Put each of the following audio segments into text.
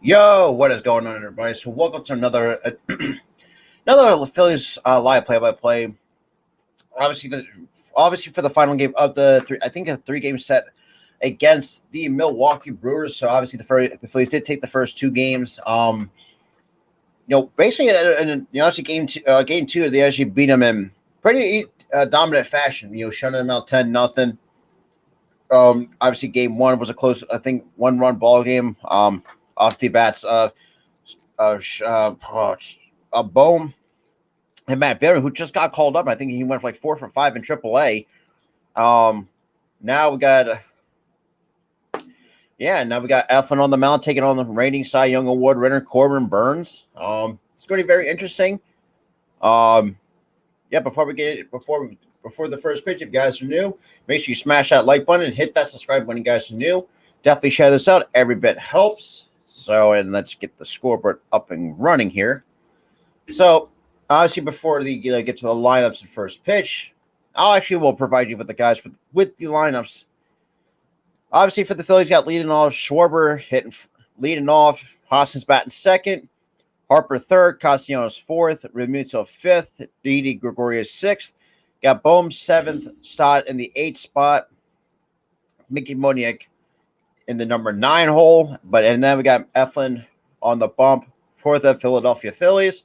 Yo, what is going on, everybody? So, welcome to another another Phillies live play-by-play. Obviously, obviously for the final game of the three, I think a three-game set against the Milwaukee Brewers. So, obviously, the Phillies did take the first two games. Basically, actually game two, they actually beat them in pretty dominant fashion. Shutting them out 10-0. Obviously, game one was a close, I think, one-run ball game. Off the bats Bohm and Matt Barron, who just got called up. I think he went for like 4 for 5 in AAA. Now we got Eflin on the mound taking on the reigning Cy Young Award winner Corbin Burns. It's going to be very interesting. Before the first pitch, if you guys are new, make sure you smash that like button and hit that subscribe button. You guys are new. Definitely share this out. Every bit helps. So, and let's get the scoreboard up and running here. So, obviously, before the get to the lineups and first pitch, will provide you with the guys with the lineups. Obviously, for the Phillies, got leading off Schwarber leading off. Hoskins batting second. Harper third. Castellanos fourth. Realmuto fifth. Didi Gregorius sixth. Got Bohm seventh. Stott in the eighth spot. Mickey Moniak in the number 9 hole, and then we got Eflin on the bump for the Philadelphia Phillies.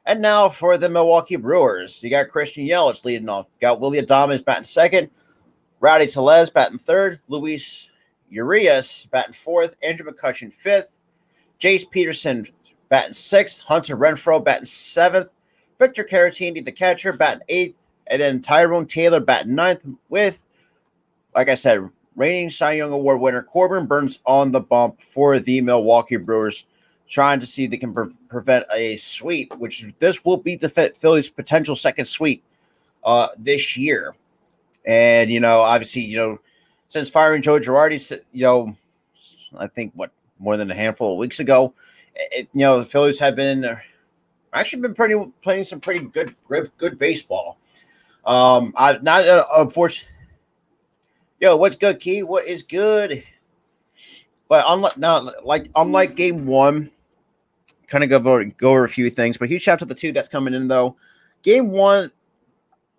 And now for the Milwaukee Brewers, you got Christian Yelich leading off. Got Willie Adames batting second, Rowdy Tellez batting third, Luis Urias batting fourth, Andrew McCutchen fifth, Jace Peterson batting sixth, Hunter Renfroe batting seventh, Victor Caratini, the catcher, batting eighth, and then Tyrone Taylor batting ninth with, like I said, reigning Cy Young Award winner Corbin Burns on the bump for the Milwaukee Brewers, trying to see if they can prevent a sweep, which this will be the Phillies' potential second sweep this year. And, obviously, since firing Joe Girardi, I think, more than a handful of weeks ago, the Phillies have been playing some pretty good baseball. Unfortunately. Yo, what's good, Key? What is good? But unlike game one, kind of go over a few things. But huge shout out to the two that's coming in though. Game one,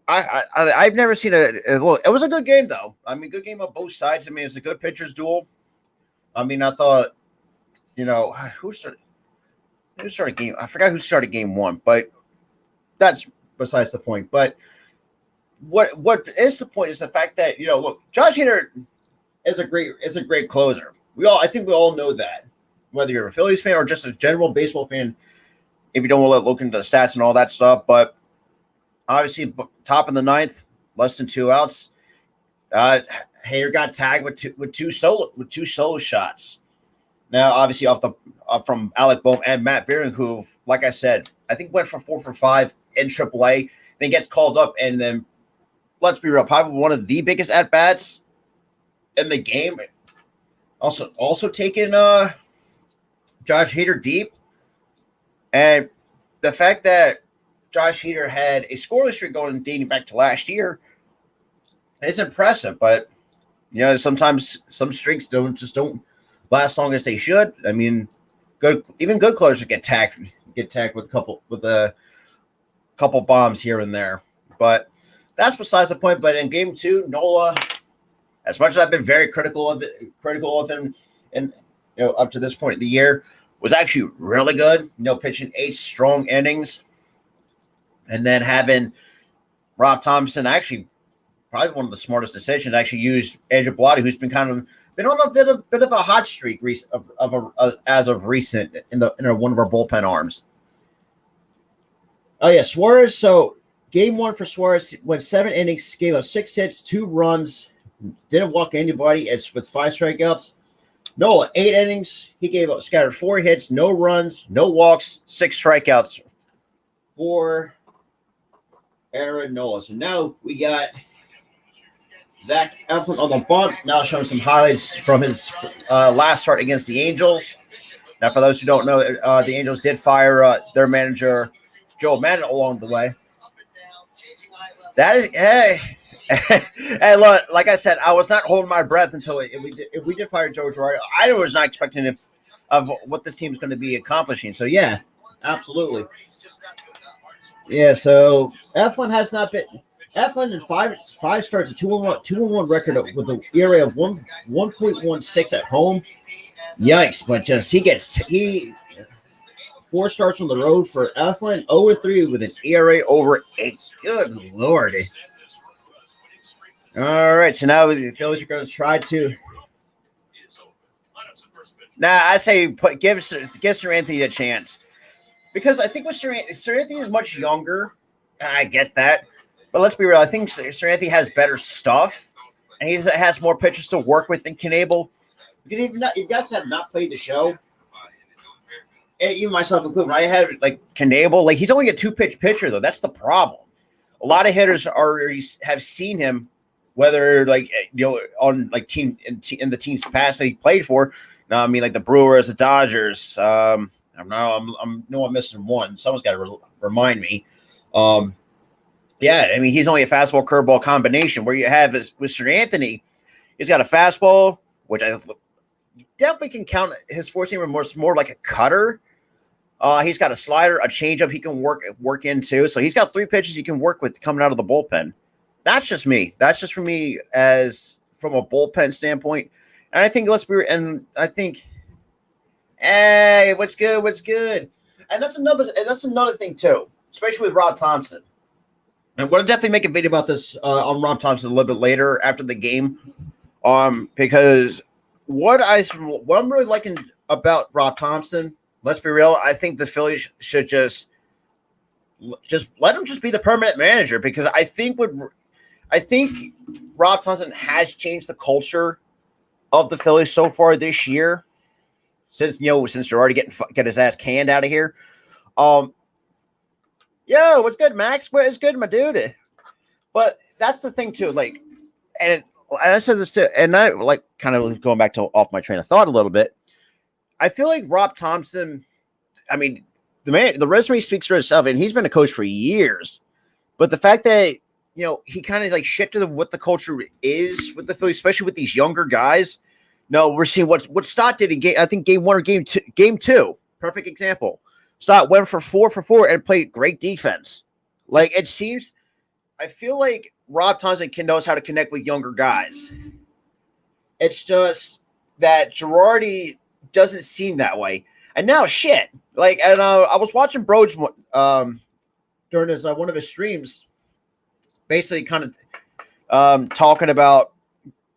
I've never seen it was a good game though. I mean, good game on both sides. I mean, it's a good pitchers duel. I mean, I thought, who started game? I forgot who started game one, but that's besides the point. But what is the point is the fact that look, Josh Hader is a great closer. I think we all know that, whether you're a Phillies fan or just a general baseball fan, if you don't want to look into the stats and all that stuff. But obviously, top of the ninth, less than 2 outs, Hader got tagged with two solo shots. Now, obviously, from Alec Bohm and Matt Barron, who, like I said, I think went for 4 for 5 in AAA, then gets called up, and then, let's be real, probably one of the biggest at-bats in the game. Also taking Josh Hader deep. And the fact that Josh Hader had a scoreless streak going dating back to last year is impressive. But, sometimes some streaks don't last long as they should. I mean, good closers get tagged with a couple bombs here and there. But that's besides the point. But in game two, Nola, as much as I've been very critical of him, and up to this point in the year, was actually really good. Pitching 8 strong innings, and then having Rob Thompson, actually probably one of the smartest decisions, actually used Andrew Bellotti, who's been on a bit of a hot streak as of recent in one of our bullpen arms. Oh yeah, Suarez. So game one for Suarez went 7 innings, gave up 6 hits, 2 runs, didn't walk anybody. It's with 5 strikeouts. Nola, 8 innings, he scattered 4 hits, no runs, no walks, 6 strikeouts for Aaron Nola. So now we got Zach Eflin on the bump. Now showing some highlights from his last start against the Angels. Now, for those who don't know, the Angels did fire their manager, Joe Madden, along the way. That is, hey, look, like I said, I was not holding my breath until if we did fire Joe Girardi. I was not expecting him. of what this team's going to be accomplishing. So yeah, absolutely. Yeah, so F1 has not been F1 in five starts, a 2-1 record with an ERA of 1.16 at home. Yikes! But just he 4 starts on the road for F1, 0-3 with an ERA over 8. Good lord! All right, so now the Phillies are going to try to. Nah, I say give Sir Anthony a chance because I think with Sir Anthony is much younger. I get that, but let's be real. I think Sir Anthony has better stuff, and he has more pitchers to work with than Knable. Because if you guys have not played the show, and even myself included, I had like Knable. Like he's only a 2-pitch pitcher though. That's the problem. A lot of hitters have seen him, whether like on like in the teams past that he played for. No, I mean like the Brewers, the Dodgers. I'm missing one. Someone's got to remind me. Yeah, I mean he's only a fastball curveball combination. Where you have with Sir Anthony, he's got a fastball, which I definitely can count his four seamer more like a cutter. He's got a slider, a changeup he can work into. So he's got 3 pitches he can work with coming out of the bullpen. That's just me. That's just for me as from a bullpen standpoint. And I think hey, what's good? And that's another thing too, especially with Rob Thompson. And we'll definitely make a video about this on Rob Thompson a little bit later after the game. Because what I'm really liking about Rob Thompson, let's be real, I think the Phillies should just let him just be the permanent manager because I think Rob Thompson has changed the culture of the Phillies so far this year. Since Girardi get his ass canned out of here. Yo, what's good, Max? What's good, my dude? But that's the thing too. Like, and I said this too, and I like kind of going back to off my train of thought a little bit. I feel like Rob Thompson. I mean, the resume speaks for itself, and he's been a coach for years. But the fact that he kind of like shifted what the culture is with the Phillies, especially with these younger guys. No, we're seeing what Stott did in game 1 or game 2. Perfect example. Stott went for 4 for 4 and played great defense. Like it seems, I feel like Rob Thompson knows how to connect with younger guys. It's just that Girardi doesn't seem that way. And now, shit. Like, and I was watching Broads during his one of his streams, basically kind of talking about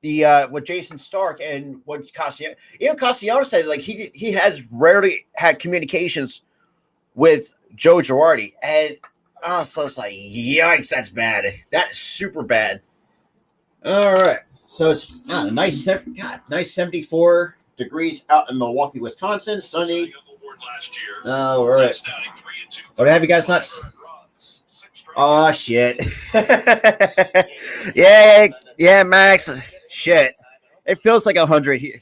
the what Jason Stark and what Castellanos. Castellanos said like he has rarely had communications with Joe Girardi, and so it's like yikes, that's bad. That is super bad. All right, so it's nice 74 degrees out in Milwaukee, Wisconsin, sunny. All right, what have you guys not? Oh shit! yeah, Max. Shit, it feels like 100 here.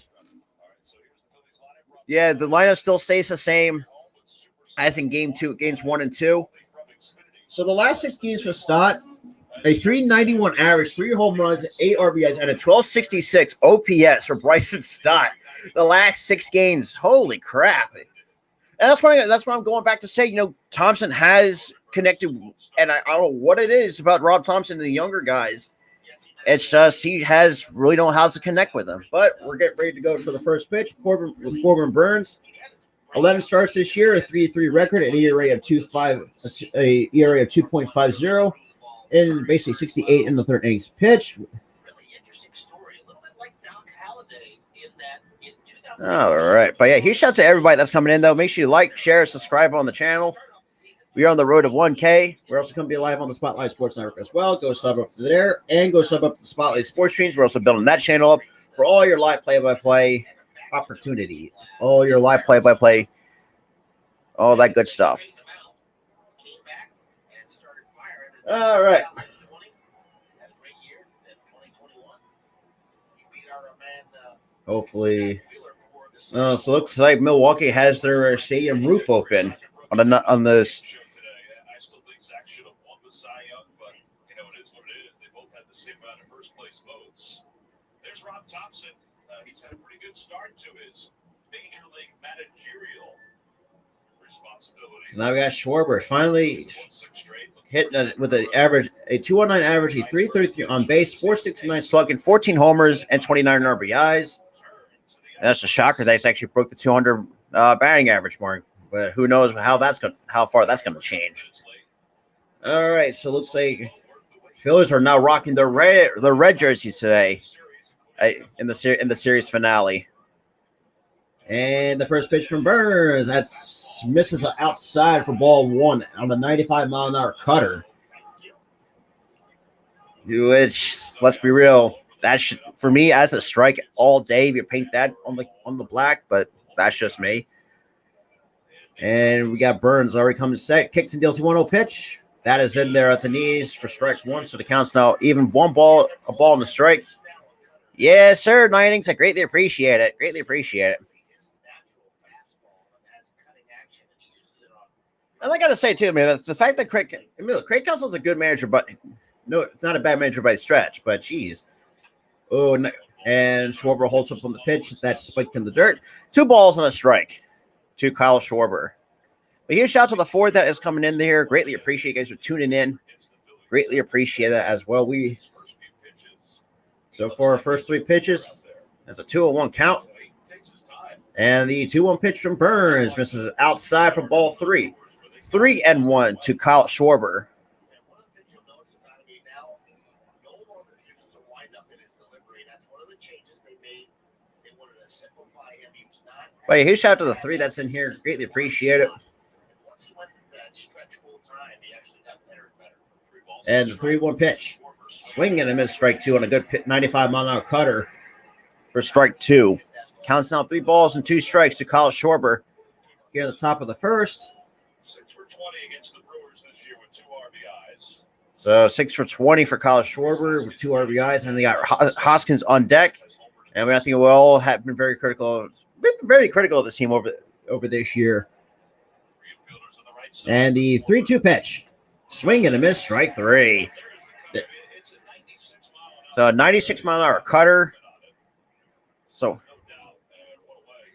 Yeah, the lineup still stays the same as in games 1 and 2. So the last 6 games for Stott, a 391 average, 3 home runs, 8 RBIs, and a 1266 OPS for Bryson Stott. The last 6 games, holy crap! And that's what I'm going back to say. Thompson has connected, and I don't know what it is about Rob Thompson and the younger guys. It's just he has really know how to connect with them. But we're getting ready to go for the first pitch. Corbin Burns, 11 starts this year, a 3.3 record, an ERA of 2.50, and basically 68 in the third innings pitch. All right, but yeah, huge shout out to everybody that's coming in though. Make sure you like, share, subscribe on the channel. We are on the road to 1K. We're also going to be live on the Spotlight Sports Network as well. Go sub up there and go sub up to the Spotlight Sports Streams. We're also building that channel up for all your live play-by-play opportunity. All your live play-by-play, all that good stuff. All right. Hopefully. So it looks like Milwaukee has their stadium roof open on this. Thompson, he's had a pretty good start to his So now we got Schwarber finally hitting with a 219 average, a 333 on base, 469 slugging, 14 homers, and 29 RBIs. That's a shocker. They actually broke the 200 batting average mark, but who knows how far that's going to change. All right, so it looks like Phillies are now rocking their red jerseys today in the series finale. And the first pitch from Burns, that's misses outside for ball one on the 95-mile-an-hour cutter. Which, let's be real, that should, for me, as a strike all day, if you paint that on the black, but that's just me. And we got Burns already coming set, kicks and deals a 1-0 pitch. That is in there at the knees for strike one, so the count's now even a ball in the strike. Yes, sir, 9 innings. I greatly appreciate it. And I got to say, too, man, the fact that Craig Counsell's a good manager, but no, it's not a bad manager by the stretch, but geez. Oh, no. And Schwarber holds up on the pitch. That's spiked in the dirt. 2 balls and a strike to Kyle Schwarber. But here's a shout out to the fourth that is coming in there. Greatly appreciate you guys for tuning in. Greatly appreciate that as well. So for our first 3 pitches, that's a 2-1 count. And the 2-1 pitch from Burns misses outside for ball 3. 3-1 to Kyle Schwarber. But yeah, huge shout out to the 3 that's in here. Greatly appreciate it. And the 3-1 pitch. Swing and a miss, strike 2 on a good 95-mile-an-hour cutter for strike 2. Counts now 3 balls and 2 strikes to Kyle Schwarber here at the top of the first. 6 for 20 against the Brewers this year with 2 RBIs. So 6 for 20 for Kyle Schwarber with 2 RBIs, and they got Hoskins on deck. And I think we all have been very critical of this team over this year. And the 3-2 pitch. Swing and a miss, strike 3. So 96-mile-an-hour cutter. So,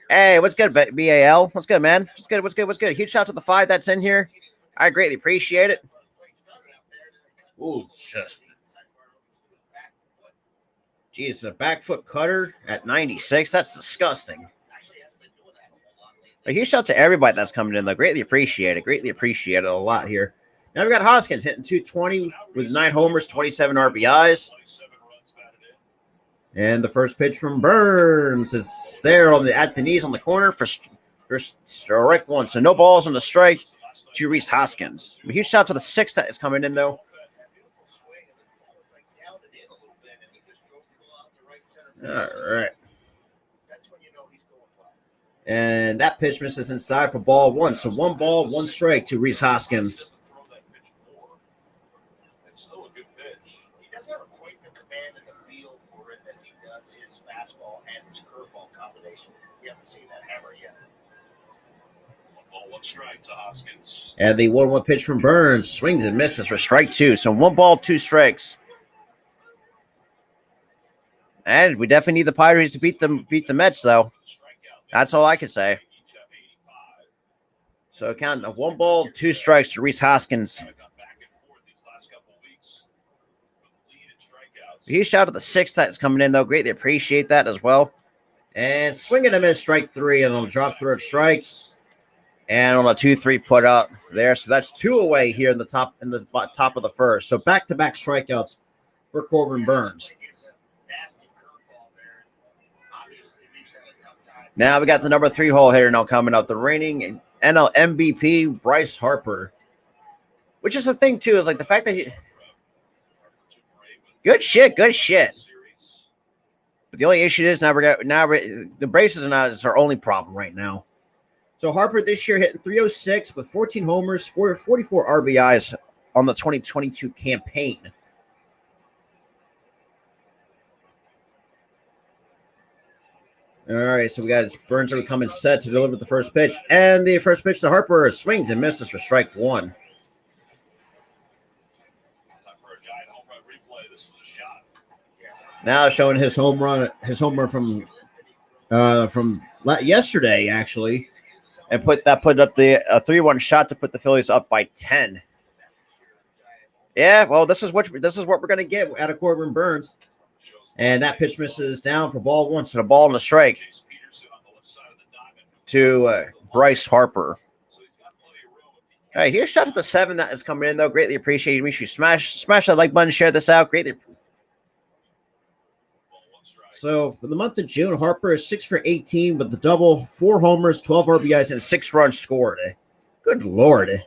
hey, what's good, BAL? What's good, man? What's good? Huge shout out to the 5 that's in here. I greatly appreciate it. Ooh, just. Geez, a back foot cutter at 96. That's disgusting. But huge shout out to everybody that's coming in, though. Greatly appreciate it a lot here. Now we got Hoskins hitting 220 with 9 homers, 27 RBIs. And the first pitch from Burns is there at the knees on the corner for strike 1. So no balls on the strike to Rhys Hoskins. A huge shout out to the 6 that is coming in, though. All right. And that pitch misses inside for ball 1. So 1 ball, 1 strike to Rhys Hoskins. And the 1-1 pitch from Burns swings and misses for strike 2. So 1 ball, 2 strikes. And we definitely need the Pirates to beat the Mets, though. That's all I can say. So counting 1 ball, 2 strikes to Rhys Hoskins. Huge shout out to the 6 that's coming in, though. Greatly appreciate that as well. And swing and a miss, strike 3, and on a drop third strike. And on a 2-3 put up there. So that's 2 away here in the top of the first. So back-to-back strikeouts for Corbin Burns. Now we got the number 3 hole hitter now coming up. The reigning NL MVP, Bryce Harper. Which is the thing, too, is like the fact that good shit. But the only issue is now the braces are not is our only problem right now. So Harper this year hitting 306 with 14 homers, 44 RBIs on the 2022 campaign. All right, so we got Burns are coming set to deliver the first pitch. And the first pitch to Harper swings and misses for strike 1. Now showing his home run from from yesterday, actually, and put up the 3-1 shot to put the Phillies up by 10. Yeah, well, this is what we're gonna get out of Corbin Burns, and that pitch misses down for ball 1, so the ball and a strike to Bryce Harper. All right, here's a shot at the 7 that is coming in though. Greatly appreciated. Make sure you smash that like button, share this out. Greatly. So for the month of June, Harper is 6 for 18 with the double, 4 homers, 12 RBIs, and 6 runs scored. Good Lord.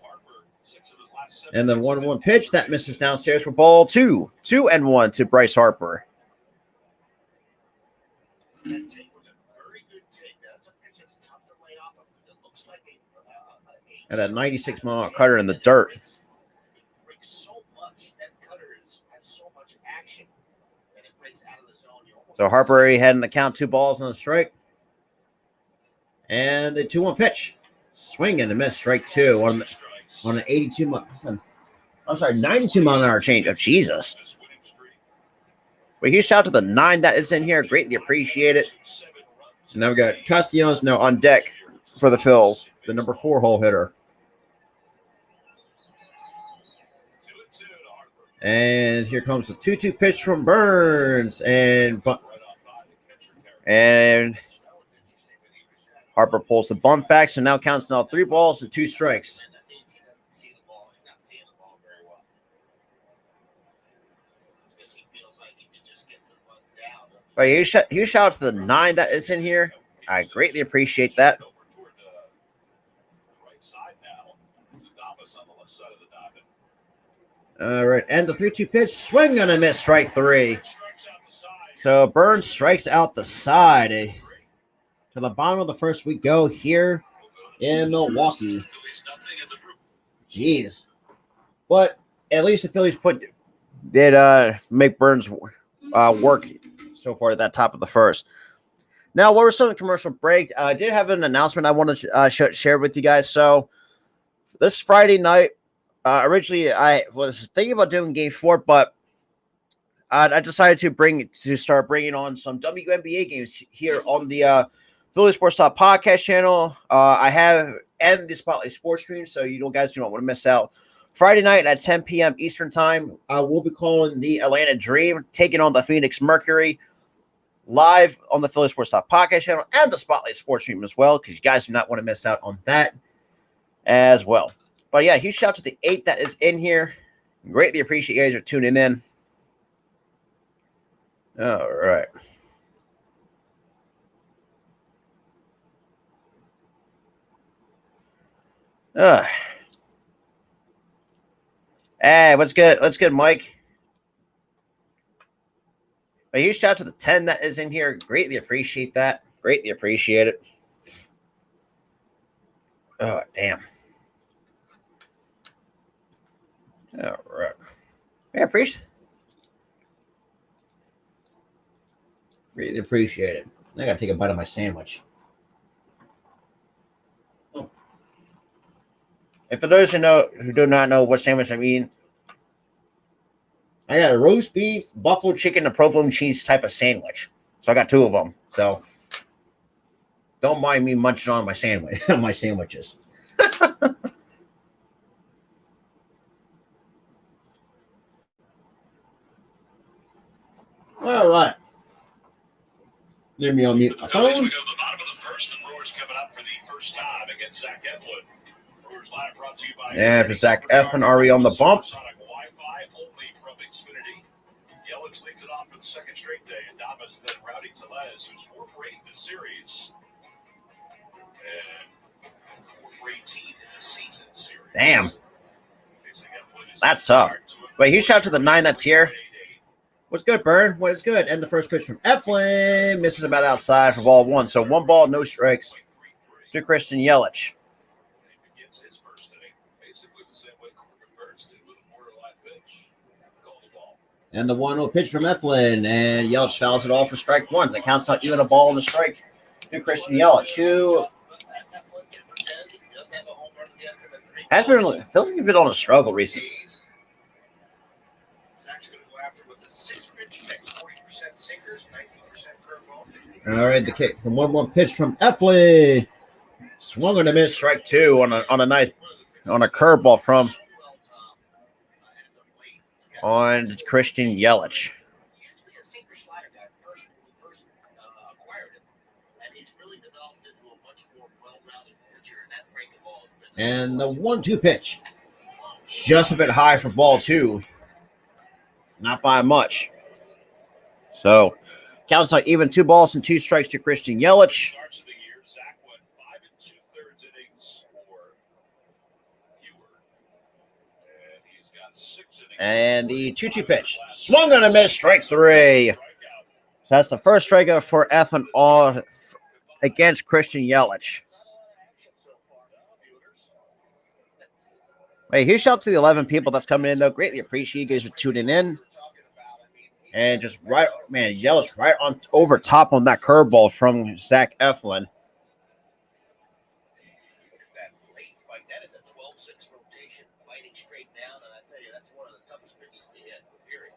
And then 1-1 pitch that misses downstairs for ball 2. 2-1 to Bryce Harper. And a 96-mile cutter in the dirt. So Harper already had in the count 2 balls on the strike. And the 2-1 pitch. Swing and a miss, strike 2 on an 92 mile. I'm sorry, 92 mile an hour changeup. Jesus. But huge shout out to the 9 that is in here. Greatly appreciate it. And now we got Castellanos now on deck for the Phils, the number 4 hole hitter. And here comes the 2-2 pitch from Burns. And Harper pulls the bump back, so now counts 3 balls and 2 strikes. Right, huge shout out to the 9 that is in here. I greatly appreciate that. All right, and the 3-2 pitch, swing and a miss, strike 3. So Burns strikes out the side. To the bottom of the first we go here in Milwaukee. Jeez. But at least the Phillies did make Burns work so far at that top of the first. Now, while we're still in the commercial break, I did have an announcement I wanted to share with you guys. So this Friday night, originally I was thinking about doing Game 4, but I decided to start bringing on some WNBA games here on the Philly Sports Talk podcast channel. I have and the Spotlight Sports stream, so you guys do not want to miss out. Friday night at 10 p.m. Eastern time, I will be calling the Atlanta Dream, taking on the Phoenix Mercury, live on the Philly Sports Talk podcast channel and the Spotlight Sports stream as well, because you guys do not want to miss out on that as well. But yeah, huge shout out to the 8 that is in here. Greatly appreciate you guys for tuning in. All right. Hey, what's good? What's good, Mike? A huge shout out to the 10 that is in here. Greatly appreciate that. Greatly appreciate it. Oh, damn. All right. Yeah, really appreciate it. I gotta take a bite of my sandwich. Oh. And for those who do not know what sandwich I'm eating, I got a roast beef, buffalo chicken, and provolone cheese type of sandwich. So I got 2 of them. So don't mind me munching on my sandwich, my sandwiches. All right. Let me unmute my phone. As we go to the bottom of the first, the Brewers coming up for the first time against Zach Eflin. Brewers Live brought to you by for Zach Eflin, are we on the bump? Wi-Fi only from Xfinity. Yelich leads it off for the second straight day, and Damas then Rowdy Tellez, who's 4 for 8 in the series, and 4 for 18 in the season series. Damn, that's tough. Wait, huge shout out to the 9 that's here. What's good, Burn? What is good? And the first pitch from Eflin misses about outside for ball 1. So 1 ball, no strikes to Christian Yelich. And the 1-0 pitch from Eflin, and Yelich fouls it all for strike 1. That counts not even a ball and a strike to Christian Yelich, who feels like he's been on a struggle recently. All right, the kick. The 1-1 pitch from Eflin. Swung on a miss, strike two on a curveball from on Christian Yelich. And the 1-2 pitch. Just a bit high for ball two. Not by much. So, counts on even 2 balls and 2 strikes to Christian Yelich. And the 2-2 pitch. Swung on a miss, strike 3. So that's the first strikeout for Eflin all against Christian Yelich. Hey, huge shout out to the 11 people that's coming in, though. Greatly appreciate you guys for tuning in. And just right, man, Yelich right on over top on that curveball from Zach Eflin. That is a 12-6 rotation, biting straight down, and I tell you, that's one of the toughest pitches to hit, period.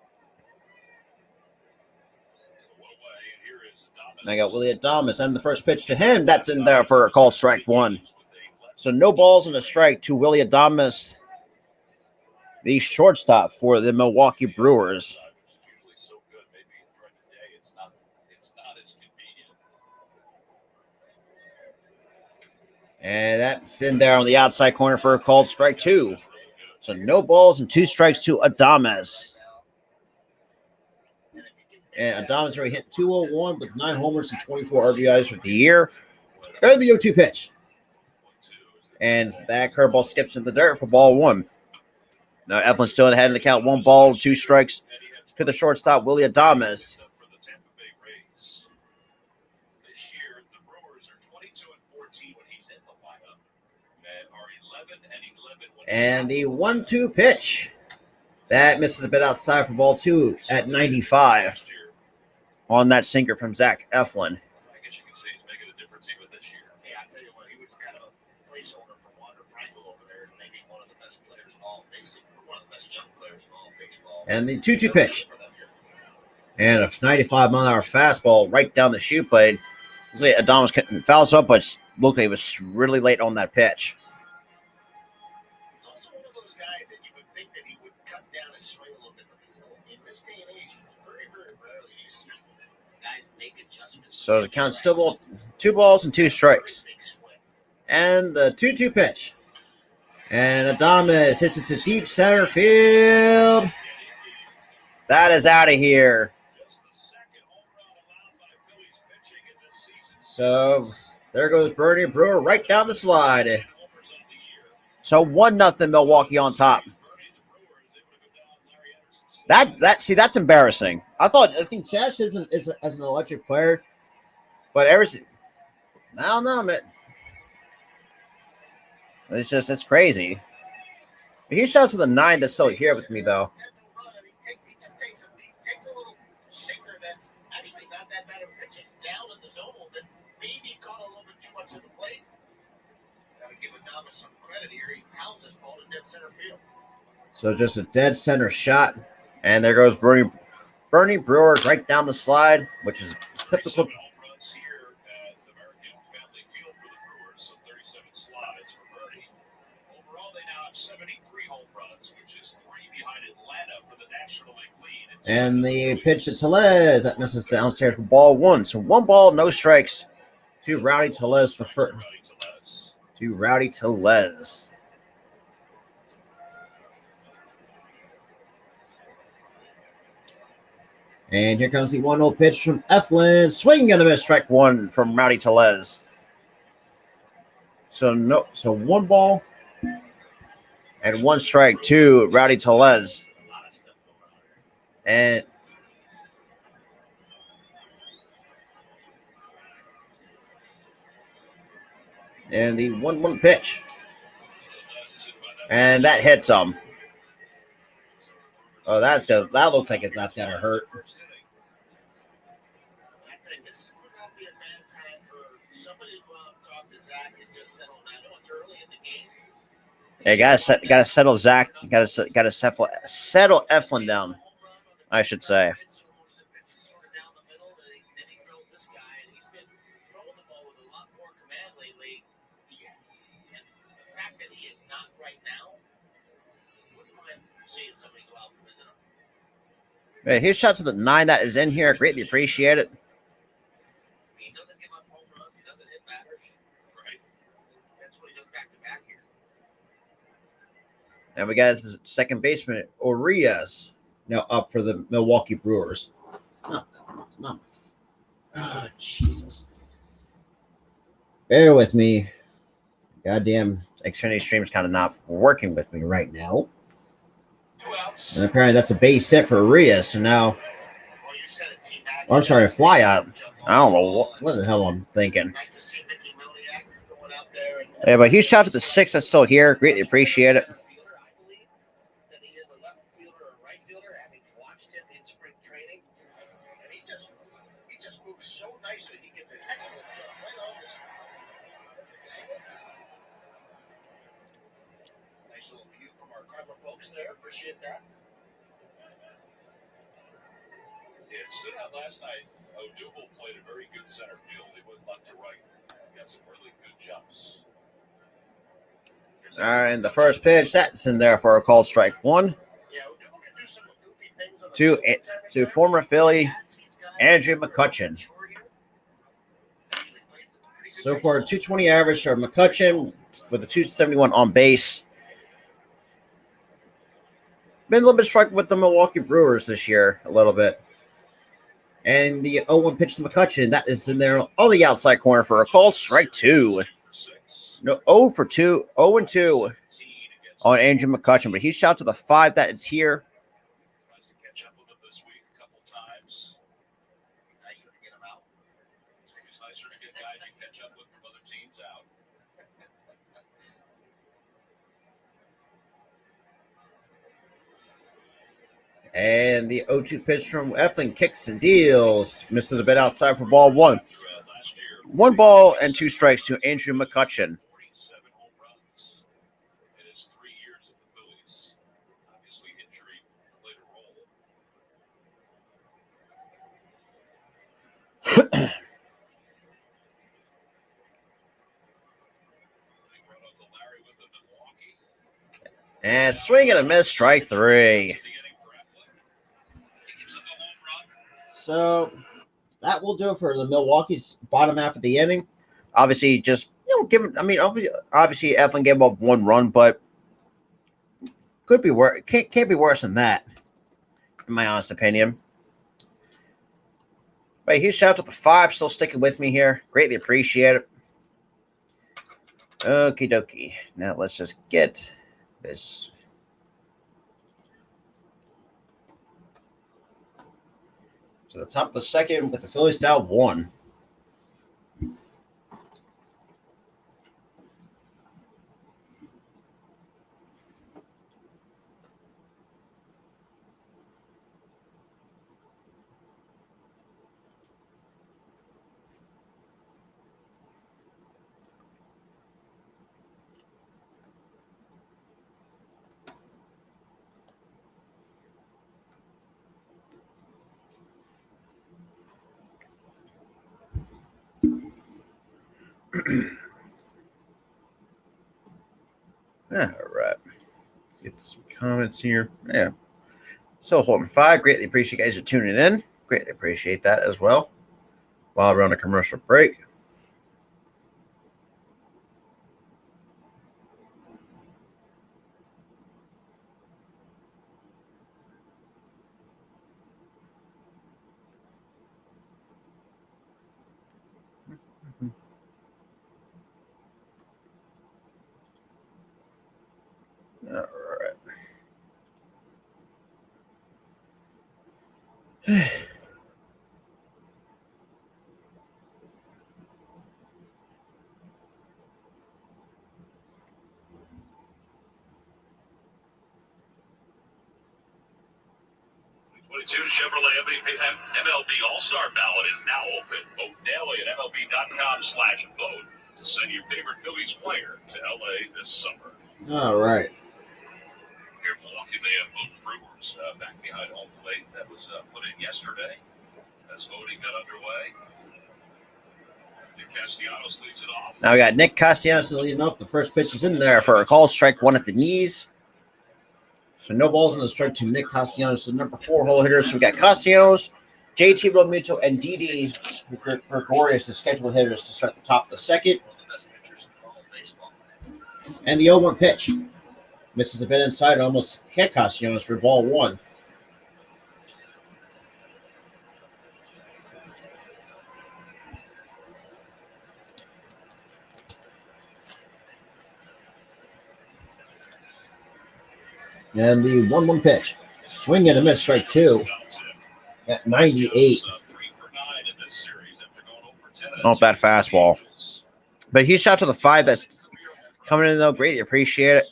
And I got Willie Adames, and the first pitch to him, that's in there for a call strike 1. So no balls and a strike to Willie Adames, the shortstop for the Milwaukee Brewers. And that's in there on the outside corner for a called strike 2. So no balls and 2 strikes to Adames. And Adames already hit 201 with 9 homers and 24 RBIs for the year. And the 0-2 pitch. And that curveball skips in the dirt for ball 1. Now Eflin's still ahead in the count. 1 ball, 2 strikes to the shortstop, Willie Adames. And the 1-2 pitch. That misses a bit outside for ball 2 at 95 on that sinker from Zach Eflin. I guess you can say he's making a difference even this year. Yeah, I tell you what, he was kind of a placeholder for Wander Frankel over there, maybe one of the best players in all of baseball, one of the best young players in all of baseball. And the 2-2 pitch. And a 95-mile-an-hour fastball right down the chute blade. Adames fouls up, but look, he was really late on that pitch. So the count still 2 balls and 2 strikes. And the 2-2 pitch. And Adames hits it to deep center field. That is out of here. So there goes Bernie Brewer right down the slide. So 1-0 Milwaukee on top. That's embarrassing. I think Chad Simpson is as an electric player, but I don't know, man. It's crazy. A huge shout out to the 9 that's still here with me, though. He just takes a little sinker that's actually not that bad of a pitch. It's down in the zone, but maybe caught a little bit too much to the plate. Gotta give Adames some credit here. He pounds this ball to dead center field. So just a dead center shot. And there goes Bernie Brewer right down the slide, which is typical. And the pitch to Tellez that misses downstairs for ball 1. So 1 ball, no strikes to Rowdy Tellez the first. To Rowdy Tellez. And here comes the 1-0 pitch from Eflin. Swing and a miss, strike 1 from Rowdy Tellez. So 1 ball and 1 strike to Rowdy Tellez. And the 1-1 pitch. And that hits him. Oh, that looks like that's gonna hurt. Yeah, gotta settle Zach. Gotta settle Eflin down, I should say. Right, here's shot to the 9 that is in here. Greatly appreciate it. He doesn't give up home runs. He doesn't hit batters. Right. That's what he does back to back here. And we got the second baseman, Urias, now up for the Milwaukee Brewers. No. Oh, Jesus. Bear with me. Goddamn Xfinity Stream's kind of not working with me right now. And apparently that's a base hit for Urias. So now, I'm sorry, a fly out. I don't know what the hell I'm thinking. Yeah, but huge shout out to the 6 that's still here. Greatly appreciate it. Appreciate that. It stood out last night. O'Doul played a very good center field. He went left to right. Got some really good jumps. All right, and the first pitch, that's in there for a called strike 1. Yeah, O'Doul can do some goofy things. To former Philly, Andrew McCutchen. So far, a 220 average for McCutchen with a 271 on base. Been a little bit struck with the Milwaukee Brewers this year, a little bit. And the 0-1 pitch to McCutchen, that is in there on the outside corner for a call, strike 2. No, 0 for 2, 0 and 2 on Andrew McCutchen, but he shot to the 5 that is here. Tries to catch up with him this week a couple times. Nicer to get him out. It's nicer to get guys you catch up with from other teams out. And the 0-2 pitch from Eflin kicks and deals. Misses a bit outside for ball 1. 1 ball and 2 strikes to Andrew McCutchen. 47 home runs in his 3 years at the Phillies. Obviously, injury played a role. Big run Uncle Larry with the Milwaukee. And swing and a miss, strike 3. So that will do it for the Milwaukee's bottom half of the inning. Obviously, just give him. I mean, obviously, Eflin gave up 1 run, but could be worse. Can't be worse than that, in my honest opinion. But huge shout out to the 5 still sticking with me here. Greatly appreciate it. Okie dokie. Now let's just get this. To the top of the second with the Phillies down 1. All right. Let's get some comments here. Yeah. So Holton 5, greatly appreciate you guys are tuning in. Greatly appreciate that as well. While we're on a commercial break. All right. Chevrolet MLB All-Star Ballot is now open. Vote daily at MLB.com/vote to send your favorite Phillies player to LA this summer. All right. Here in Milwaukee, they have voted Brewers back behind home plate. That was put in yesterday as voting got underway. Nick Castellanos leads it off. Now we got Nick Castellanos leading up. The first pitch is in there for a call, strike 1 at the knees. So no balls in the strike to Nick Castellanos, the number 4 hole hitter. So we got Castellanos, JT Realmuto, and Didi Gregorius, the scheduled hitters to start the top of the second. And the 0-1 pitch. Misses a bit inside, almost hit Castellanos for ball 1. And the 1-1 pitch. Swing and a miss, strike 2 at 98. Not bad fastball. But he shot to the 5 that's coming in, though. Greatly appreciate it.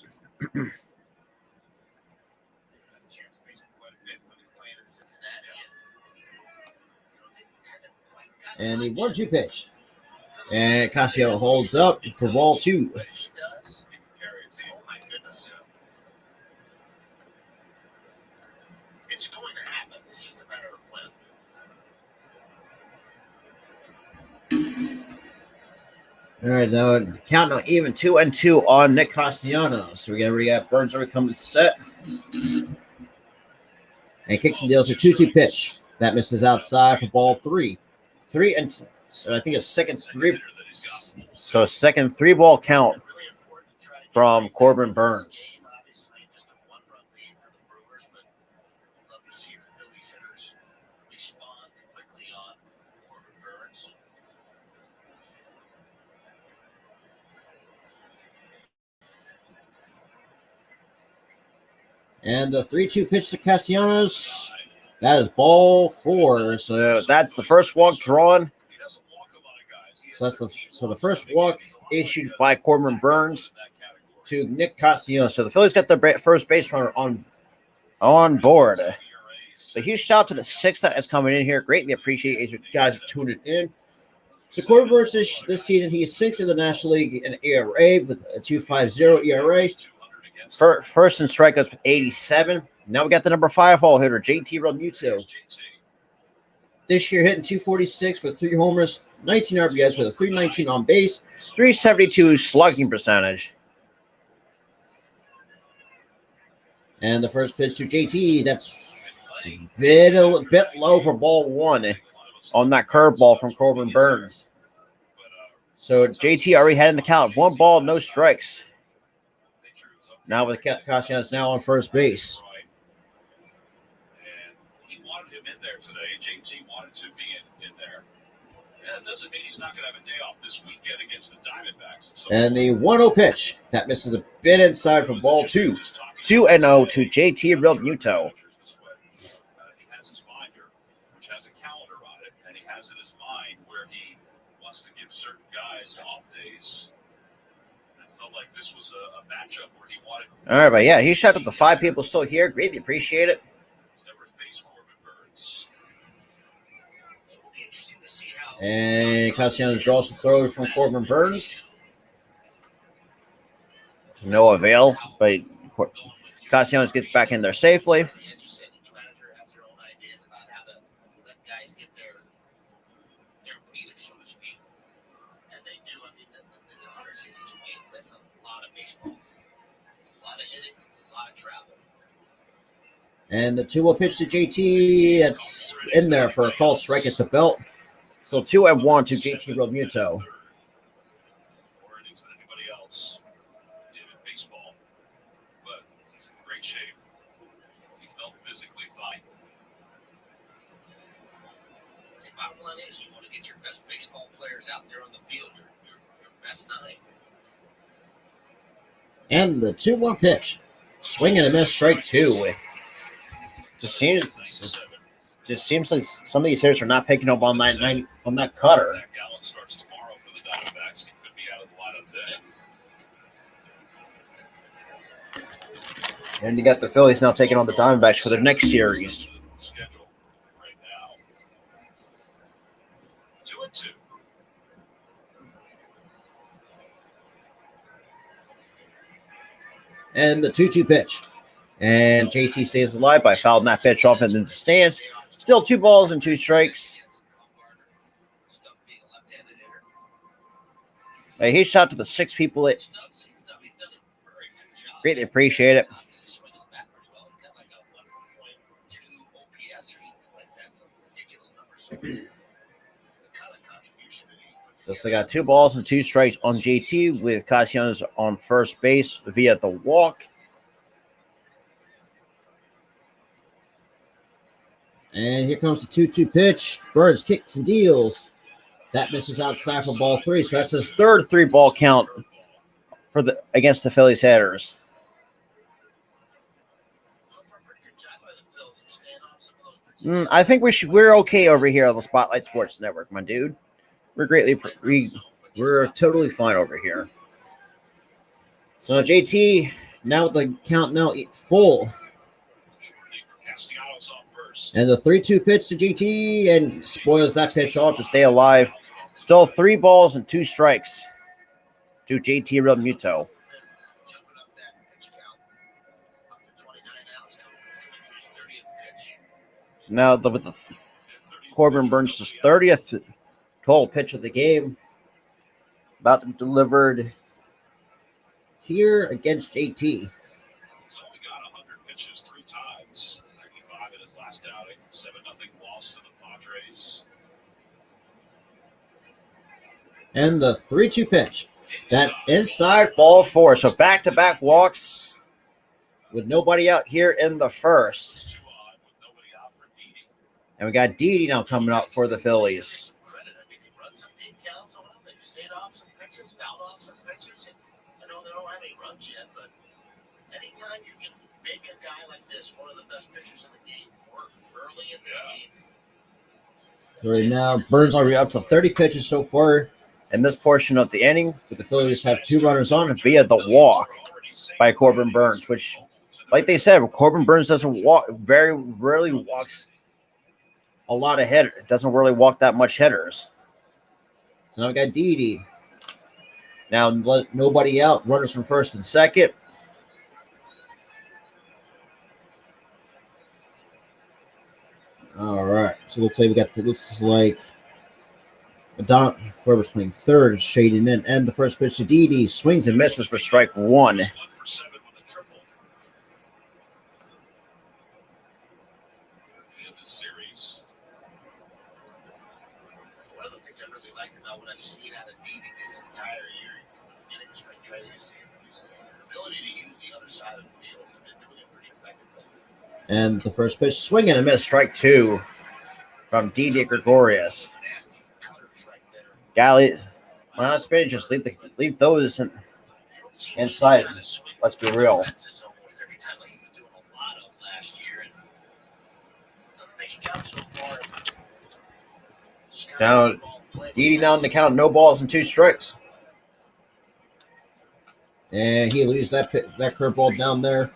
And the 1-2 pitch. And Castellanos holds up for ball 2. It's going to happen. It's just a matter of when. All right, now counting on even 2-2 on Nick Castellanos. So we got Burns already coming set. And kicks and deals a 2-2 pitch. That misses outside for ball 3. 3 and so I think a second 3. So a second 3-ball count from Corbin Burns. And the 3-2 pitch to Castellanos. That is ball 4. So that's the first walk drawn. So the first walk issued by Corbin Burns to Nick Castellanos. So the Phillies got their first base runner on board. A huge shout out to the 6 that is coming in here. Greatly appreciate you guys tuning in. So Corbin Burns this season, he is 6th in the National League in ERA with a 2.50 ERA. First in strikeouts with 87. Now we got the number 5 hole hitter, JT Realmuto. This year hitting 246 with 3 homers, 19 RBIs with a 319 on base, 372 slugging percentage. And the first pitch to JT, that's a bit low for ball 1 on that curveball from Corbin Burns. So JT already had in the count. 1 ball, no strikes. Now with Castellanos now on first base. And he wanted him in there today. JT wanted to be in there. That doesn't mean he's not going to have a day off this weekend against the Diamondbacks. And the 1-0 pitch. That misses a bit inside for ball 2. 2-0 to JT Realmuto. He has his binder, which has a calendar on it, and he has in his mind where he wants to give certain guys off days. Felt like this was a matchup where he wanted. All right, but yeah, he shot up the 5 people still here. Greatly appreciate it. Never faced Corbin Burns. It will be interesting to see how. And Castellanos draws some throws from Corbin Burns. To no avail, but Castellanos gets back in there safely. And the 2-0 pitch to JT, that's in there for a called strike at the belt. So 2-1 to JT Realmuto. But he's in great shape. He felt physically fine. The bottom line is you want to get your best baseball players out there on the field, your best 9. And the 2-1 pitch. Swing and a miss, strike 2. Just seems like some of these hitters are not picking up on that cutter. Gallen starts tomorrow for the Diamondbacks. He could be out of the lineup then. And you got the Phillies now taking on the Diamondbacks for their next series. Schedule right now. 2-2. And the 2-2 pitch. And JT stays alive by fouling that pitch off in the stands. Still 2 balls and 2 strikes. He shot to the 6 people. Greatly appreciate it. So they got 2 balls and 2 strikes on JT with Castellanos on first base via the walk. And here comes the 2-2 pitch. Burns kicks and deals. That misses outside for ball 3. So that's his third 3-ball count for against the Phillies hitters. I think we're okay over here on the Spotlight Sports Network, my dude. We're totally fine over here. So JT now with the count now full. And the 3-2 pitch to JT and spoils that pitch off to stay alive. Still 3 balls and 2 strikes to JT Realmuto. So now with the Corbin Burns' 30th total pitch of the game, about to be delivered here against JT. He's only got 100 pitches 3 times. 95 in his last outing. 7-0 loss to the Padres. And the 3-2 pitch. That inside ball 4. So back-to-back walks with nobody out here in the first. And we got Didi now coming up for the Phillies. Anytime you can make a guy like this, one of the best pitchers in the game, work early in the game. So right now, Burns already up to 30 pitches so far in this portion of the inning. But the Phillies have 2 runners on via the walk by Corbin Burns, which, like they said, Corbin Burns doesn't walk, very rarely walks a lot of hitters. Doesn't really walk that much hitters. So now we got Didi. Now nobody out. Runners from first and second. All right. So looks like we got looks like whoever's playing third is shading in. And the first pitch to Didi swings and misses for strike 1. And the first pitch, swing and a miss, strike 2 from DJ Gregorius. Galleys, well, spin, just leave those inside. Let's be real. Now, Didi now in the count, no balls and 2 strikes. And he leaves that curveball down there.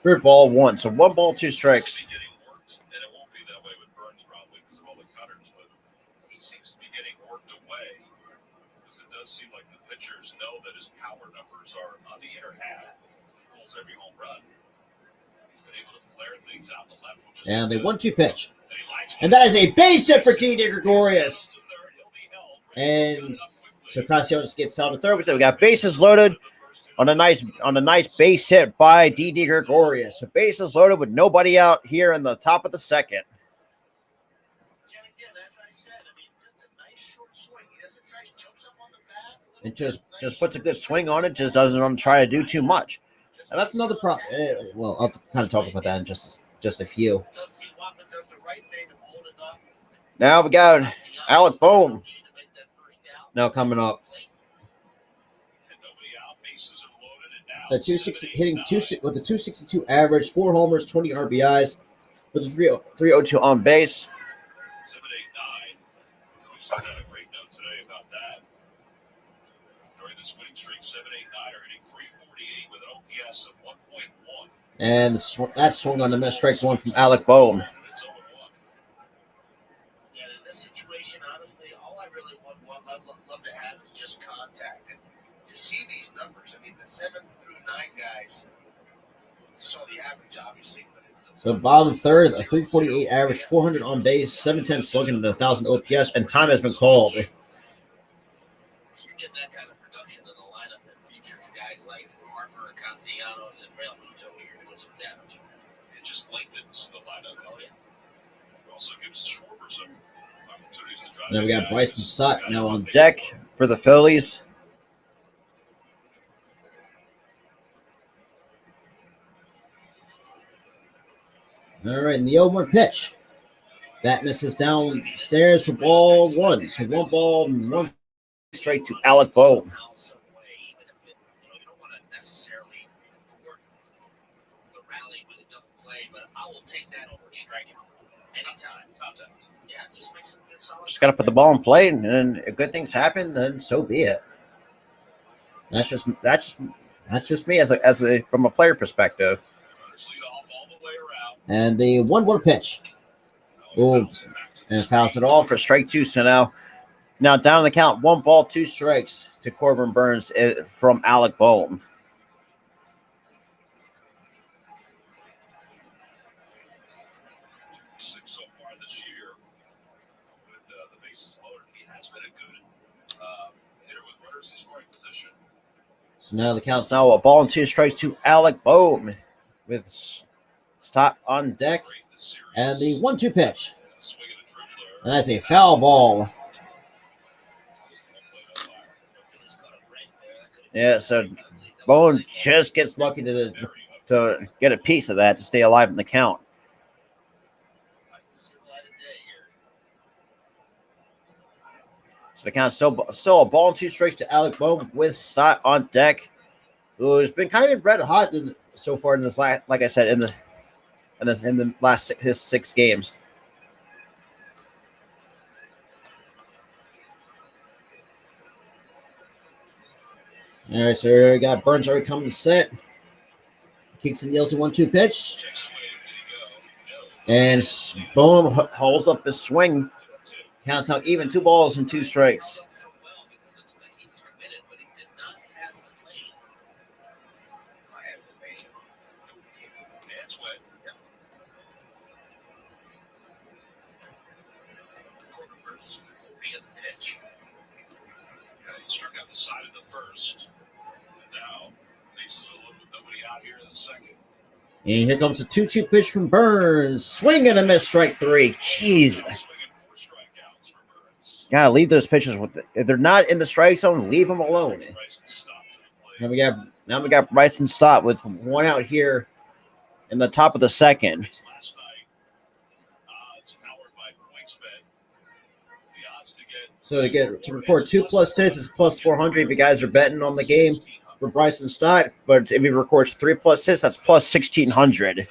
3rd ball, 1. So 1 ball, 2 strikes. And it won't be that way with Burns probably because of all the cutters, but he seems to be getting worked away because it does seem like the pitchers know that his power numbers are on the inner half. He pulls every home run. He's been able to flare things out in the left. And the 1-2 pitch. And that is a base hit for DJ Gregorius. And so Castellanos gets out to third. So we got bases loaded on a nice base hit by D.D. Gregorius. So bases loaded with nobody out here in the top of the second. And just puts a good swing on it. Just doesn't want to try to do too much. And that's another problem. Well, I'll kind of talk about that in just a few. Now we got Alec Bohm now coming up. The 260 hitting with a 262 average, 4 homers, 20 RBIs, with a 302 on base. 789. We sent out a great note today about that. During this winning streak, 789 are hitting 348 with an OPS of 1.1. And that swung on the miss, strike 1 from Alec Bohm. Yeah, in this situation, honestly, all I really love to have is just contact. And to see these numbers, I mean, the 7 through 9 guys saw the average, obviously, but it's so bottom third, a 348 average, 400 on base, 710 slugging, and 1,000 OPS, and time has been called. you get that kind of production in a lineup that features guys like Harper, Castellanos, and Realmuto, you're doing some damage. It just lengthens the lineup. Oh, yeah. It also gives Schwarber some Then we got Bryson Stott now on deck for the Phillies. All right, and the 0-1 pitch. That misses downstairs for ball one. So 1 ball and 1 straight to Alec Bohm. You don't want to necessarily thwart the rally with a double play, but I will take that over striking anytime. Contact. Yeah, just make some good solid. Just got to put the ball in play, and if good things happen, then so be it. That's just me as a from a player perspective. And the 1-1 pitch. Oh, and fouls it all for strike 2. So now down the count, 1 ball, 2 strikes to Corbin Burns from Alec Bohm. So far this year, with the bases loaded, he has been a good hitter with runners in scoring position. So now the count's now a ball and 2 strikes to Alec Bohm with Stott on deck. And the 1-2 pitch. And that's a foul ball. Yeah, so Bohm just gets lucky to get a piece of that to stay alive in the count. So the count's still a ball and 2 strikes to Alec Bohm with Stott on deck, who's been kind of red hot so far in this last, like I said, in the last his 6 games. All right, so we got Burns already coming to set. Kicks and deals a 1-2 pitch. And Bohm holds up his swing. Counts out even, 2 balls and 2 strikes. Struck out the side of the first. Now, bases are loaded with nobody out here in the second. And here comes a 2-2 pitch from Burns. Swing and a miss, strike 3. Jeez. Gotta leave those pitchers if they're not in the strike zone, leave them alone. Now we got Bryson Stott with 1 out here in the top of the second. So to record 2+ hits is +400 if you guys are betting on the game for Bryson Stott. But if he records 3+ hits, that's +1600.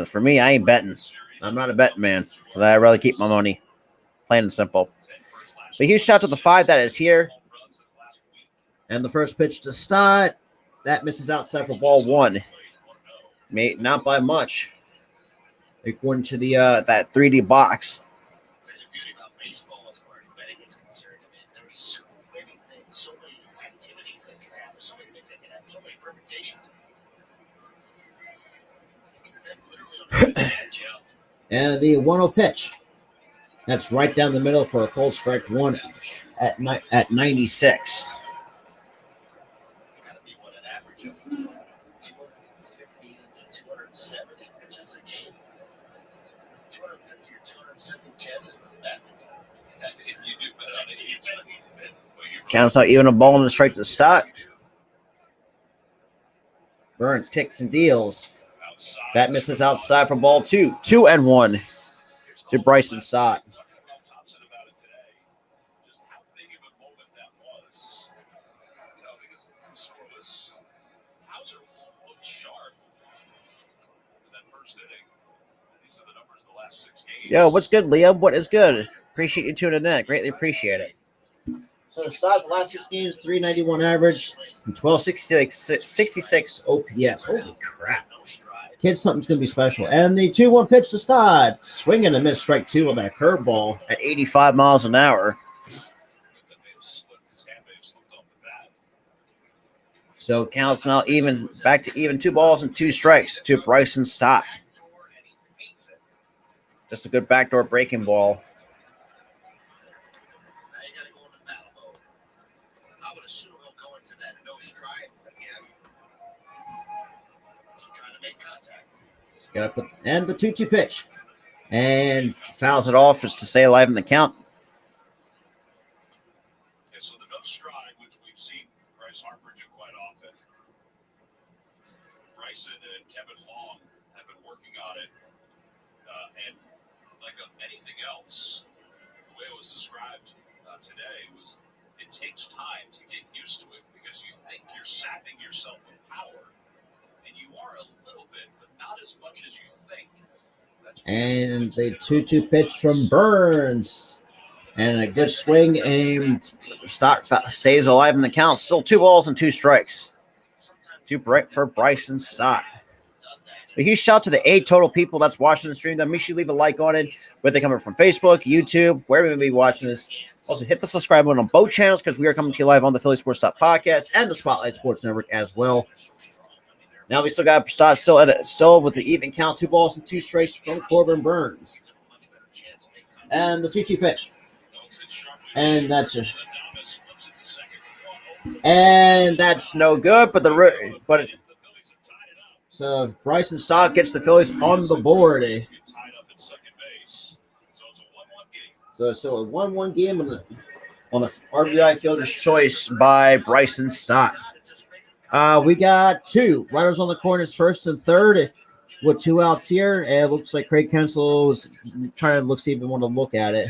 For me, I ain't betting. I'm not a betting man. But I'd rather keep my money. Plain and simple. But huge shout to the 5 that is here. And the first pitch to Stott. That misses outside for ball 1. Not by much. According to the that 3D box. The beauty about baseball as far as betting is concerned, I mean, there's so many things, so many activities that can happen, so many things that can happen, so many permutations. And the 1-0 pitch. That's right down the middle for a cold strike 1 at 96. It's got to be an average of 250 to 270 pitches a game. 250 or 270 chances to bet. If you do bet on it, you bet on each bet. Counts out even, a ball and a strike to Stott. Burns kicks and deals. That misses outside for ball 2. 2-1 to Bryson Stott. Yo, what's good, Liam? What is good? Appreciate you tuning in. Greatly appreciate it. So to start the last 6 games, 391 average, 1266 OPS. Holy crap. Kid, something's going to be special. And the 2-1 pitch to Stott. Swing and a miss, strike 2 on that curveball at 85 miles an hour. So counts now even, back to even, 2 balls and 2 strikes to Bryson Stott. Just a good backdoor breaking ball. Now you got to go into battle mode. I would assume he'll go into that no strike again. Just trying to make contact. Just gotta put, and the 2-2 pitch. and fouls it off just to stay alive in the count. Yeah, so the no stride, which we've seen Bryce Harper do quite often. Bryson and Kevin Long have been working on it. And like anything else, the way it was described today was it takes time to get used to it because you think you're sapping yourself of power. And you are a little bit, but not as much as you think. And the 2-2 pitch from Burns. And a good swing aim. Stock stays alive in the count. Still 2 balls and 2 strikes. 2 bright for Bryson Stott. A huge shout out to the 8 total people that's watching the stream. Make sure you leave a like on it, whether they're coming from Facebook, YouTube, wherever you may be watching this. Also, hit the subscribe button on both channels because we are coming to you live on the Philly Sports Talk podcast and the Spotlight Sports Network as well. Now we still got Stott still with the even count, 2 balls and 2 strikes from Corbin Burns. And the 2-2 pitch. And that's just, and that's no good. So Bryson Stott gets the Phillies on the board. So it's still a 1-1 game on a RBI fielder's choice by Bryson Stott. We got 2 runners on the corners, first and third, with 2 outs here. And it looks like Craig Kensel is trying to see if we want to look at it.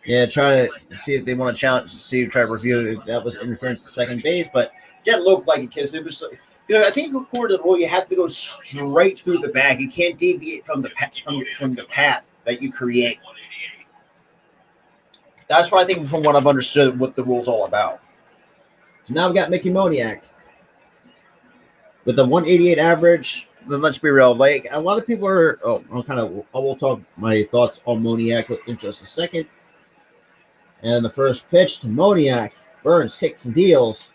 Yeah, try to see if they want to challenge, try to review if that was interference at second base, but it didn't look like it because it was. I think according to the rule, you have to go straight through the bag. You can't deviate from the path that you create. That's what I think, from what I've understood, what the rule's all about. So now we got Mickey Moniak with a 188 average. Then let's be real, like a lot of people are. I will talk my thoughts on Moniak in just a second. And the first pitch to Moniak. Burns kicks and deals.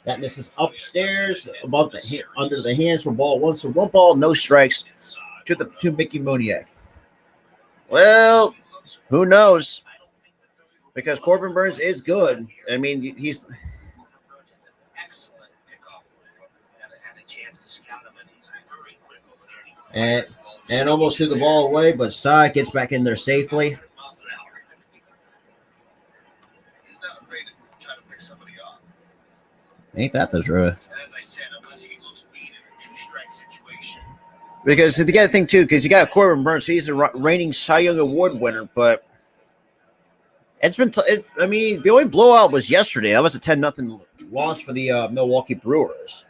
That misses upstairs, above under the hands for ball 1. So 1 ball, no strikes to Mickey Moniak. Well, who knows? Because Corbin Burns is good. I mean, he's. And almost threw the ball away, but Stott gets back in there safely. Ain't that the truth? As I said, unless he looks beat in a 2-strike situation. Because you got to think too, because you got Corbin Burns, so he's a reigning Cy Young Award winner, but it's been. I mean, the only blowout was yesterday. That was a 10-0 loss for the Milwaukee Brewers.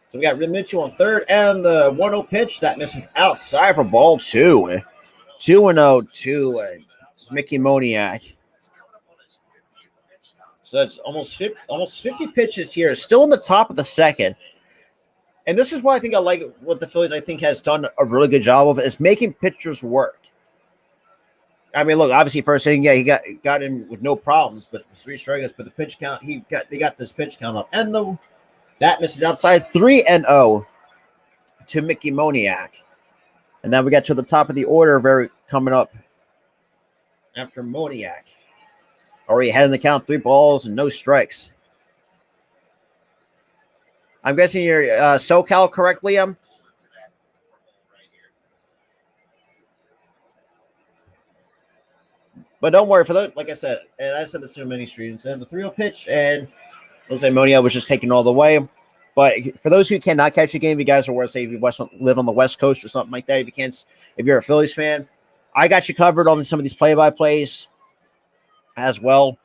So we got Mitchell on third, and the 1-0 pitch that misses outside for ball 2. 2-0 to Mickey Moniak. So it's almost 50 pitches here. Still in the top of the second. And this is what I think I like what the Phillies, I think, has done a really good job of, is making pitchers work. I mean, look, obviously first inning, he got in with no problems, but 3 strikeouts, but the pitch count, they got this pitch count up. And that misses outside, 3-0 to Mickey Moniak. And then we got to the top of the order coming up after Moniak. Already ahead in the count, 3 balls and no strikes. I'm guessing you're SoCal correct, Liam? But don't worry, for those, like I said, and I said this to many streams, and the 3-0 pitch, and looks like Moniak was just taken all the way. But for those who cannot catch the game, you guys are worth, say, if you live on the West Coast or something like that, if you're a Phillies fan, I got you covered on some of these play-by-plays as well,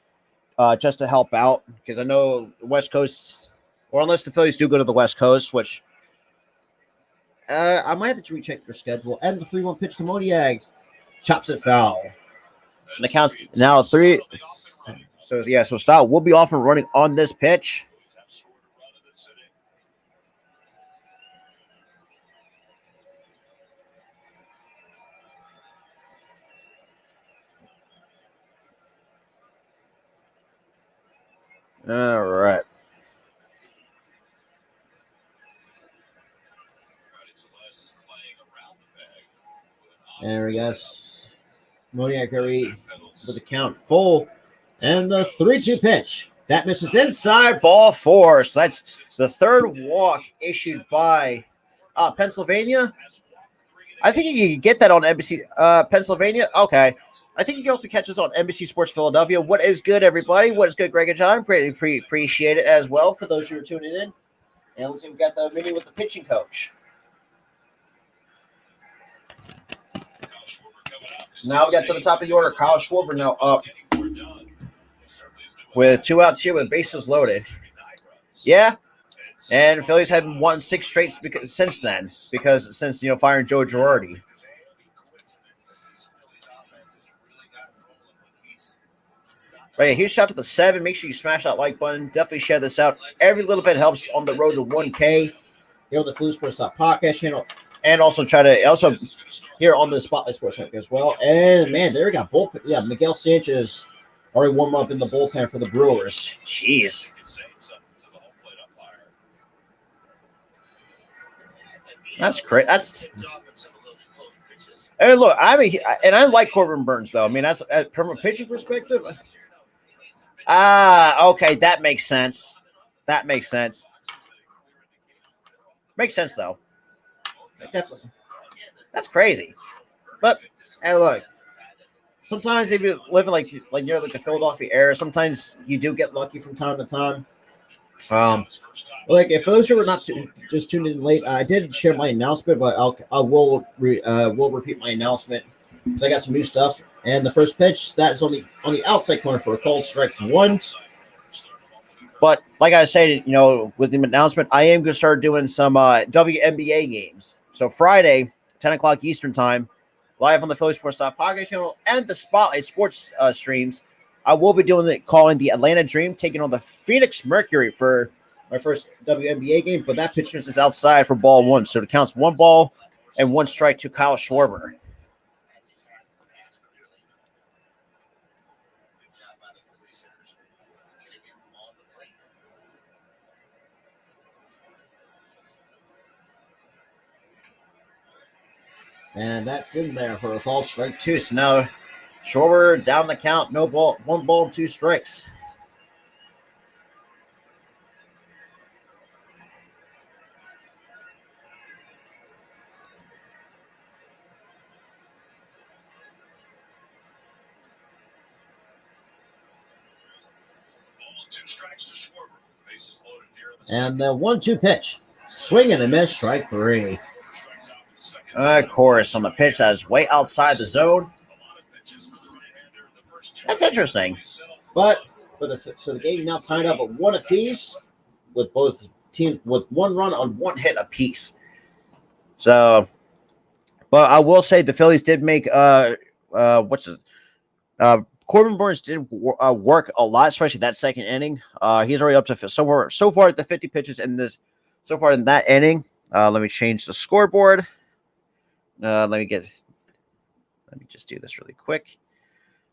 just to help out, because I know the West Coast, or unless the Phillies do go to the West Coast, which I might have to recheck their schedule. And the 3-1 pitch to Moniak chops it foul. So the count's now 3. So Stott will be off and running on this pitch. All right. There we go. Moniak with the count full. And the 3-2 pitch. That misses inside, ball 4. So that's the third walk issued by Pennsylvania. I think you can get that on NBC Pennsylvania. Okay. I think you can also catch us on NBC Sports Philadelphia. What is good, everybody? What is good, Greg and John? Greatly appreciate it as well for those who are tuning in. And let's see, we got the meeting with the pitching coach. Now we got to the top of the order. Kyle Schwarber now up with 2 outs here with bases loaded. Yeah, and Phillies have won 6 straight since then since firing Joe Girardi. But yeah, huge shout out to the 7. Make sure you smash that like button. Definitely share this out. Every little bit helps on the road to 1K. Here on the Phillies Sports Podcast channel, and also here on the Spotlight Sports Network as well. And man, there we got bullpen. Yeah, Miguel Sanchez already warmed up in the bullpen for the Brewers. Jeez. That's great. Hey, look, I like Corbin Burns though. I mean, that's from a pitching perspective. Okay, that makes sense. Makes sense though. Definitely. That's crazy. But hey, look. Sometimes if you live in like near the Philadelphia area, sometimes you do get lucky from time to time. Like if those who were not just tuned in late, I did share my announcement, but will repeat my announcement because I got some new stuff. And the first pitch that is on the outside corner for a called strike 1. But like I said, with the announcement, I am going to start doing some WNBA games. So Friday, 10 o'clock Eastern time, live on the Phillies Sports Podcast channel and the Spotlight Sports streams, I will be calling the Atlanta Dream, taking on the Phoenix Mercury for my first WNBA game. But that pitch misses outside for ball 1. So it counts 1 ball and 1 strike to Kyle Schwarber. And that's in there for a called strike 2. So now Schwarber down the count, 1 ball and 2 strikes. And the 1-2 pitch. Swing and a miss, strike 3. Of course, on the pitch that is way outside the zone. That's interesting. But so the game now tied up at 1 apiece, with both teams with 1 run on 1 hit apiece. So, but I will say the Phillies did make Corbin Burns did work a lot, especially that second inning. He's already up to so far at the 50 pitches in that inning. Let me change the scoreboard. Let me just do this really quick.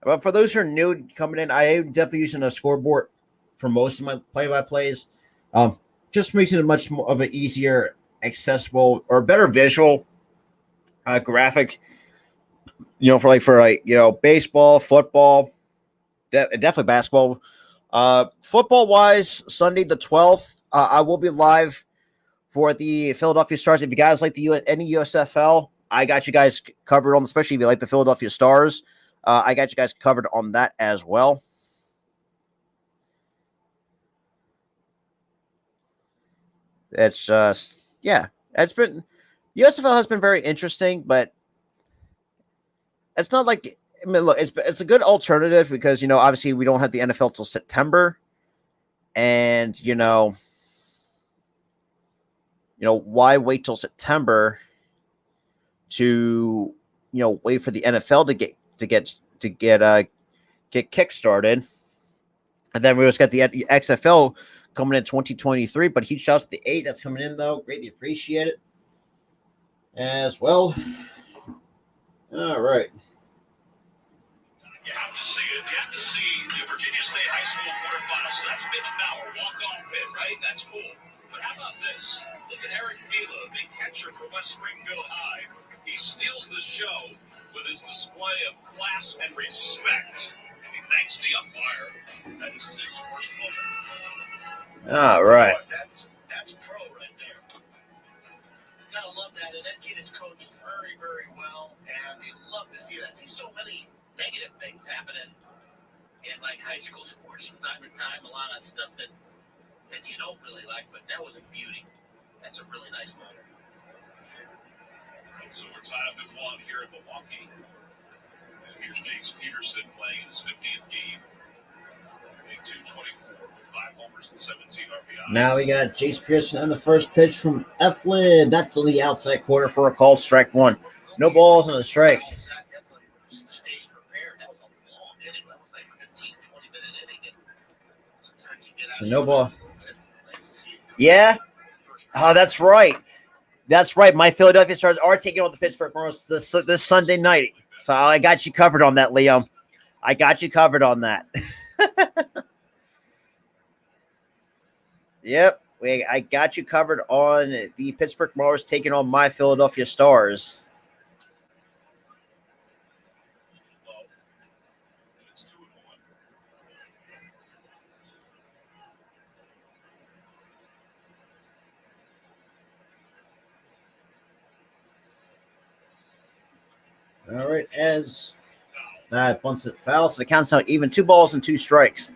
But for those who are new coming in, I am definitely using a scoreboard for most of my play-by-plays. Just makes it a much more of an easier, accessible, or better visual graphic. For baseball, football, definitely basketball. Football-wise, Sunday the 12th, I will be live for the Philadelphia Stars. If you guys like any USFL, I got you guys covered on, especially if you like the Philadelphia Stars. I got you guys covered on that as well. It's just, USFL has been very interesting, but it's not like, look, it's a good alternative because, obviously we don't have the NFL till September. And, why wait till September to, wait for the NFL to get kick-started. And then we just got the XFL coming in 2023, but huge shouts to the 8 that's coming in, though. Greatly appreciate it as well. All right. You have to see it. You have to see the Virginia State High School quarterfinals. So that's Mitch Bauer, walk-off hit, right? That's cool. But how about this? Look at Eric Vila, big catcher for West Springfield High. He steals the show with his display of class and respect. He thanks thanks the umpire. That is Tig's first moment. All right. That's pro right there. Gotta love that. And that kid is coached very, very well. And you love to see that. See so many negative things happening in like high school sports from time to time. A lot of stuff that you don't really like, but that was a beauty. That's a really nice moment. So we're tied up at 1 here in Milwaukee. Here's Jace Peterson playing his 50th game. Hitting .224, 5 homers and 17 RBIs. Now we got Jace Pearson on the first pitch from Eflin. That's on the outside corner for a call, strike one. No balls and a strike. Stays prepared. That was a long inning. That was like 15, 20-minute inning. And sometimes you get out So no ball. Nice to see it come Yeah. out. Oh, that's right. That's right. My Philadelphia Stars are taking on the Pittsburgh Brewers this Sunday night. So I got you covered on that, Leo. I got you covered on that. Yep. I got you covered on the Pittsburgh Brewers taking on my Philadelphia Stars. It's 2-1. All right, as that bunts it foul, so the count's now even 2 balls and 2 strikes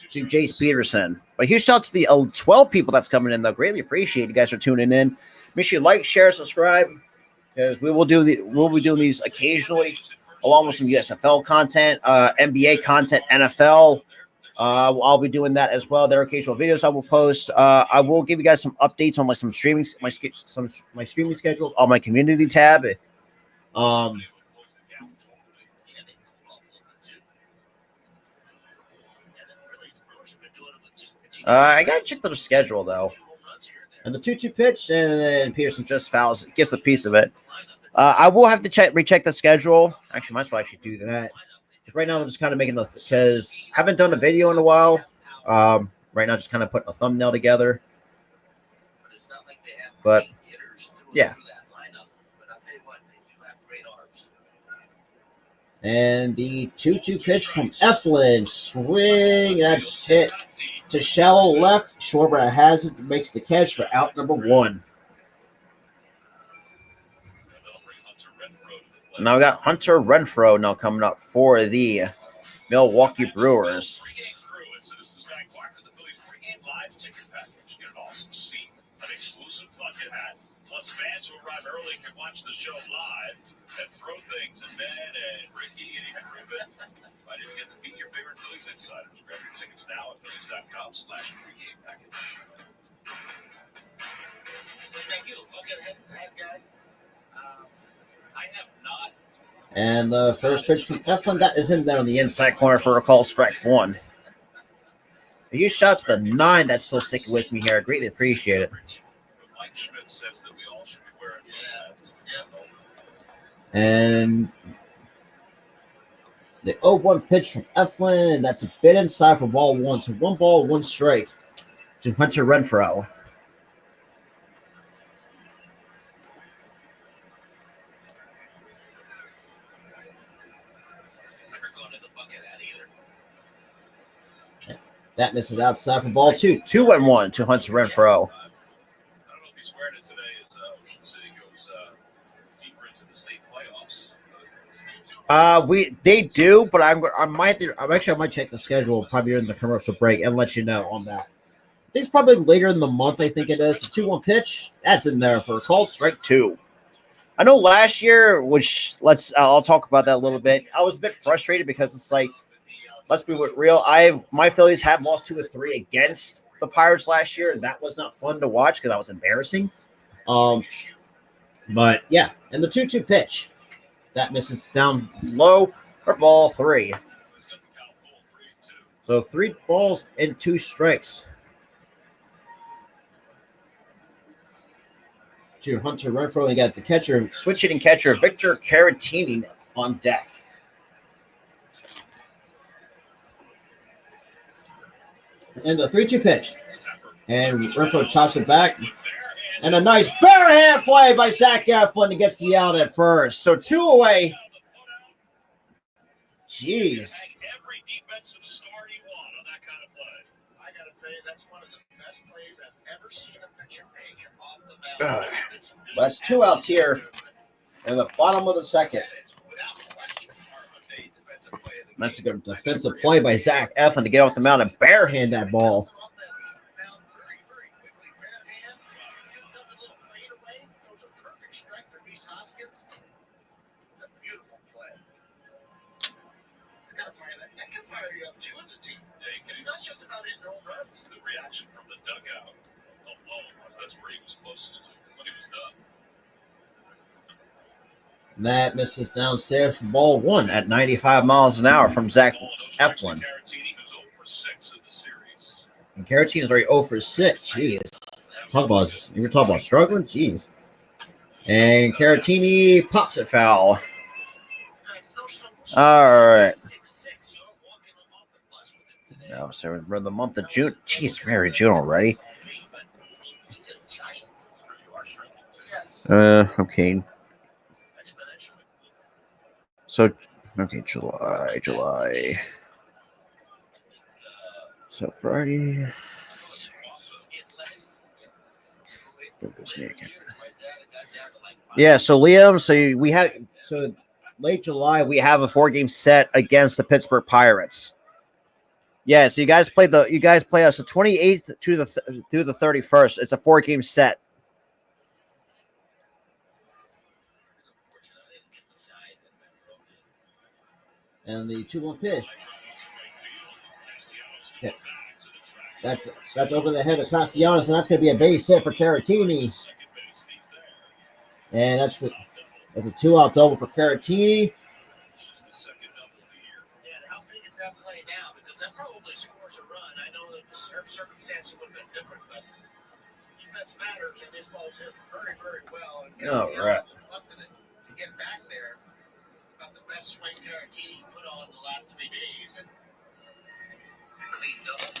to Jace Peterson. But huge shout out to the 12 people that's coming in, though. Greatly appreciate you guys for tuning in. Make sure you like, share, subscribe, because we'll be doing these occasionally, along with some USFL content, NBA content, NFL. I'll be doing that as well. There are occasional videos I will post. I will give you guys some updates on like some streaming, my streaming schedules on my community tab. I gotta check the schedule though. And the 2-2 pitch, and then Peterson just fouls, gets a piece of it. I will have to recheck the schedule. Actually, might as well actually do that. Because right now I'm just kind of making because I haven't done a video in a while. Right now, just kind of putting a thumbnail together. But yeah. And the 2-2 pitch from Eflin. Swing. That's hit to shallow left. Schwarber has it. Makes the catch for out number 1. So now we got Hunter Renfroe now coming up for the Milwaukee Brewers. Plus, fans who arrive early can watch the show live and throw things at Ben and Ricky and even Ruben. I didn't get to meet your favorite Phillies insiders. Grab your tickets now at Phillies.com/pregame package. Thank you. Look at that guy. I have not. And the first pitch from Eflin, that is in there on the inside corner for a call, strike 1. A huge shout to the 9 that's still sticking with me here. I greatly appreciate it. Mike Schmidt says that we all should be wearing masks. And the 0-1 pitch from Eflin, that's a bit inside for ball 1. So 1 ball, 1 strike to Hunter Renfroe. That misses outside for ball 2. 2-1 to Hunter Renfroe. I don't know if he's wearing it today as Ocean City goes deeper into the state playoffs. They do, but I might check the schedule probably during the commercial break and let you know on that. It's probably later in the month. I think it is. The 2-1 pitch that's in there for a called strike 2. I know last year, which I'll talk about that a little bit. I was a bit frustrated because it's like, let's be real. My Phillies have lost 2 or 3 against the Pirates last year, and that was not fun to watch because that was embarrassing. But yeah, and the 2-2 pitch that misses down low for ball 3. So 3 balls and 2 strikes to Hunter Renfroe. And got the catcher, switch hitting catcher Victor Caratini on deck. And the 3-2 pitch. And Renfroe chops it back. And a nice barehand play by Zach Eflin that gets the out at first. So 2 away Jeez. Every defensive star you want on that kind of play. I got to tell you, that's one of the best plays I've ever seen a pitcher make off the mound. That's 2 outs here in the bottom of the second. That is, without question, a defensive play of the That's a game. good defensive play by Zach Eflin to get off the mound and barehand that ball. Off that mound very, very quickly. Bare hand, just does a little fade away, throws a perfect strike for Reese Hoskins. It's a beautiful play. It's got to fire that. That can fire you up too as a team. It's not just about hitting home runs. The reaction from the dugout alone was that's where he was closest to when he was done. That misses downstairs for ball 1 at 95 miles an hour from Zach Eflin. Caratini was 0 for 6 in the series. And Caratini is already 0 for 6. Jeez. You were talking about struggling? Jeez. And Caratini pops it foul. All right. No, so we're in the month of June. Jeez, we're in June already. Okay. So, okay, July. So Friday. Yeah, so Liam, so late July we have a 4-game set against the Pittsburgh Pirates. Yeah, so you guys play us the 28th through the 31st. It's a 4-game set. And the 2-1 pitch. Yeah. That's over the head of Castellanos, and that's going to be a base hit for Caratini. And that's a 2-out double for Caratini. How big is that play now? Because that probably scores a run. I know that the circumstances would have been different, but defense matters, and this ball's hit very, very well. And Right. Reluctant to get back there. About the best swing Caratini's put on the last 3 days, and it's a clean double.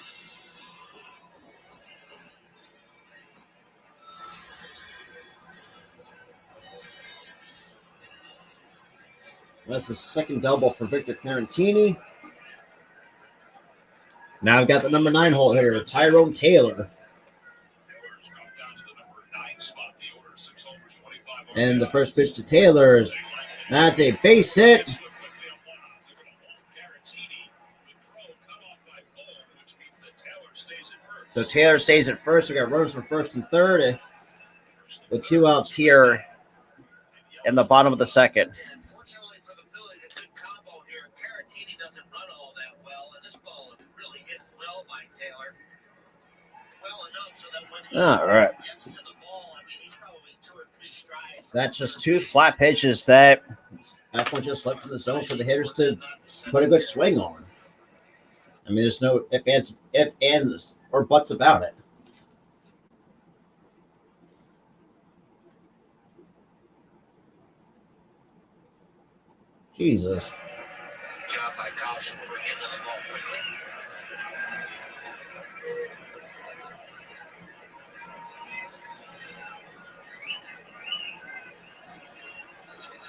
That's the second double for Victor Caratini. Now I've got the number 9 hole hitter, Tyrone Taylor. And the first pitch to Taylor is that's a base hit. So Taylor stays at first. We got runners from first and third with 2 outs here in the bottom of the second. Unfortunately for the Phillies, a good combo here. Caratini doesn't run all that well, and this ball is really hit well by Taylor. Well enough so that when he All right. gets to the ball, I mean, he's probably 2 or 3 strides. That's just 2 flat pitches that one just left in the zone for the hitters to put a good swing on. I mean, there's no ifs, ands, or buts about it. Jesus. Job by Caution. We're getting to the ball quickly.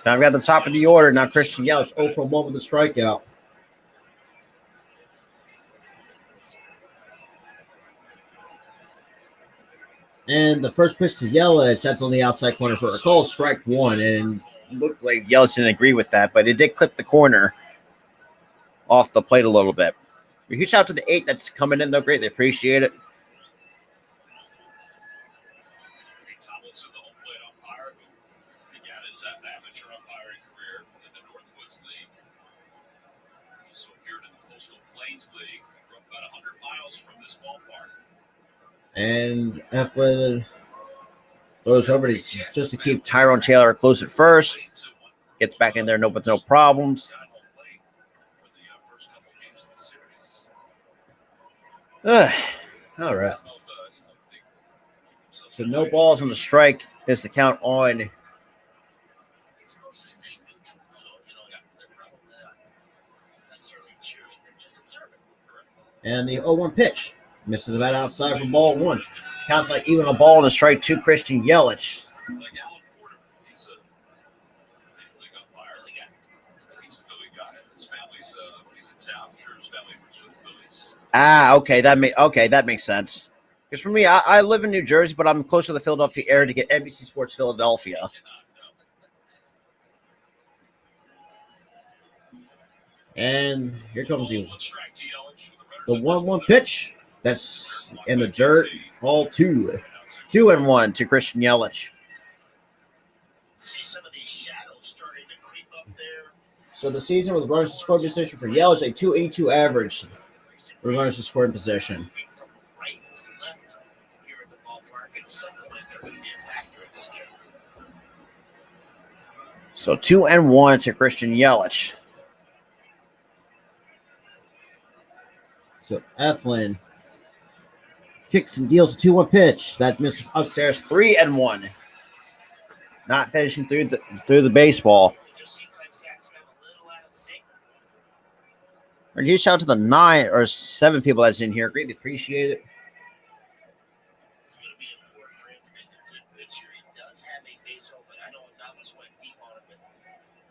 Now I've got the top of the order. Now Christian Yelich 0 for 1 with a strikeout. And the first pitch to Yelich, that's on the outside corner for a call, strike 1. And it looked like Yelich didn't agree with that, but it did clip the corner off the plate a little bit. A huge shout out to the 8 that's coming in, though. Greatly appreciate it. Tomlinson, the home plate umpire, who began his amateur umpiring career in the Northwoods League. Also appeared in the Coastal Plains League. Grew up about 100 miles from this ballpark. And Eflin goes over to just to keep Tyrone Taylor close at first. Gets back in there with no problems. All right. So no balls on the strike is the count on. He's supposed to stay neutral, so, they're probably not necessarily cheering. They're just observing. Correct. And the 0-1 pitch. Misses about outside for ball 1. Counts like even a ball and a strike to Christian Yelich. Like Alan Porter, he's a big umpire. He's a Philly guy. His family's Okay, that makes sense. Because for me, I live in New Jersey, but I'm close to the Philadelphia area to get NBC Sports Philadelphia. And here comes the 1-1 pitch. That's in the dirt. Ball 2. 2-1 to Christian Yelich. See some of these shadows starting to creep up there. So the season with runners in scoring position for Yelich, a 282 average. Runners in scoring position. From right to left here at the ballpark, and something like that would be a factor in this game. So 2-1 to Christian Yelich. So Eflin kicks and deals a 2-1 pitch that misses upstairs. 3-1. Not finishing through the baseball. It just seems like Sats got a little out of sync. Or huge shout out to the 9 or 7 people that's in here. Greatly appreciate it. It's going to be important for him to make a good pitch here. He does have a base open. I know Adames went deep on him, but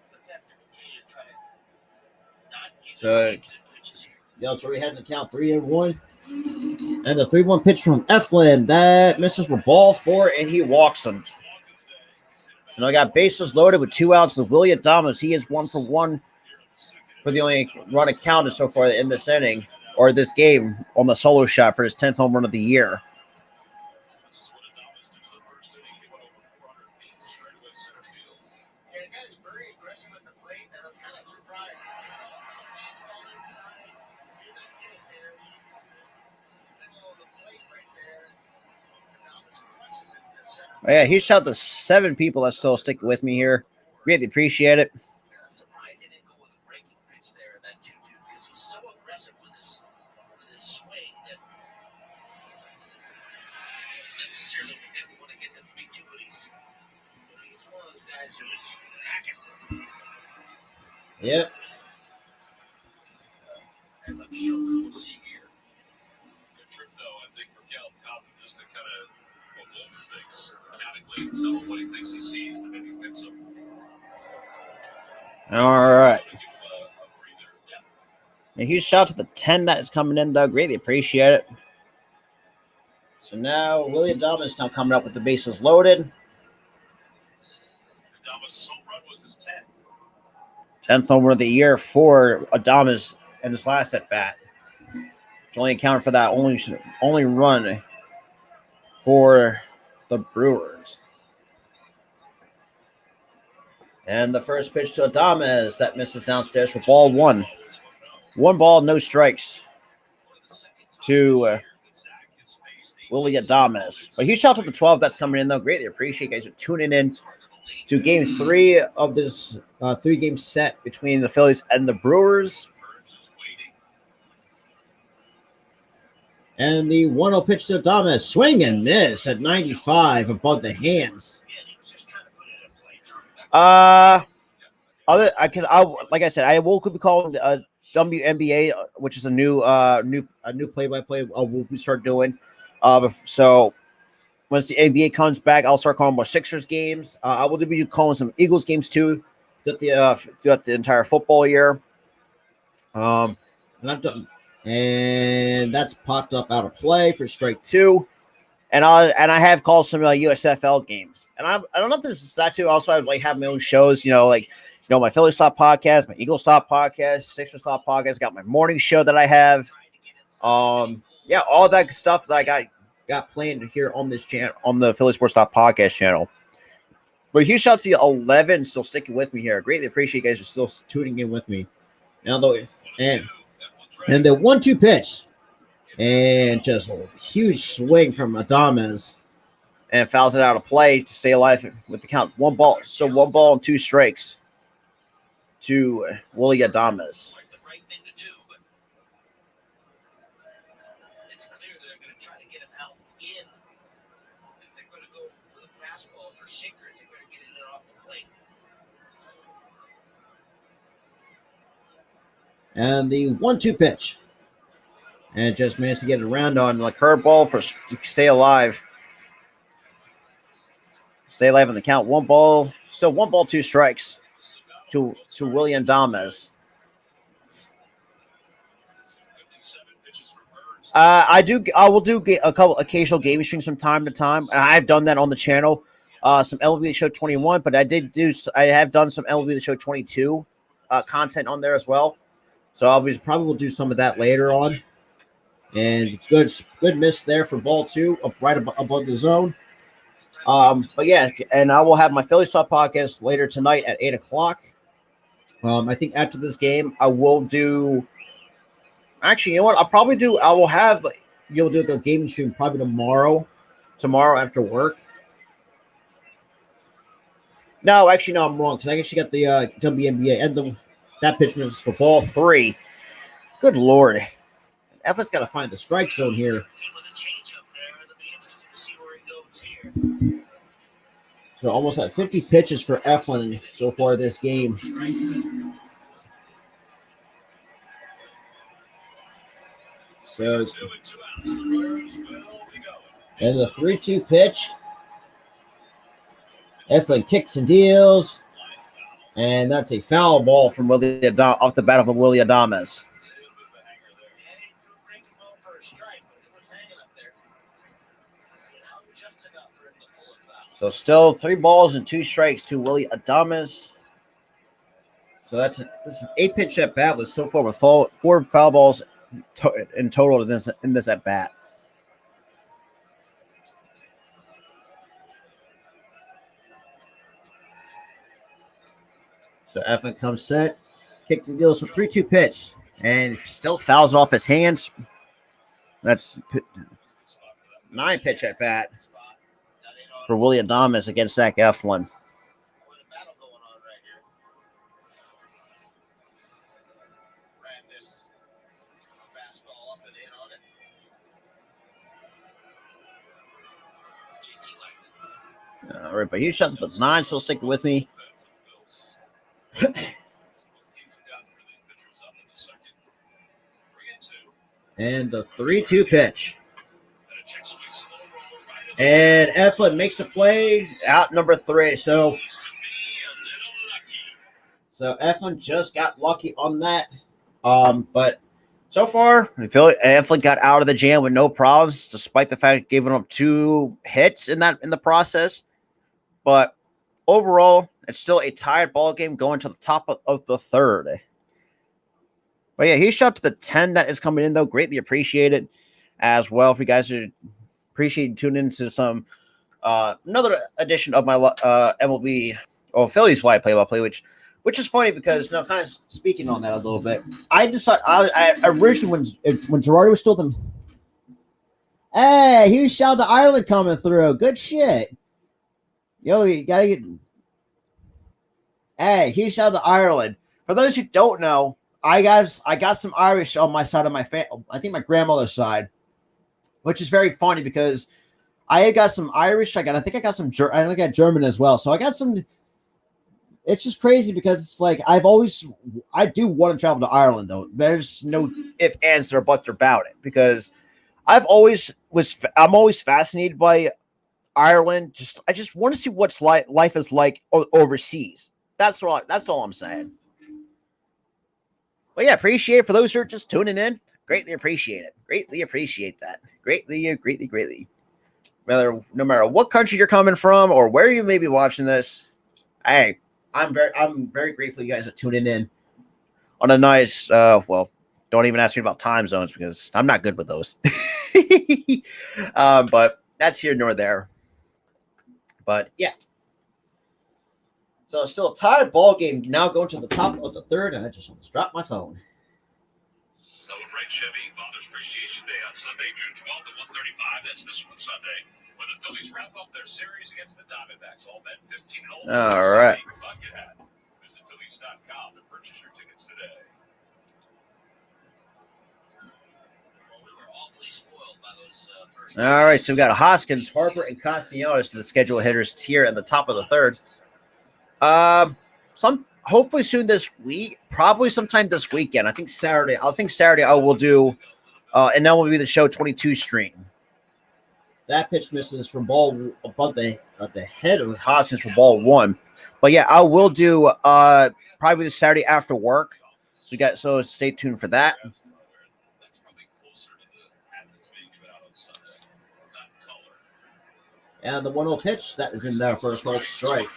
let's have to continue to try to not give him good pitches here. Yelich already had the count 3-1. And the 3-1 pitch from Eflin that misses for ball 4, and he walks him. So now I got bases loaded with 2 outs with Willie Adames. He is 1 for 1 for the only run accounted so far in this inning or this game on the solo shot for his 10th home run of the year. Yeah, the guy's very aggressive at the plate, and I'm kind of surprised. Fastball inside, did not get it there. Middle of the plate right there. Adames crushes it to center. Oh, yeah, he shot the 7 people that still stick with me here. Greatly appreciate it. Kind of surprised he didn't go with a breaking pitch there, that 2-2, because he's so aggressive with his swing that necessarily we didn't want to get the 3-2, but he's one of those guys who's hacking. Yep. As I'm sure we'll see here. Good trip, though, I think, for Cal Coffin, just to kind of go over things, mechanically tell him what he thinks he sees to maybe fix him. All right. And huge shout out to the 10 that is coming in, though. Greatly appreciate it. So now Willie Adames now coming up with the bases loaded. Adames' home run was his 10th. 10th home run of the year for Adames in his last at bat. Only accounted for that only run for the Brewers. And the first pitch to Adames that misses downstairs for ball 1. 1 ball, no strikes to Willie Adames. But huge shout out to the 12 that's coming in, though. Greatly appreciate you guys are tuning in to game 3 of this 3-game set between the Phillies and the Brewers. And the 1-0 pitch to Adames. Swing and miss at 95 above the hands. Like I said, I will be calling the WNBA, which is a new play-by-play. We'll start doing. So once the NBA comes back, I'll start calling more Sixers games. I will be calling some Eagles games too throughout the entire football year. And I've done, and that's popped up out of play for strike 2. And I have called some USFL games. And I don't know if this is that too. Also, I have my own shows, my Philly Stop podcast, my Eagle Stop podcast, Sixers Stop podcast. Got my morning show that I have. All that stuff that I got planned here on this channel, on the Philly Sports Stop podcast channel. But huge shout out to 11 still sticking with me here. I greatly appreciate you guys are still tuning in with me. Now though, and the 1-2 pitch. And just a huge swing from Adames. And fouls it out of play to stay alive with the count. 1 ball. So 1 ball and 2 strikes to Willie Adames. It's clear that they're going to try to get him out in. If they're going to go with fastballs or sinkers, they're going to get it off the plate. And the 1-2 pitch. And just managed to get it around on the curveball to stay alive. Stay alive on the count. 1 ball. So 1 ball, 2 strikes to Willie Adames. I do. I will do a couple occasional game streams from time to time. And I've done that on the channel. Some MLB The Show 21, but I have done some MLB The Show 22 content on there as well. So probably will do some of that later on. And good miss there for ball two, right above the zone. But yeah, and I will have my Phillies Talk podcast later tonight at 8:00. I think after this game, I will do. Actually, you know what? I will have. You'll do the game stream probably tomorrow. Tomorrow after work. No, actually, no, I'm wrong because I actually got the WNBA and that pitch misses for ball three. Good Lord. Effa's got to find the strike zone here. So almost at 50 pitches for Eflin so far this game. So and the 3-2 pitch. Eflin kicks and deals. And that's a foul ball from off the bat of Willie Adames. So still 3 balls and 2 strikes to Willie Adames. So this is an 8-pitch at bat with so far with 4 foul balls in total in this at bat. So Eflin comes set, kicks and deals with 3-2 pitch, and still fouls off his hands. That's 9-pitch at bat for Willie Adames against Zach Eflin. All right, but he shots at the 9, still sticking with me. And the 3-2 pitch. And Eflin makes the play out number 3. So Eflin just got lucky on that. But so far, I feel like Eflin got out of the jam with no problems, despite the fact giving up 2 hits in the process. But overall, it's still a tied ball game going to the top of the 3rd. But yeah, he shot to the 10 that is coming in, though. Greatly appreciated as well. If you guys appreciate tuning into some another edition of my MLB or Phillies fly play-by-play, which is funny because now kind of speaking on that a little bit, I decided I originally when Girardi was still the hey, he was shouting to Ireland coming through. Good shit. Yo, you gotta get. Hey, huge shout out to Ireland. For those who don't know, I got some Irish on my side of my family. I think my grandmother's side, which is very funny because I got some Irish. I think I got some. I got German as well. So I got some. It's just crazy because it's like I do want to travel to Ireland though. There's no ifs, ands, or buts about it because I'm always fascinated by Ireland. I just want to see what life is like overseas. That's all I'm saying. But yeah, appreciate it for those who are just tuning in. Greatly appreciate it. Greatly appreciate that. Greatly. No matter what country you're coming from or where you may be watching this, hey, I'm very grateful you guys are tuning in on a nice. Well, don't even ask me about time zones because I'm not good with those. But that's here nor there. But yeah. So it's still a tied ball game now going to the top of the 3rd, and I just almost dropped my phone. Celebrate Chevy Father's Appreciation Day on Sunday, June 12th at 1:35. That's this one Sunday, when the Phillies wrap up their series against the Diamondbacks. All men 15 and older. All right. Bucket hat. Visit Phillies.com to purchase your tickets today. Well, we were awfully spoiled by those first. All right, so we got Hoskins, Harper, and Castellanos to the schedule hitters here at the top of the 3rd. Hopefully soon this week, probably sometime this weekend. I think Saturday I will do, and that will be the show 22 stream. That pitch misses from ball above the head of Hoskins for ball 1. But yeah, I will do probably the Saturday after work. So stay tuned for that. And the 1-0 pitch that is in there for a close strike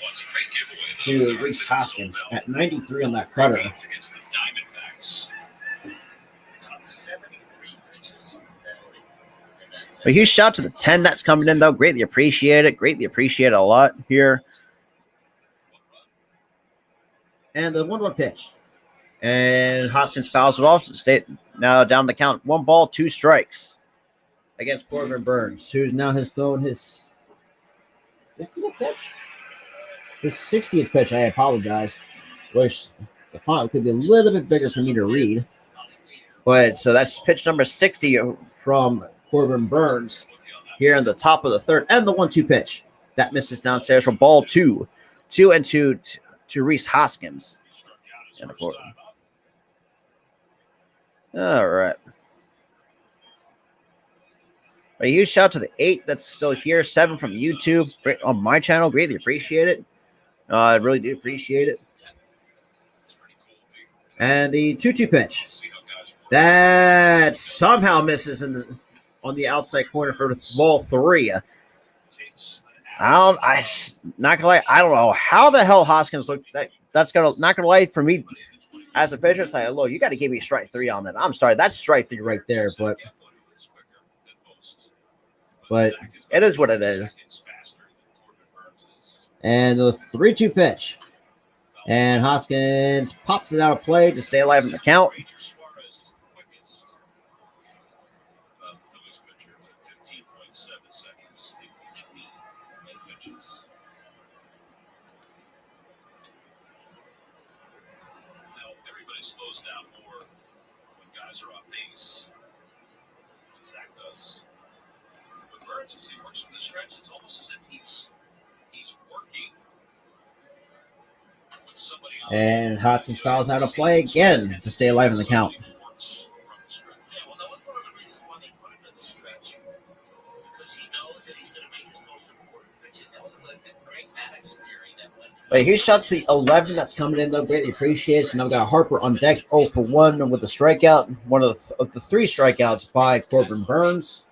to Reese Hoskins at 93 on that cutter. Against the Diamondbacks. It's on 73 pitches. A huge shout to the 10 that's coming in, though. Greatly appreciate it. Greatly appreciate it a lot here. And the 1-1 pitch. And Hoskins fouls it off. Stay now down the count. 1 ball, 2 strikes against Corbin Burns, who now has thrown his 50th pitch. His 60th pitch, I apologize. Wish the font could be a little bit bigger for me to read. But so that's pitch number 60 from Corbin Burns here in the top of the third. And the 1-2 pitch that misses downstairs for ball 2. 2-2 to Reese Hoskins. All right. A huge shout out to the 8 that's still here, 7 from YouTube on my channel. Greatly appreciate it. I really do appreciate it. And the 2-2 pitch that somehow misses on the outside corner for ball 3. Not gonna lie, I don't know how the hell Hoskins looked. That's not gonna lie for me as a pitcher. Say, look, you got to give me strike 3 on that. I'm sorry, that's strike 3 right there, but it is what it is. And the 3-2 pitch. And Hoskins pops it out of play to stay alive in the count. Everybody slows down more when guys are on base. Zach does. But Burns, as he works from the stretch, it's almost as if he's working with somebody on. And Hoskins fouls out of play again to stay alive in the count. Yeah, well, that was one of the reasons why they put him in the stretch. Because he knows that he's going to make his most important pitches. That was like the great Maddox theory that went. But huge shout to the 11 that's coming in, though. Greatly appreciate it. So now we got Harper on deck, 0 for 1 with the strikeout. One of the 3 strikeouts by Corbin Burns.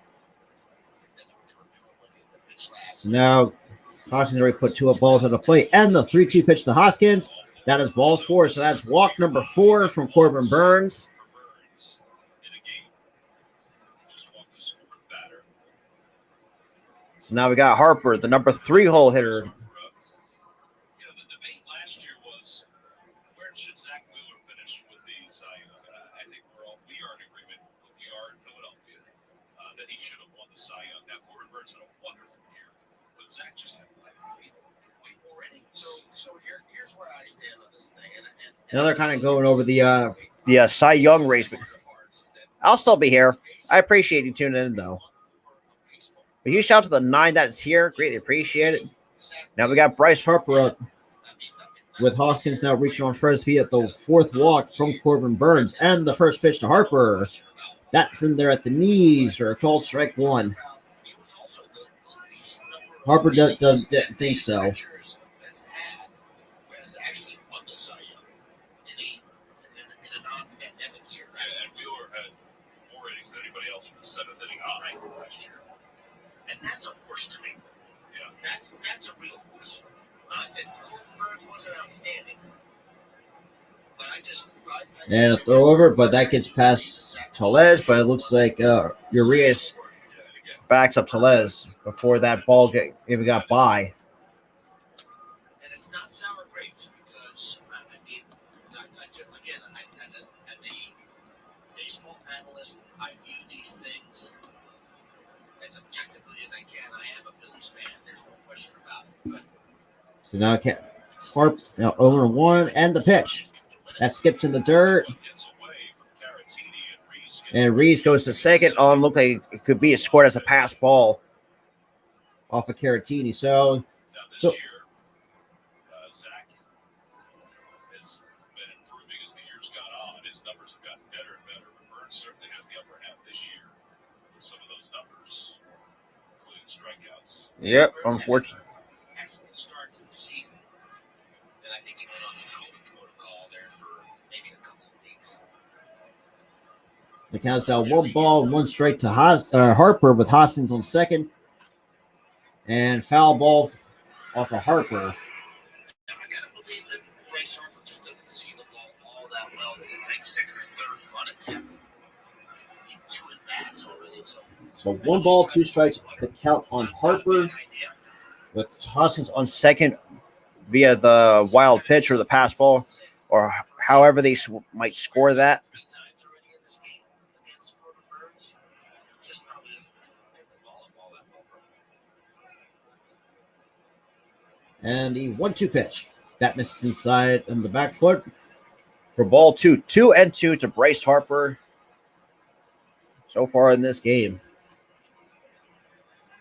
So now Hoskins already put 2 balls on the plate. And the 3-2 pitch to Hoskins. That is ball 4. So that's walk number 4 from Corbin Burns. So now we got Harper, the number 3 hole hitter. Here's where I stand on this thing. Now they're kind of going over the Cy Young race. But I'll still be here. I appreciate you tuning in, though. But huge shout out to the 9 that is here. Greatly appreciate it. Now we got Bryce Harper up with Hoskins now reaching on first feet at the 4th walk from Corbin Burns. And the first pitch to Harper. That's in there at the knees for a called strike 1. Harper doesn't think so. And that's a horse to me. Yeah, that's a real horse. Not that Corbin Burns wasn't outstanding, but and a throw over, but that gets past Tellez. But it looks like Urias backs up Tellez before that ball even got by. And it's not sour grapes because as a baseball analyst, I view these things as objectively as I can. I am a Phillies fan. There's no question about it. But so now Harp now 0-1 and the pitch that skips in the dirt. And Reese goes to second. Look like it could be scored as a pass ball off of Caratini. So Zach has been improving as the years gone on. His numbers have gotten better and better. Burns certainly has the upper hand this year with some of those numbers, including strikeouts. Yep, unfortunately. Excellent start to the season. And I think he went on the COVID protocol there for maybe a couple of weeks. The count's down 1 ball, 1 strike to Harper with Hoskins on second. And foul ball off of Harper. Now, I gotta believe that Bryce Harper just doesn't see the ball all that well. This is like second or third run attempt. 2 at-bats already. So 1 ball, 2 strikes. The count on Harper with Hoskins on second via the wild pitch or the pass ball, or however they might score that. And the 1-2 pitch. That misses inside in the back foot. For ball 2. 2-2 to Bryce Harper so far in this game.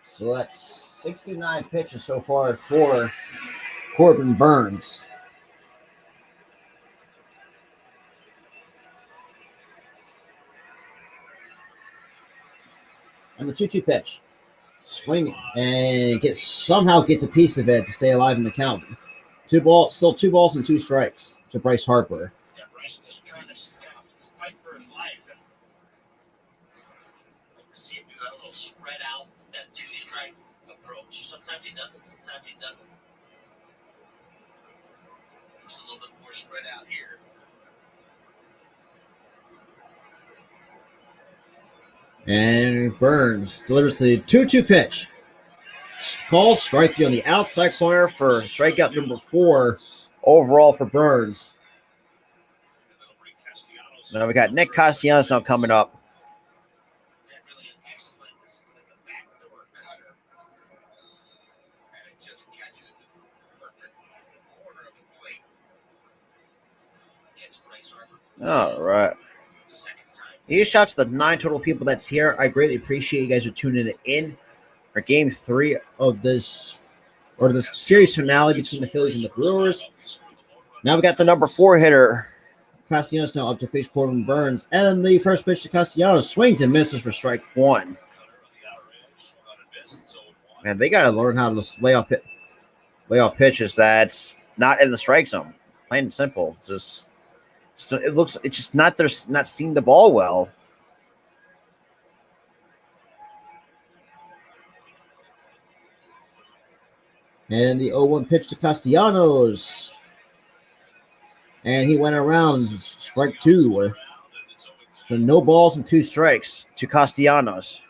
So that's 69 pitches so far for Corbin Burnes. And the 2-2 pitch. Swing and somehow gets a piece of it to stay alive in the count. Still 2 balls and 2 strikes to Bryce Harper. Yeah, Bryce is just trying to fight for his life. And like to see him do that little spread out, that 2-strike approach. Sometimes he doesn't, sometimes he doesn't. Just a little bit more spread out here. And Burnes delivers the 2-2 pitch. Called strike 3 on the outside corner for strikeout number 4 overall for Burnes. Now we got Nick Castellanos now coming up. Really an excellent, like a backdoor cutter. And it just catches the perfect corner of the plate. Gets Bryce Harper. All right. Second time. Huge shout out to the 9 total people that's here. I greatly appreciate you guys for tuning in for game 3 of this series finale between the Phillies and the Brewers. Now we got the number 4 hitter, Castellanos, now up to face Corbin Burnes. And the first pitch to Castellanos swings and misses for strike 1. Man, they got to learn how to lay off pitches that's not in the strike zone. Plain and simple. It's just not they're not seeing the ball well. And the 0-1 pitch to Castellanos. And he went around strike 2. So no balls and 2 strikes to Castellanos.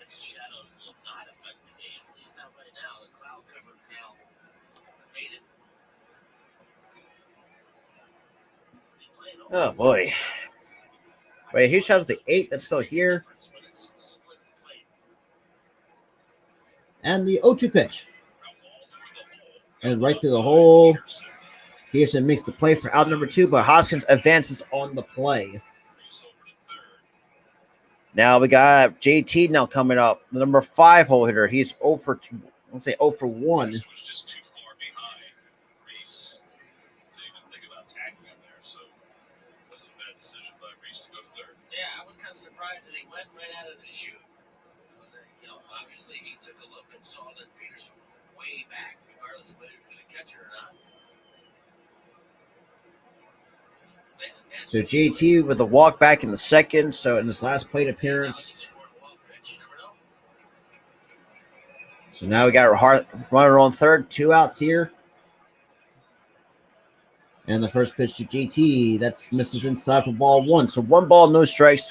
Shadows will not affect the game, at least not right now. The cloud cover now made it. Oh boy. Wait, he shows the 8 that's still here. And the 0-2 pitch. And right through the hole. Pearson makes the play for out number 2, but Hoskins advances on the play. Now we got JT now coming up, the number 5 hole hitter. He's 0 for 2. Let's say 0 for 1. Yeah, I was kind of surprised that he went right out of the chute. Obviously he took a look and saw that Peterson was way back, regardless of whether he was going to catch it or not. So JT with a walk back in the second. So in his last plate appearance. So now we got a runner on third, 2 outs here. And the first pitch to JT, that's misses inside for ball 1. So 1 ball, no strikes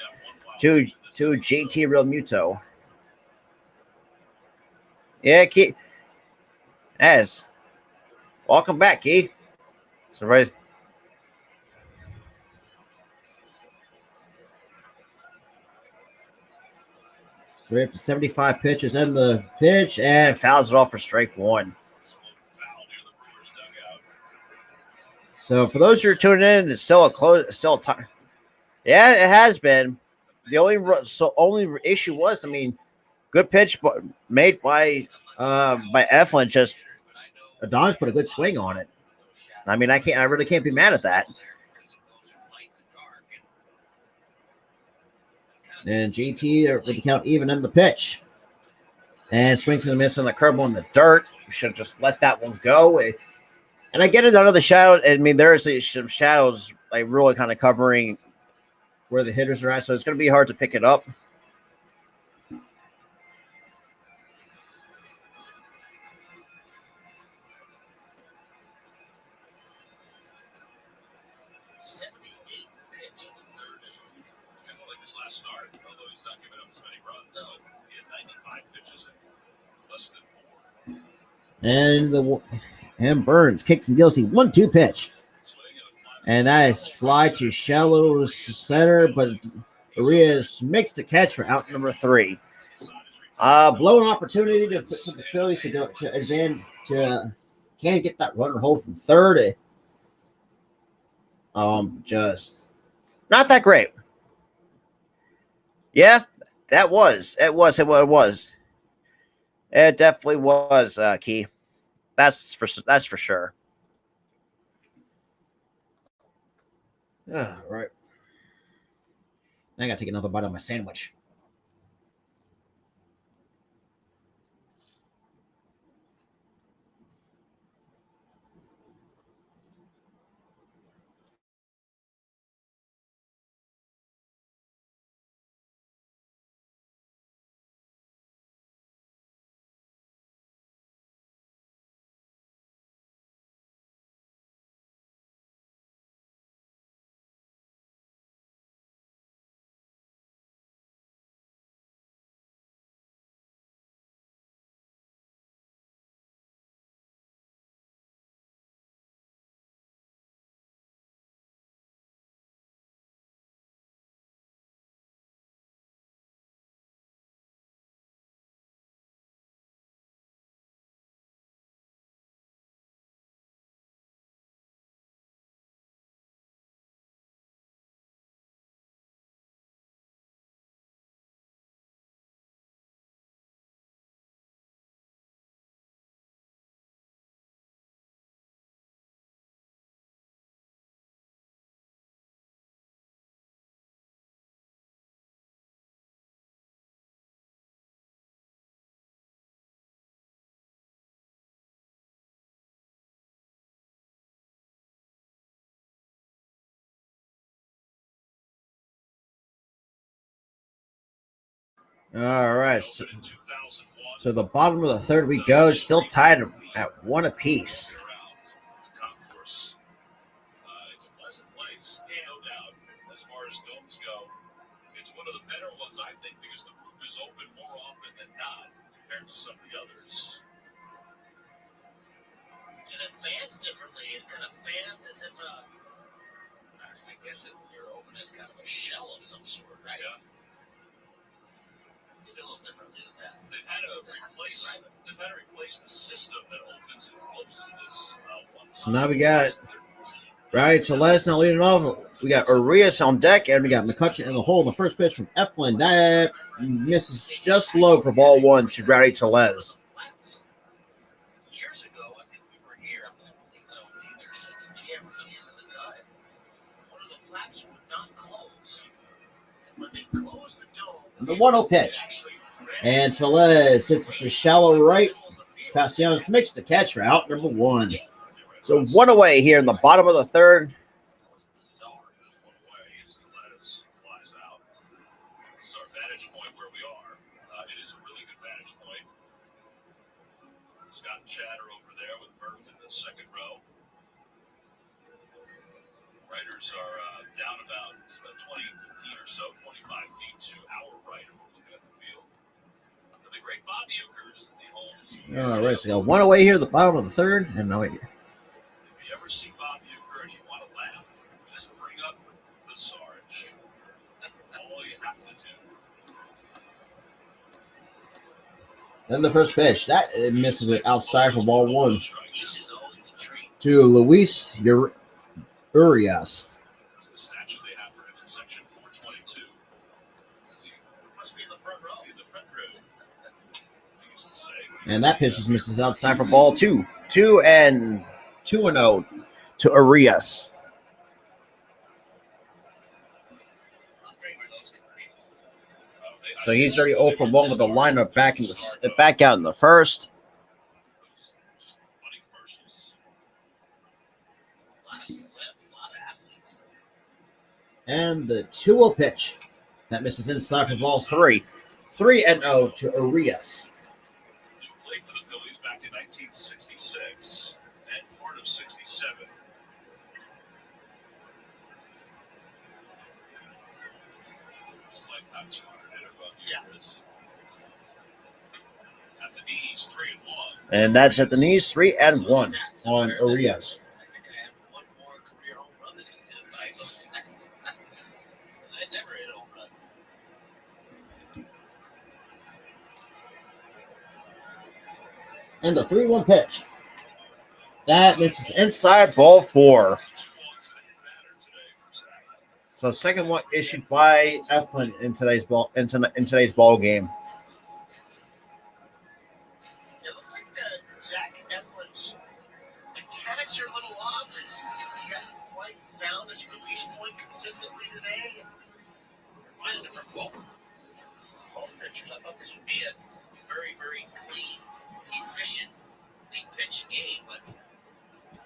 to JT Real Muto. Yeah, Key. As welcome back, Key. So right. So we're up to 75 pitches and the pitch and fouls it off for strike 1. So for those who are tuning in, it's still a time. Yeah, it has been. The only issue was, good pitch made by Eflin. Just Adonis put a good swing on it. I really can't be mad at that. And JT with the count even in the pitch. And swings and a miss on the curveball in the dirt. We should have just let that one go. And I get it under the shadow. There is some shadows really kind of covering where the hitters are at. So it's going to be hard to pick it up. And Burns kicks and deals the 1-2 pitch. And that is fly to shallow center, but Arias makes the catch for out number 3. Blown opportunity for the Phillies to go to advance to can't get that runner home from third. Just not that great. Yeah, it was. It definitely was, Key. That's for sure. Right. I gotta take another bite of my sandwich. All right. So the bottom of the third we go, still tied at 1 apiece. It's a pleasant place, no doubt, as far as domes go. It's one of the better ones, I think, because the roof is open more often than not compared to some of the others. And it fans differently. It kind of fans as if, I guess you're opening kind of a shell of some sort, right? Yeah. You do a little differently than that. They've had to replace the system that opens and closes this one time. So now we got Rowdy Tellez now leading off. We got Arias on deck, and we got McCutcheon in the hole in the first pitch from Eflin. That misses just low for ball 1 to Rowdy Tellez. Years ago, I think we were here. I believe that was either assistant GM or GM at the time. One of the flaps would not close. When they closed the dome, The 1-0 pitch. And Tellez hits it to shallow right. Castellanos makes the catch for out number 1. So 1 away here in the bottom of the third. Scott Chatter over there with Murph in the second row. Writers are down about 20 feet or so, 25 feet to our right if we're looking at the field. But the great Bob Euchre is in the home. All right, so we got 1 away here at the bottom of the third. And no, wait. If you ever see Bob Euchre and you want to laugh, just bring up the Sarge. All you have to do. Then the first pitch. That misses it outside for ball 1 to Luis Urias. That's the statue they have for him in section 422. must be in the front row. In the front row. As he used to say. And that pitch just misses outside for ball 2. 2-0 to Urias. So he's already 0 for 1 with the lineup back out in the first. And the 2-0 pitch that misses inside for ball 3. 3-0 to Urias. He played for the Phillies back in 1966 and part of 67. His lifetime 200 hitter. Yeah. At the knee, knees, 3-1. And that's at the knees, 3-1 on Urias. I think I have one more career home run than he did. Nice. I never hit home runs. And the 3-1 pitch. That is inside ball 4. So second one issued by Eflin in today's ball game. It looks like Zach Eflin's mechanics are a little off. He hasn't quite found his release point consistently today. Find a different ball pitchers. I thought this would be a very, very clean, efficient, league pitch game, but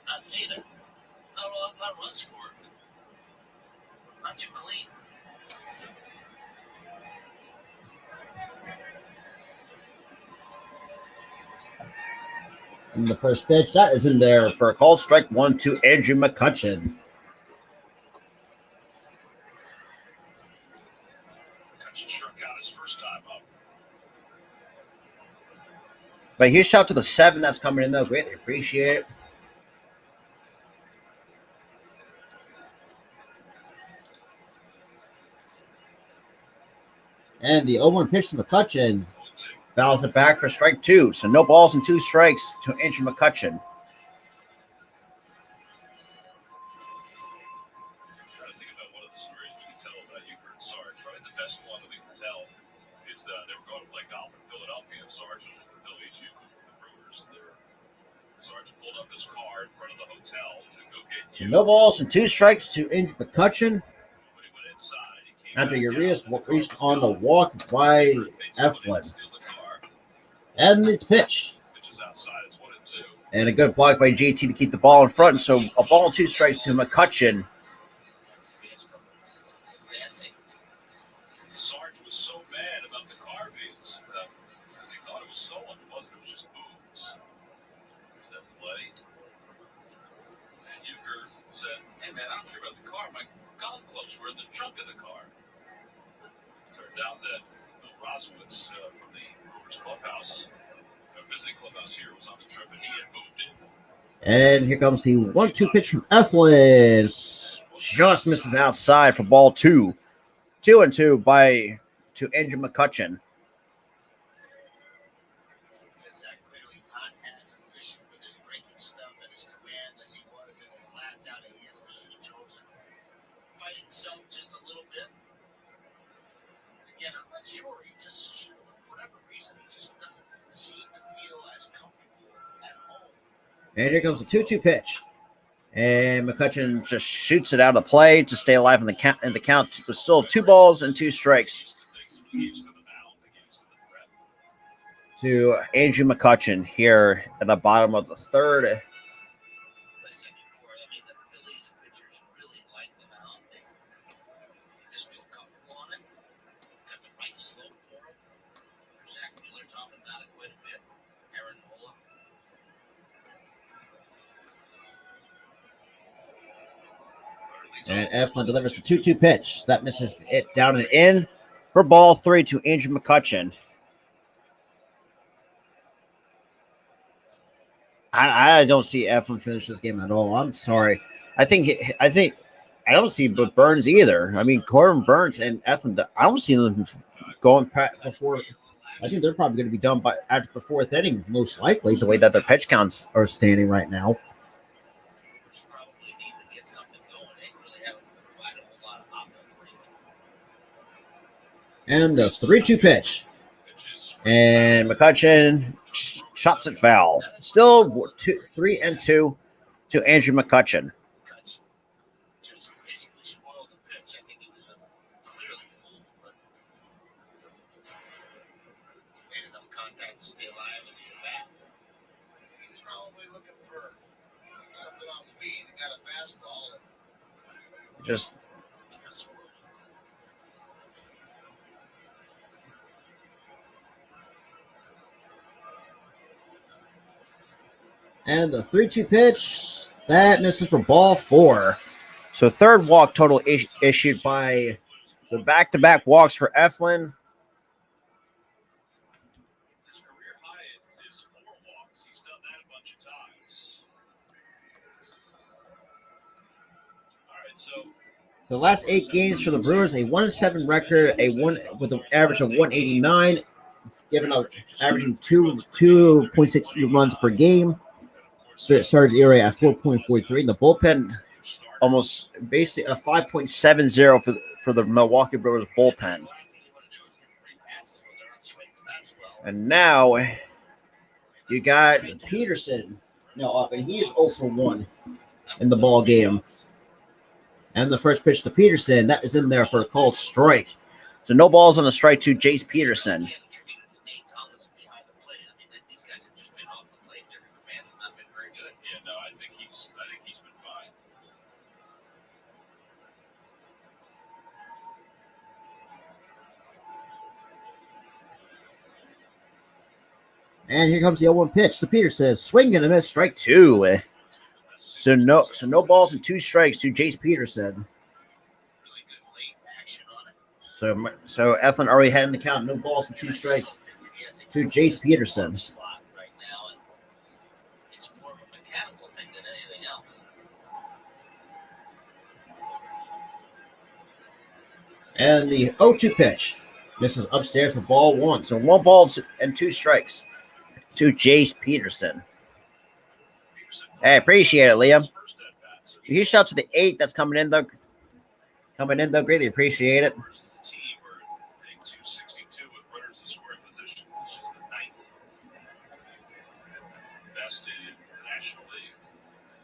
not seeing it. Not a lot of runs scored, but not too clean. And the first pitch, that is in there for a call, strike 1 to Andrew McCutchen. McCutchen struck out his first time up. But huge shout out to the 7 that's coming in, though. Greatly appreciate it. And the 0-1 pitch to McCutchen fouls it back for strike 2. So no balls and 2 strikes to Andrew McCutchen. Trying to think about one of the stories we can tell about Euchre and Sarge. Probably the best one that we can tell is that they were going to play golf in Philadelphia. Sarge was with the Phillies, Euchre was with the Brewers. Sarge pulled up his car in front of the hotel to go get So no balls and 2 strikes to Andrew McCutchen. When he went inside, he came After back Urias out. reached on the walk by Eflin. And the pitch. Pitches outside, it's 1-2. And a good block by JT to keep the ball in front. And so a ball and 2 strikes to McCutchen. Sarge was so mad about the car being he thought it was stolen. It wasn't. It was just booze. There's that play. And Euchre said, "Hey man, I don't care about the car. My golf clubs were in the trunk of the car." Turned out that Phil Rosowitz from the Brewers clubhouse, visiting clubhouse here, was on the trip and he had moved it. And here comes the 1-2 pitch from Eflin. Just misses outside for ball 2. 2-2 to Andrew McCutchen. Zach clearly not as efficient with his breaking stuff at his command as he was in his last outing yesterday. He chose to fight himself just a little bit. Again, I'm not sure. He just, for whatever reason, he just doesn't seem to feel as comfortable at home. And here comes the 2-2 pitch. And McCutchen just shoots it out of play to stay alive in the count. And the count was still 2 balls and 2 strikes to Andrew McCutchen here at the bottom of the 3rd. As I said before, I mean, the Phillies pitchers really like the mound. They just feel comfortable on it. It's got the right slope for them. Zach Miller talking about it quite a bit. Aaron Nola. And Eflin delivers the 2-2 pitch. That misses it down and in for ball 3 to Andrew McCutchen. I don't see Eflin finish this game at all. I'm sorry. I don't see Burns either. I mean, Corbin Burns and Eflin, I don't see them going before. I think they're probably going to be done by after the 4th inning, most likely, the way that their pitch counts are standing right now. Probably need to get something going. They really haven't provided a whole lot of offense lately. And the 3-2 pitch. And McCutchen chops it foul. Still 3-2 to Andrew McCutchen. Just basically spoiled the pitch. I think he was clearly fooled, but made enough contact to stay alive and get back. He was probably looking for something off speed and got a fastball and Just kind of spoiled it. and the 3-2 pitch that misses for ball 4. So 3rd walk total issued by the back-to-back walks for Eflin. His career high is So the last 8 games for the Brewers, a 1-7 record, a one with an average of 189, giving up averaging 2.6 runs per game. Starts ERA at 4.43. And the bullpen almost basically a 5.70 for the Milwaukee Brewers bullpen. And now you got Peterson now up, and he is 0 for 1 in the ball game. And the first pitch to Peterson, that is in there for a called strike. So no balls on the strike to Jace Peterson. And here comes the 0-1 pitch to Peterson. Swing and a miss, strike 2. So no balls and 2 strikes to Jace Peterson. So Eflin already had in the count. No balls and 2 strikes to Jace Peterson. And the 0-2 pitch misses upstairs for ball 1. So 1 ball and 2 strikes to Jace Peterson. Hey, appreciate it, Liam. Huge shout to the 8 that's coming in though. Greatly appreciate it.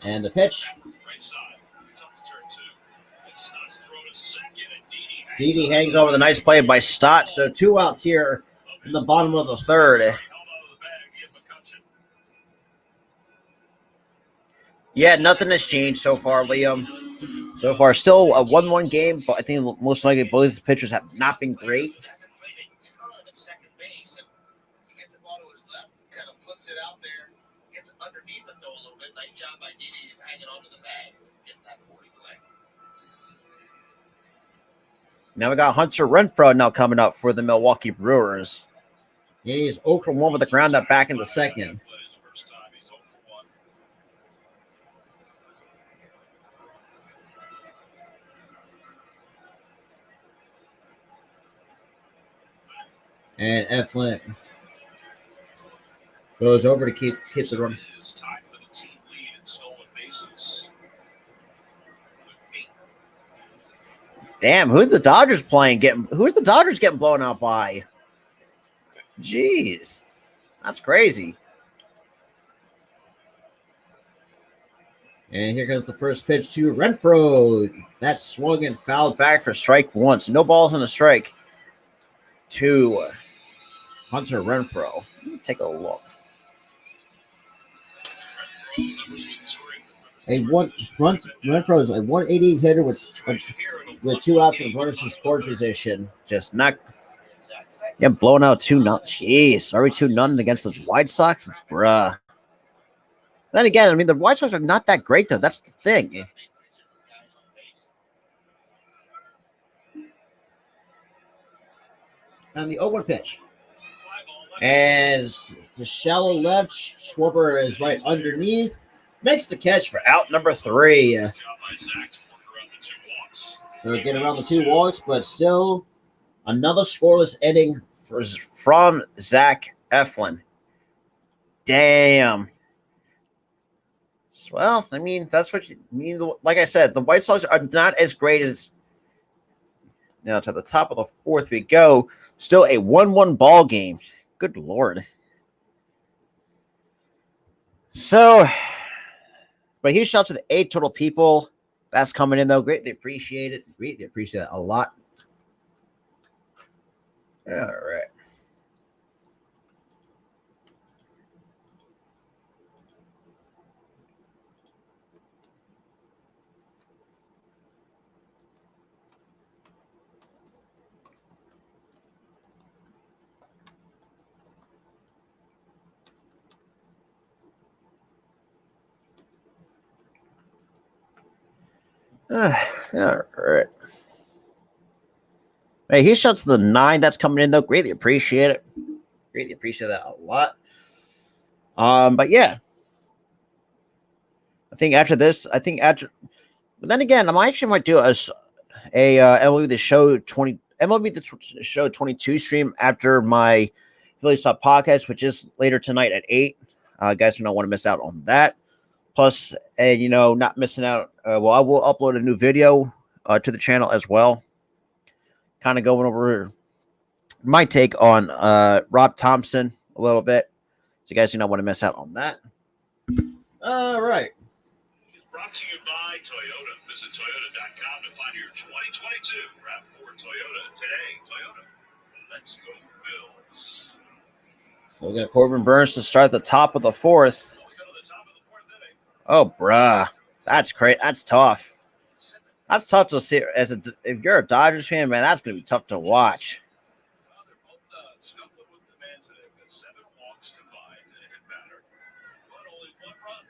And the pitch. Didi hangs over the nice play by Stott. So 2 outs here in the bottom of the 3rd. Yeah, nothing has changed so far, Liam. So far, still a 1-1 game, but I think most likely both of the pitchers have not been great. Now we got Hunter Renfroe now coming up for the Milwaukee Brewers. He's 0 for 1 with the ground up back in the 2nd. And Eflin goes over to keep the run. Damn, who are the Dodgers playing? Who are the Dodgers getting blown out by? Jeez, that's crazy. And here comes the first pitch to Renfroe. That swung and fouled back for strike 1. So no balls on the strike to Hunter Renfroe. Take a look. Renfroe is a 188 hitter with 2 outs and runners in scoring position. Just not blowing out 2-0. Jeez, are we 2-0 against the White Sox? Bruh. Then again, I mean, the White Sox are not that great, though. That's the thing. And the 0-1 pitch. As the shallow left, Schwarber is right underneath. Makes the catch for out number 3. So get around the 2 walks, but still another scoreless inning from Zach Eflin. Damn. Well, I mean, that's what you mean. Like I said, the White Sox are not as great as. Now to the top of the 4th we go. Still a 1-1 ball game. Good Lord. So, but huge shout out to the 8 total people that's coming in, though. Greatly appreciate it. Greatly appreciate it a lot. All right. All right. Hey, he shouts the 9 that's coming in, though. Greatly appreciate it. Greatly appreciate that a lot. But yeah. I think after But then again, I actually might do a MLB the Show 20 MLB the Show 22 stream after my Phillies Talk podcast, which is later tonight at 8. Guys do not want to miss out on that. Plus, and not missing out. I will upload a new video to the channel as well. Kind of going over my take on Rob Thompson a little bit. So you guys do not want to miss out on that. All right. It's brought to you by Toyota. Visit Toyota.com to find your 2022 RAV4 Toyota today. Toyota. Let's go Phillies. So we got Corbin Burns to start the top of the fourth. We go to the top of the fourth inning. Oh, bruh. That's great. That's tough. That's tough to see. If you're a Dodgers fan, man, that's going to be tough to watch. Well, they're both scuffling with the man today. We've got 7 walks combined in a hit batter, but only 1 run.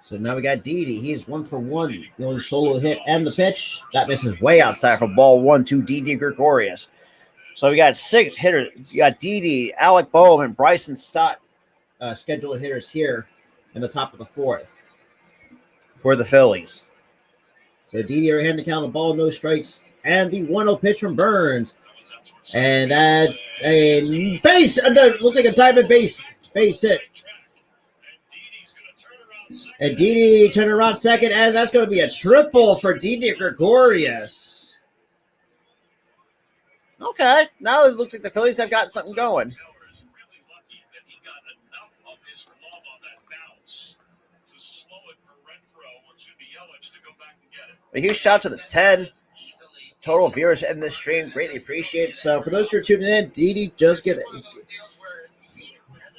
So now we got Didi. He's 1 for 1. The only solo hit and the pitch. That misses way outside for ball 1 to Didi Gregorius. So we got 6 hitters. You got Didi, Alec Boehm, and Bryson Stott scheduled hitters here in the top of the fourth for the Phillies. So Didi are handing count of ball, no strikes, and the 1-0 pitch from Burns. And that's a base. Looks like a diamond base hit. And Didi turned around second, and that's going to be a triple for Didi Gregorius. Okay, now it looks like the Phillies have got something going. A huge shout out to the 10 total viewers in this stream. Greatly appreciate it. So for those who are tuning in, Didi just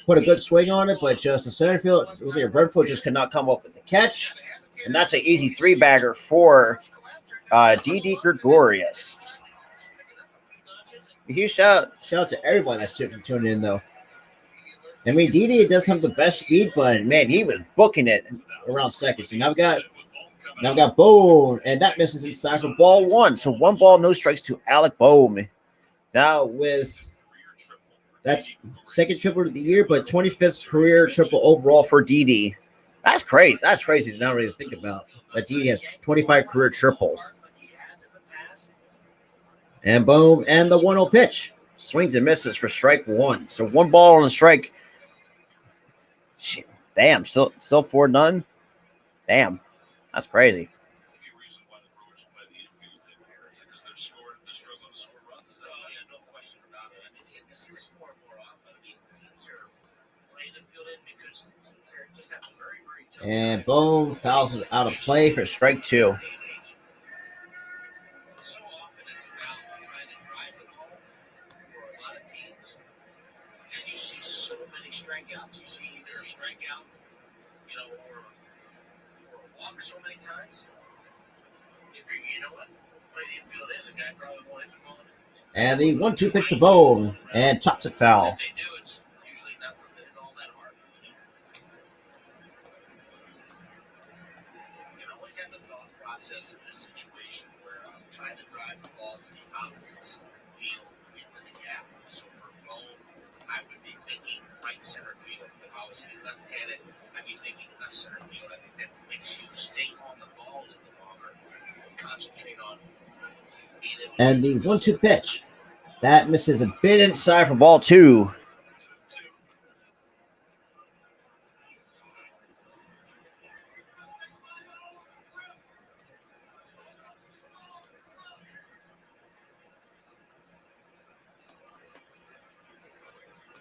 put a good swing on it, but just the center field, Brentford just could not come up with the catch. And that's an easy 3-bagger for Didi Gregorius. A huge shout out to everybody that's tuning in, though. I mean, Didi doesn't have the best speed, but man, he was booking it around second. So now we got Boehm, and that misses inside for ball 1. So 1 ball, no strikes to Alec Boehm. Now with that's second triple of the year, but 25th career triple overall for Didi. That's crazy. That's crazy to not really think about. That Didi has 25 career triples. And Boehm and the 1-0 pitch. Swings and misses for strike 1. So 1 ball on a strike. Damn, still 4-0. Damn, that's crazy. And Boehm fouls is out of play for strike 2. So often it's about trying to drive the ball for a lot of teams, and you see so many strikeouts. You see either a strikeout, or a walk so many times. If you know what, play the infield in, the guy probably won't hit the ball. And the 1-2 pitch to Boehm and chops it foul. If they do, it's usually not something all that hard. You always have the thought process in this situation where I'm trying to drive the ball to the opposite field into the gap. So for Boehm, I would be thinking right center field. If I was hitting left-handed, I'd be thinking left center field. I think that makes you stay on the ball a little longer and concentrate on. And the 1-2 pitch. That misses a bit inside for ball 2.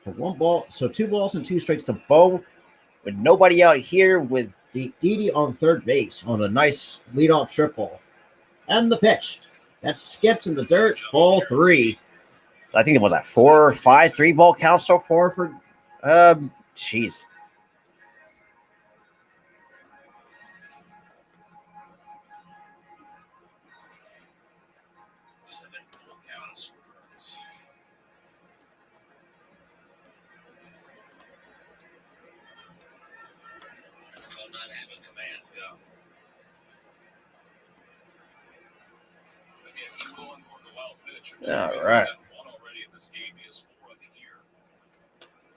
For 1 ball, so 2 balls and 2 strikes to Boehm with nobody out here with Didi on third base on a nice leadoff triple. And the pitch. That skips in the dirt, ball 3. So I think it was at 4 or 5 3-ball count so far for jeez. That's called not having command. Yeah. Again, he's going for the wild pitch. All right.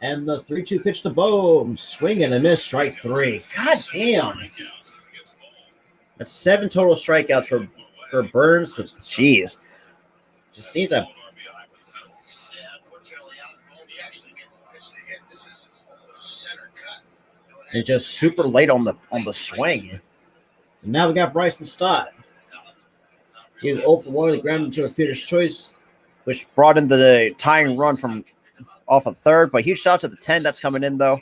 And the 3-2 pitch to Bohm. Swing and a miss, strike 3. God damn. That's 7 total strikeouts for Burns. Jeez. Just seems that it's just super late on the swing. And now we got Bryson Stott. He was 0 for 1. He grounded into a fielder's choice, which brought in the tying run from off of third. But huge shot to the 10 that's coming in, though.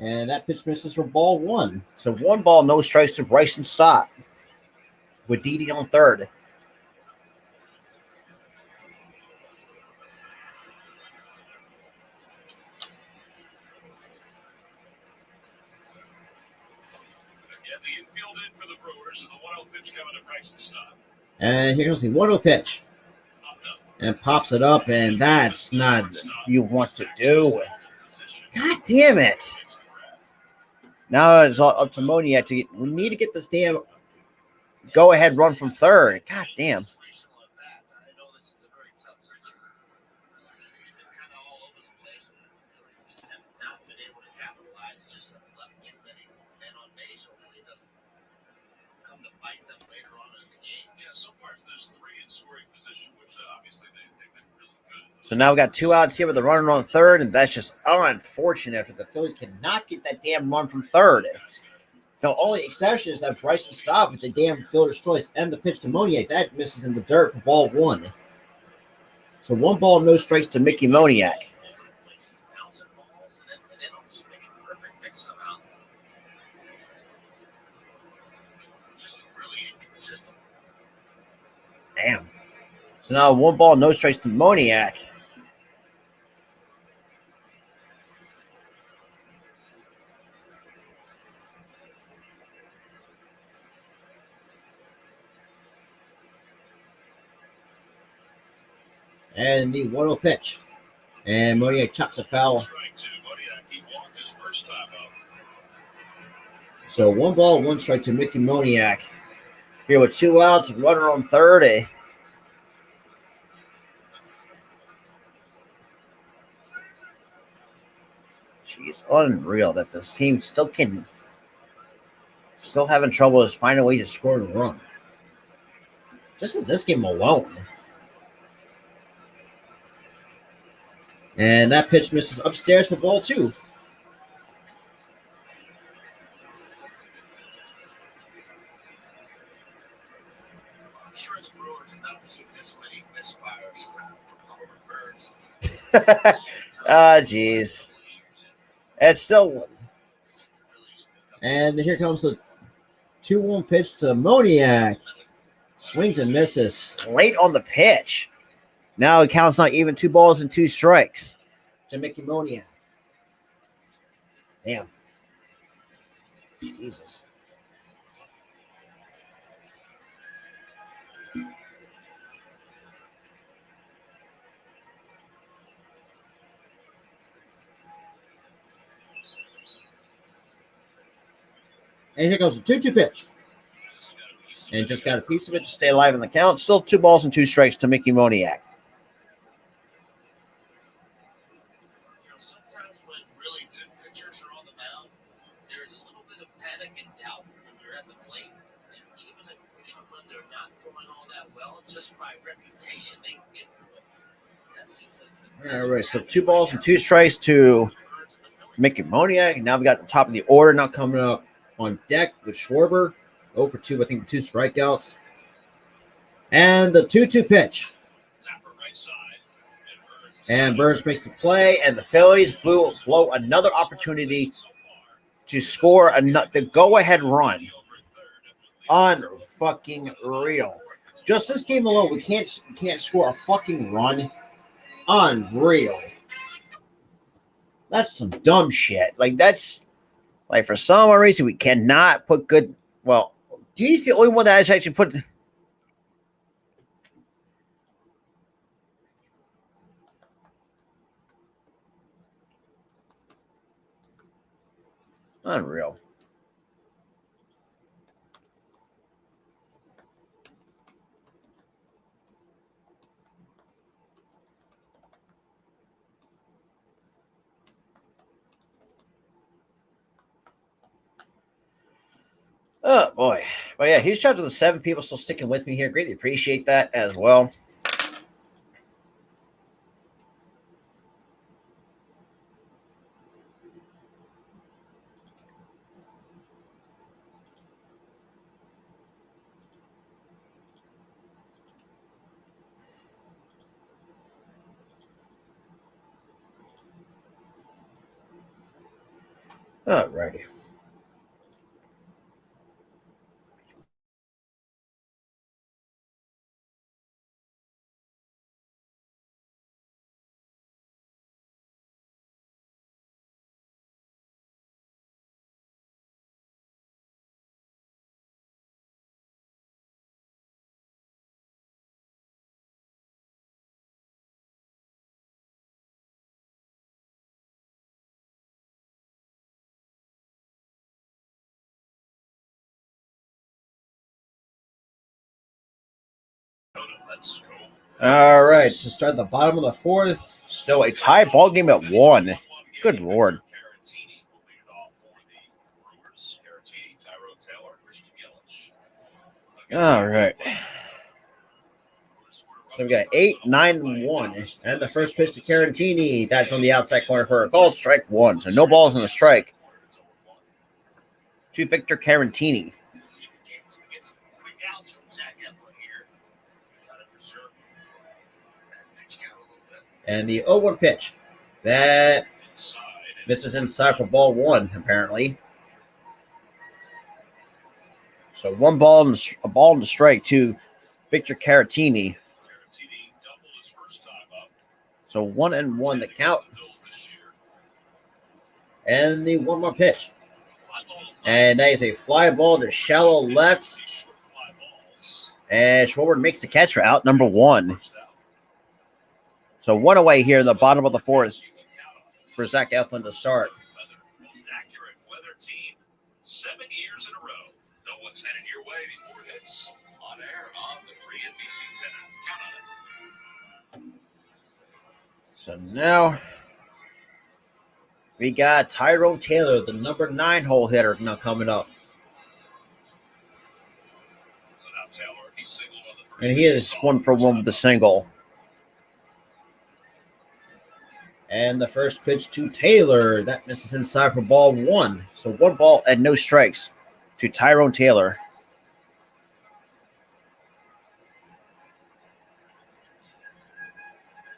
And that pitch misses for ball 1. So 1 ball, no strikes to Bryson Stott with Didi on third. Again, the infield in for the Brewers, and the 1-0 pitch coming to Bryson Stott. And here comes the 1-0 pitch. And pops it up, and that's not what you want to do. God damn it. Now it's all up to Moniak to get. We need to get this damn go-ahead run from third. God damn. So now we got 2 outs here with a runner on third, and that's just unfortunate for the Phillies cannot get that damn run from third. The only exception is that Bryson Stott with the damn fielder's choice and the pitch to Moniak. That misses in the dirt for ball 1. So 1 ball, no strikes to Mickey Moniak. Damn. So now 1 ball, no strikes to Moniak. And the 1-0 pitch. And Moniak chops a foul. So 1 ball, 1 strike to Mickey Moniak. Here with 2 outs, runner on third. Jeez, unreal that this team still having trouble is finding a way to score a run. Just in this game alone. And that pitch misses upstairs for ball 2. I'm sure the Brewers have not seen this many misfires from Corbin Burns. Jeez. It's still 1. And here comes the 2-1 pitch to Moniak. Swings and misses late on the pitch. Now it counts not even 2 balls and 2 strikes to Mickey Moniak. Damn. Jesus. And here goes the 2-2 pitch. And just got a piece of it to stay alive in the count. Still 2 balls and 2 strikes to Mickey Moniak. Sometimes when really good pitchers are on the mound, there's a little bit of panic and doubt when you're at the plate. And even when they're not throwing all that well, just by reputation, they can get through it. That seems like all right, so 2 balls and 2 strikes to Mickey Moniak. Now we got the top of the order now coming up on deck with Schwarber. 0 for 2, I think, 2 strikeouts. And the 2-2 pitch. And Burns makes the play, and the Phillies blow another opportunity to score the go-ahead run. Unfucking real. Just this game alone, we can't score a fucking run. Unreal. That's some dumb shit. Like, that's like for some reason we cannot put good. Well, he's the only one that has actually put. Unreal. Oh boy. But yeah, huge shout out to the 7 people still sticking with me here. Greatly appreciate that as well. Alrighty. All right, to start the bottom of the 4th, still a tie ball game at 1. Good Lord. All right. So we got 8-9-1. And the first pitch to Carantini. That's on the outside corner for a called strike 1. So no balls in a strike to Victor Carantini. And the 0-1 pitch. That misses inside for ball 1, apparently. So a ball and the strike to Victor Carantini. So 1-1 the count. And the 1-1 pitch. And that is a fly ball to shallow left. And Schwarber makes the catch for out number 1. So 1 away here in the bottom of the 4th for Zach Eflin to start. Accurate weather team, 7 years in a row. No one's headed your way before it's on air on the free NBC 10. Count on it. So now we got Tyrone Taylor, the number 9 hole hitter, now coming up. So now Taylor, he singled on the first. And he is 1 for 1 with the single. And the first pitch to Taylor, that misses inside for ball 1. So 1 ball and no strikes to Tyrone Taylor.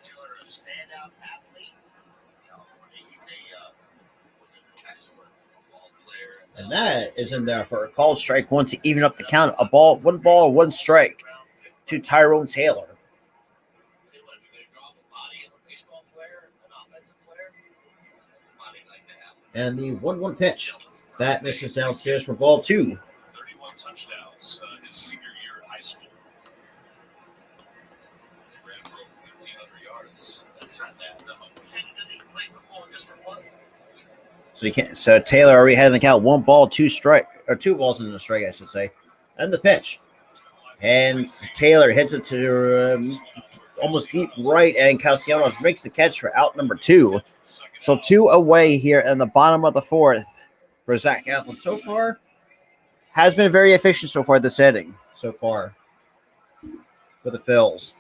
Taylor, a standout athlete. California, he's an excellent football player. And that is in there for a called strike 1 to even up the count. 1 ball, 1 strike to Tyrone Taylor. And the 1-1 pitch. That misses downstairs for ball 2. 31 touchdowns his senior year in high school. He ran for over 1,500 yards. That's not bad, no. He said he didn't play football just for fun. So you can't. So Taylor already had in the count 1 ball, 2 strike, or 2 balls in the strike, I should say. And the pitch. And Taylor hits it to almost deep right, and Castellanos makes the catch for out number 2. So 2 away here in the bottom of the 4th for Zach Eflin. So far, has been very efficient so far this inning. So far for the Phils.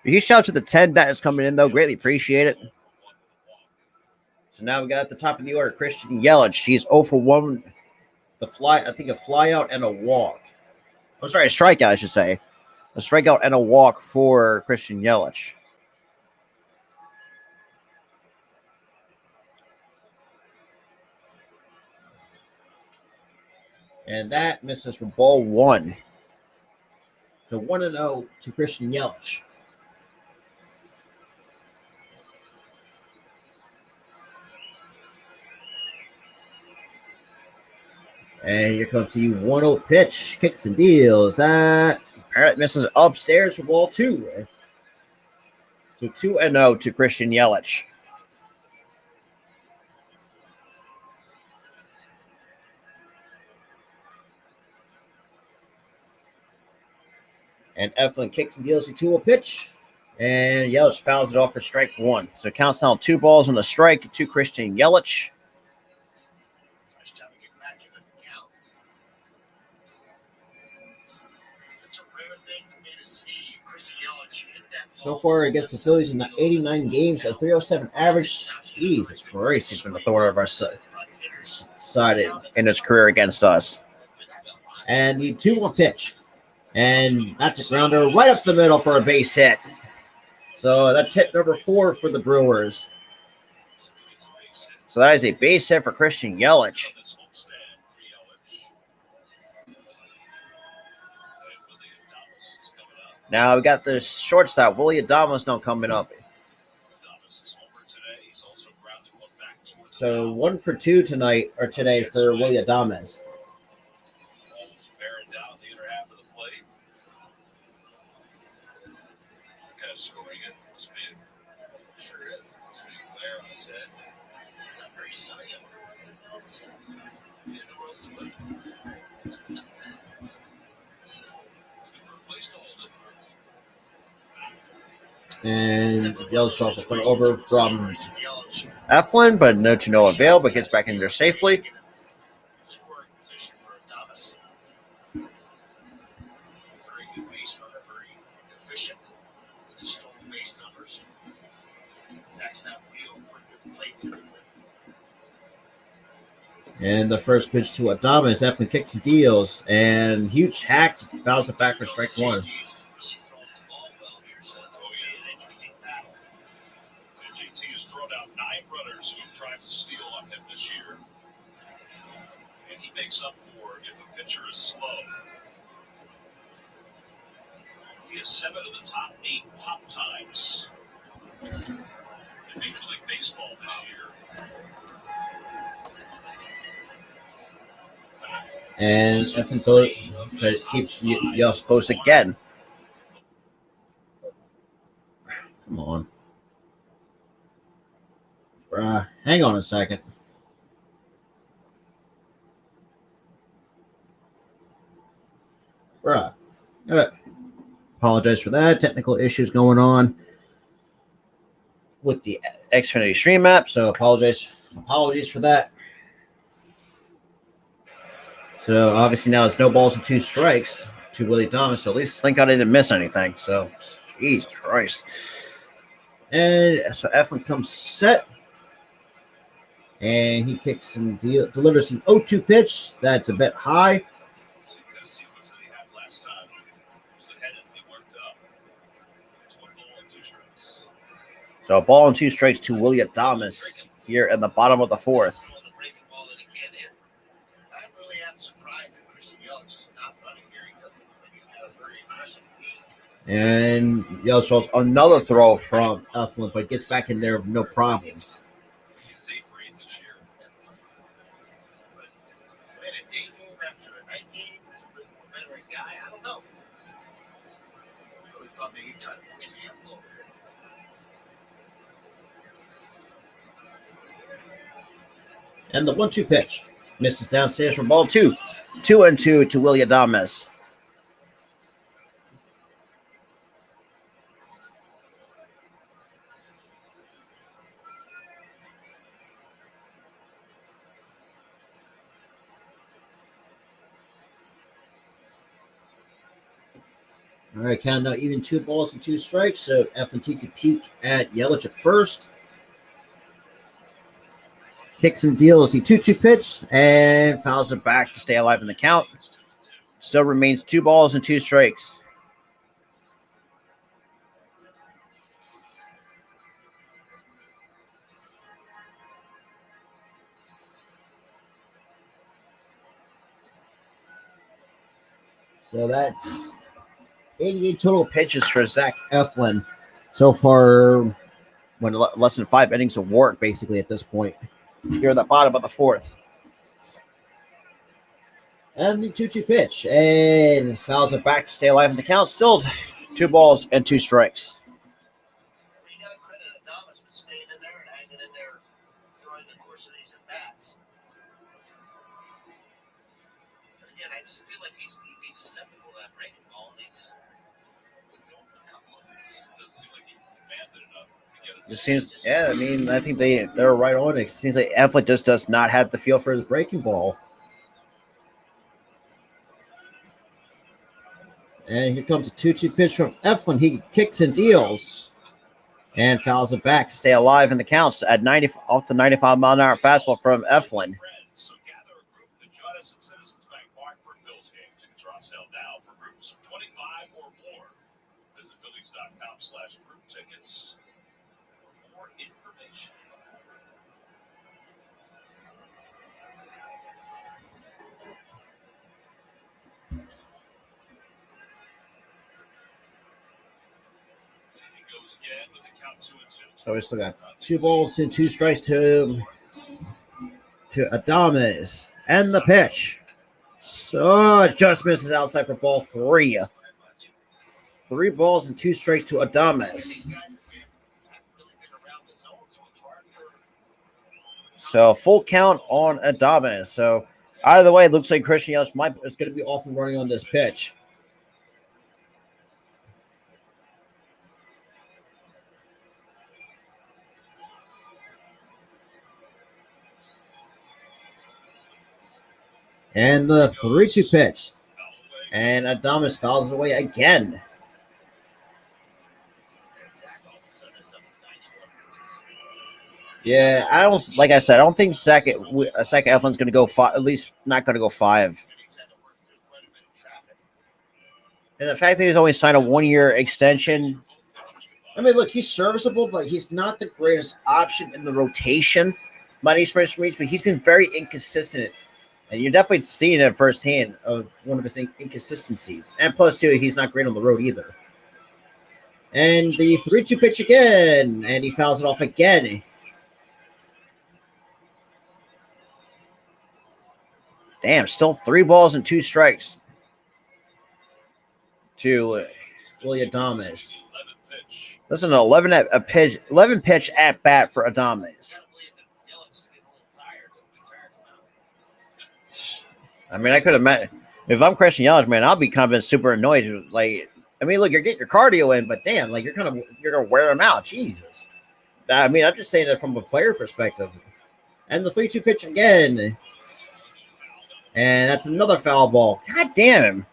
A huge shout out to the 10 that is coming in, though. Greatly appreciate it. So now we got at the top of the order, Christian Yelich. He's 0 for 1. A fly out and a walk. I'm sorry, a strikeout, I should say. A strikeout and a walk for Christian Yelich. And that misses for ball 1. So 1-0 to Christian Yelich. And here comes the 1-0 pitch. Kicks and deals. That misses upstairs for ball 2. So 2-0 to Christian Yelich. And Eflin kicks and deals the 2-0 pitch. And Yelich fouls it off for strike 1. So it counts down 2 balls on the strike to Christian Yelich. thing for me to see Christian Yelich hit that So far against the Phillies in the 89 games, a 307 average. Jesus Christ, he's been a thorn of our side in his career against us. And the 2-1 pitch. And that's a grounder right up the middle for a base hit. So that's hit number 4 for the Brewers. So that is a base hit for Christian Yelich. Now we got the shortstop, Willie Adames, now coming up. So 1 for 2 tonight or today for Willie Adames. And Yelich also put over from Eflin, but to no avail, but gets back in there safely. Scoring position for Adames. Very good base runner, very efficient with his stolen base numbers. Zach's not real quick to the plate typically. And the first pitch to Adames, Eflin kicks and deals, and huge hack, fouls it back for strike 1. Makes up for if a pitcher is slow. He has 7 of the top 8 pop times in Major League Baseball this year. And Eflin keeps Yelich close again. Come on. Hang on a second. Right. Apologize for that. Technical issues going on with the Xfinity Stream app, so apologies for that. So obviously now it's no balls and 2 strikes to Willie Adames. So at least thank God I didn't miss anything. So Jesus Christ. And so Eflin comes set. And he kicks and delivers an 0-2 pitch. That's a bit high. So a ball and 2 strikes to Willie Adames here in the bottom of the 4th. I really am surprised that Christian Yelich is not running here. He doesn't look like he's got a very aggressive lead. And Yelich throws another throw from Eflin, but gets back in there with no problems. And the 1-2 pitch misses downstairs for ball 2. 2-2 to Willie Adames. All right, count out even 2 balls and 2 strikes. So Eflin takes a peek at Yelich at first. Kicks and deals the 2-2 pitch and fouls it back to stay alive in the count. Still remains 2 balls and 2 strikes. So that's 88 total pitches for Zach Eflin so far. When less than 5 innings of work, basically at this point. Here at the bottom of the 4th. And the 2-2 pitch. And fouls it back to stay alive in the count. Still 2 balls and 2 strikes. You got to credit Adames for staying in there and hanging in there during the course of these at-bats. But again, I just feel like he's susceptible to that breaking ball, and he's throwing a couple of them. It just doesn't seem like he can command it enough. Just seems, yeah, I mean, I think they're right on it. It seems like Eflin just does not have the feel for his breaking ball. And here comes a 2-2 pitch from Eflin. He kicks and deals and fouls it back to stay alive in the counts at 90 off the 95-mile-an-hour fastball from Eflin. So gather a group to join us at Citizens Bank Park for Phillies game. Tickets are on sale now for groups of 25 or more. Visit Phillies.com/group tickets for more information. Goes again with the count 2-2. So we still got 2 balls and 2 strikes to Adames. And the pitch. So it just misses outside for ball 3. 3 balls and 2 strikes to Adames. So full count on Adames. So either way, it looks like Christian Yelich is going to be off and running on this pitch. And the 3-2 pitch. And Adames fouls it away again. Yeah, I don't. Like I said, I don't think second Eflin's going to go 5. At least not going to go 5. And the fact that he's only signed a 1-year extension. I mean, look, he's serviceable, but he's not the greatest option in the rotation. Money spreads reach, but he's been very inconsistent. And you're definitely seeing it firsthand of one of his inconsistencies. And plus, too, he's not great on the road either. And the 3-2 pitch again. And he fouls it off again. Damn, still 3 balls and 2 strikes to Willie Adames. This is an 11 pitch at bat for Adames. I mean, I could have met if I'm Christian Yelich, man. I'll be kind of been super annoyed. Like, I mean, look, you're getting your cardio in, but damn, like you're gonna wear him out. Jesus. I mean, I'm just saying that from a player perspective. And the 3-2 pitch again, and that's another foul ball. God damn him.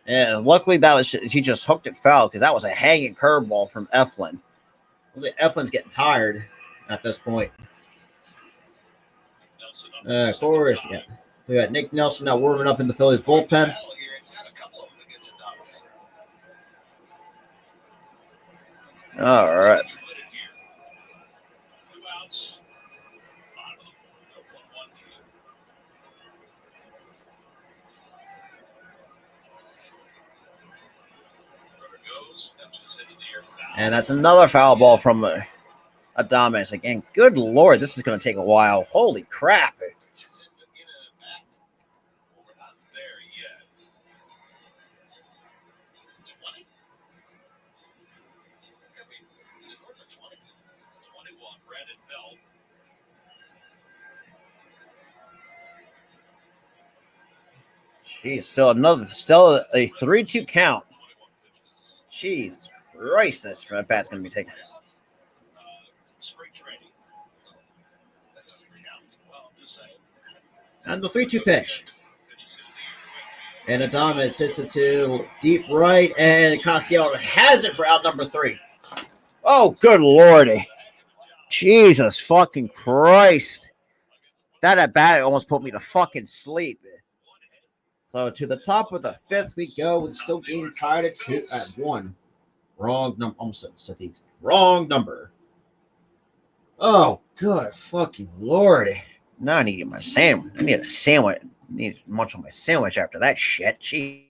And luckily he just hooked it foul because that was a hanging curveball from Eflin. I was like, Eflin's getting tired at this point. Of course, yeah. So we got Nick Nelson now warming up in the Phillies bullpen. All right. And that's another foul ball from Adames. Again, good Lord, this is going to take a while. Holy crap. Jeez, still a 3-2 count. Jesus Christ, this bat's going to be taken. And the 3-2 pitch. And Adames hits it to deep right, and Cassiel has it for out number 3. Oh, good Lordy. Jesus fucking Christ. That at bat almost put me to fucking sleep. So to the top of the 5th we go. We're still getting tied at 1. Wrong number. Almost said the wrong number. Oh, good fucking Lordy. Now I need to get my sandwich. I need a sandwich. I need to munch on my sandwich after that shit. Jeez.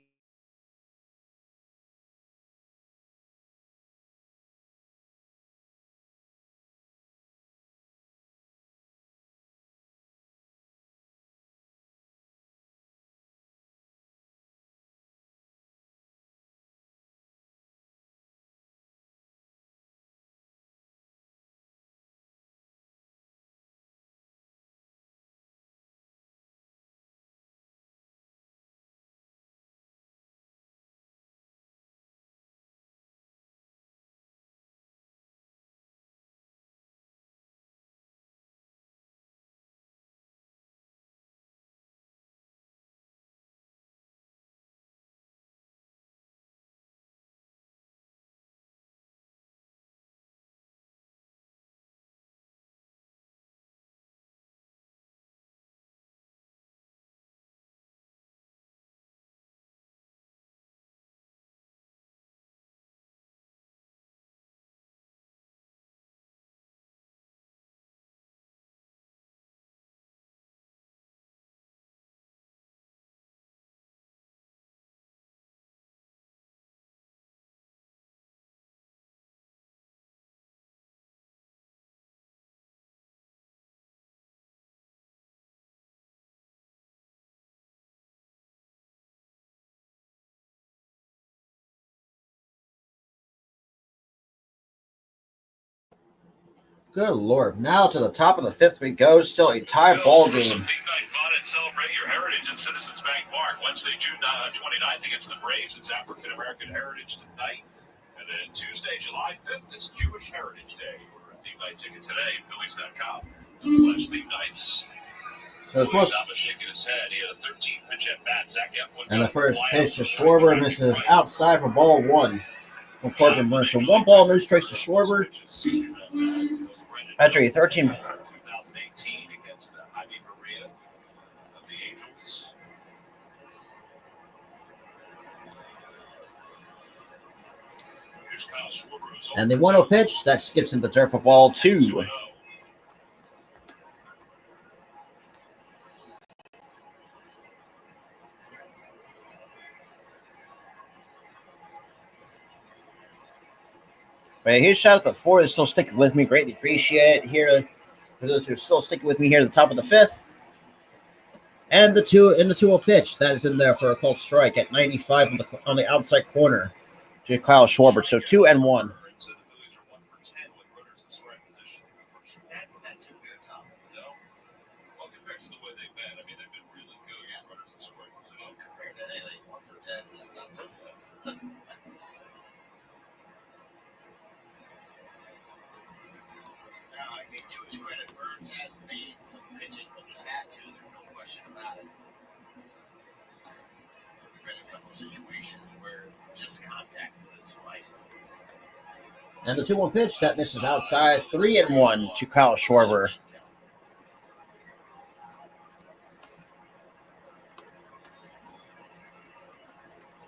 Good Lord. Now to the top of the fifth we go. Still a tie ball game. Big night fun and celebrate your heritage at Citizens Bank Park. Wednesday, June 29th against the Braves. It's African American Heritage tonight. And then Tuesday, July 5th, it's Jewish Heritage Day. Order a theme night ticket today at Phillies.com/theme nights. So it's supposed shaking his head. He had a 13 pitch at bat. Zach Eflin and the first pitch to Schwarber misses outside for ball one from Corbin Burns. So 1 ball, no strikes to Schwarber. After a 13. 2018 against Javi Maria of the Angels. Here's Kyle Schwarber, who's And the 1-0 pitch that skips into dirt for ball 2. But huge shout out to the 4 that's still sticking with me. Greatly appreciate it. Here, for those who are still sticking with me here at the top of the 5th. And the 2-0 pitch that is in there for a called strike at 95 on the outside corner to Kyle Schwarber. So 2-1. That's not too good, Tom. No. Well, compared to the way they've been, I mean, they've been really good at runners in scoring position. Compared to anything 1 for 10, just not so good. Now, I think to his credit, Burns has made some pitches when he's had to. There's no question about it. There's been a couple situations where just contact would have sufficed. And the 2-1 pitch that misses outside. 3-1 to Kyle Schwarber.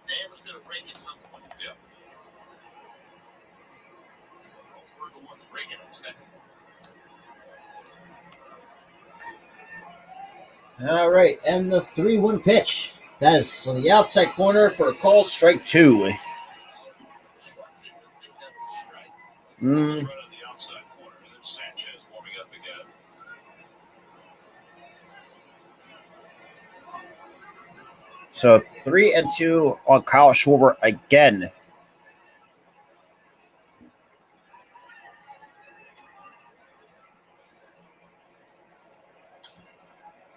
Dan was going to break at some point. Yeah. We're the ones breaking it. All right, and the 3-1 pitch. That is on the outside corner for a call, strike 2. Right on the outside corner, and then Sanchez warming up again. So 3-2 on Kyle Schwarber again.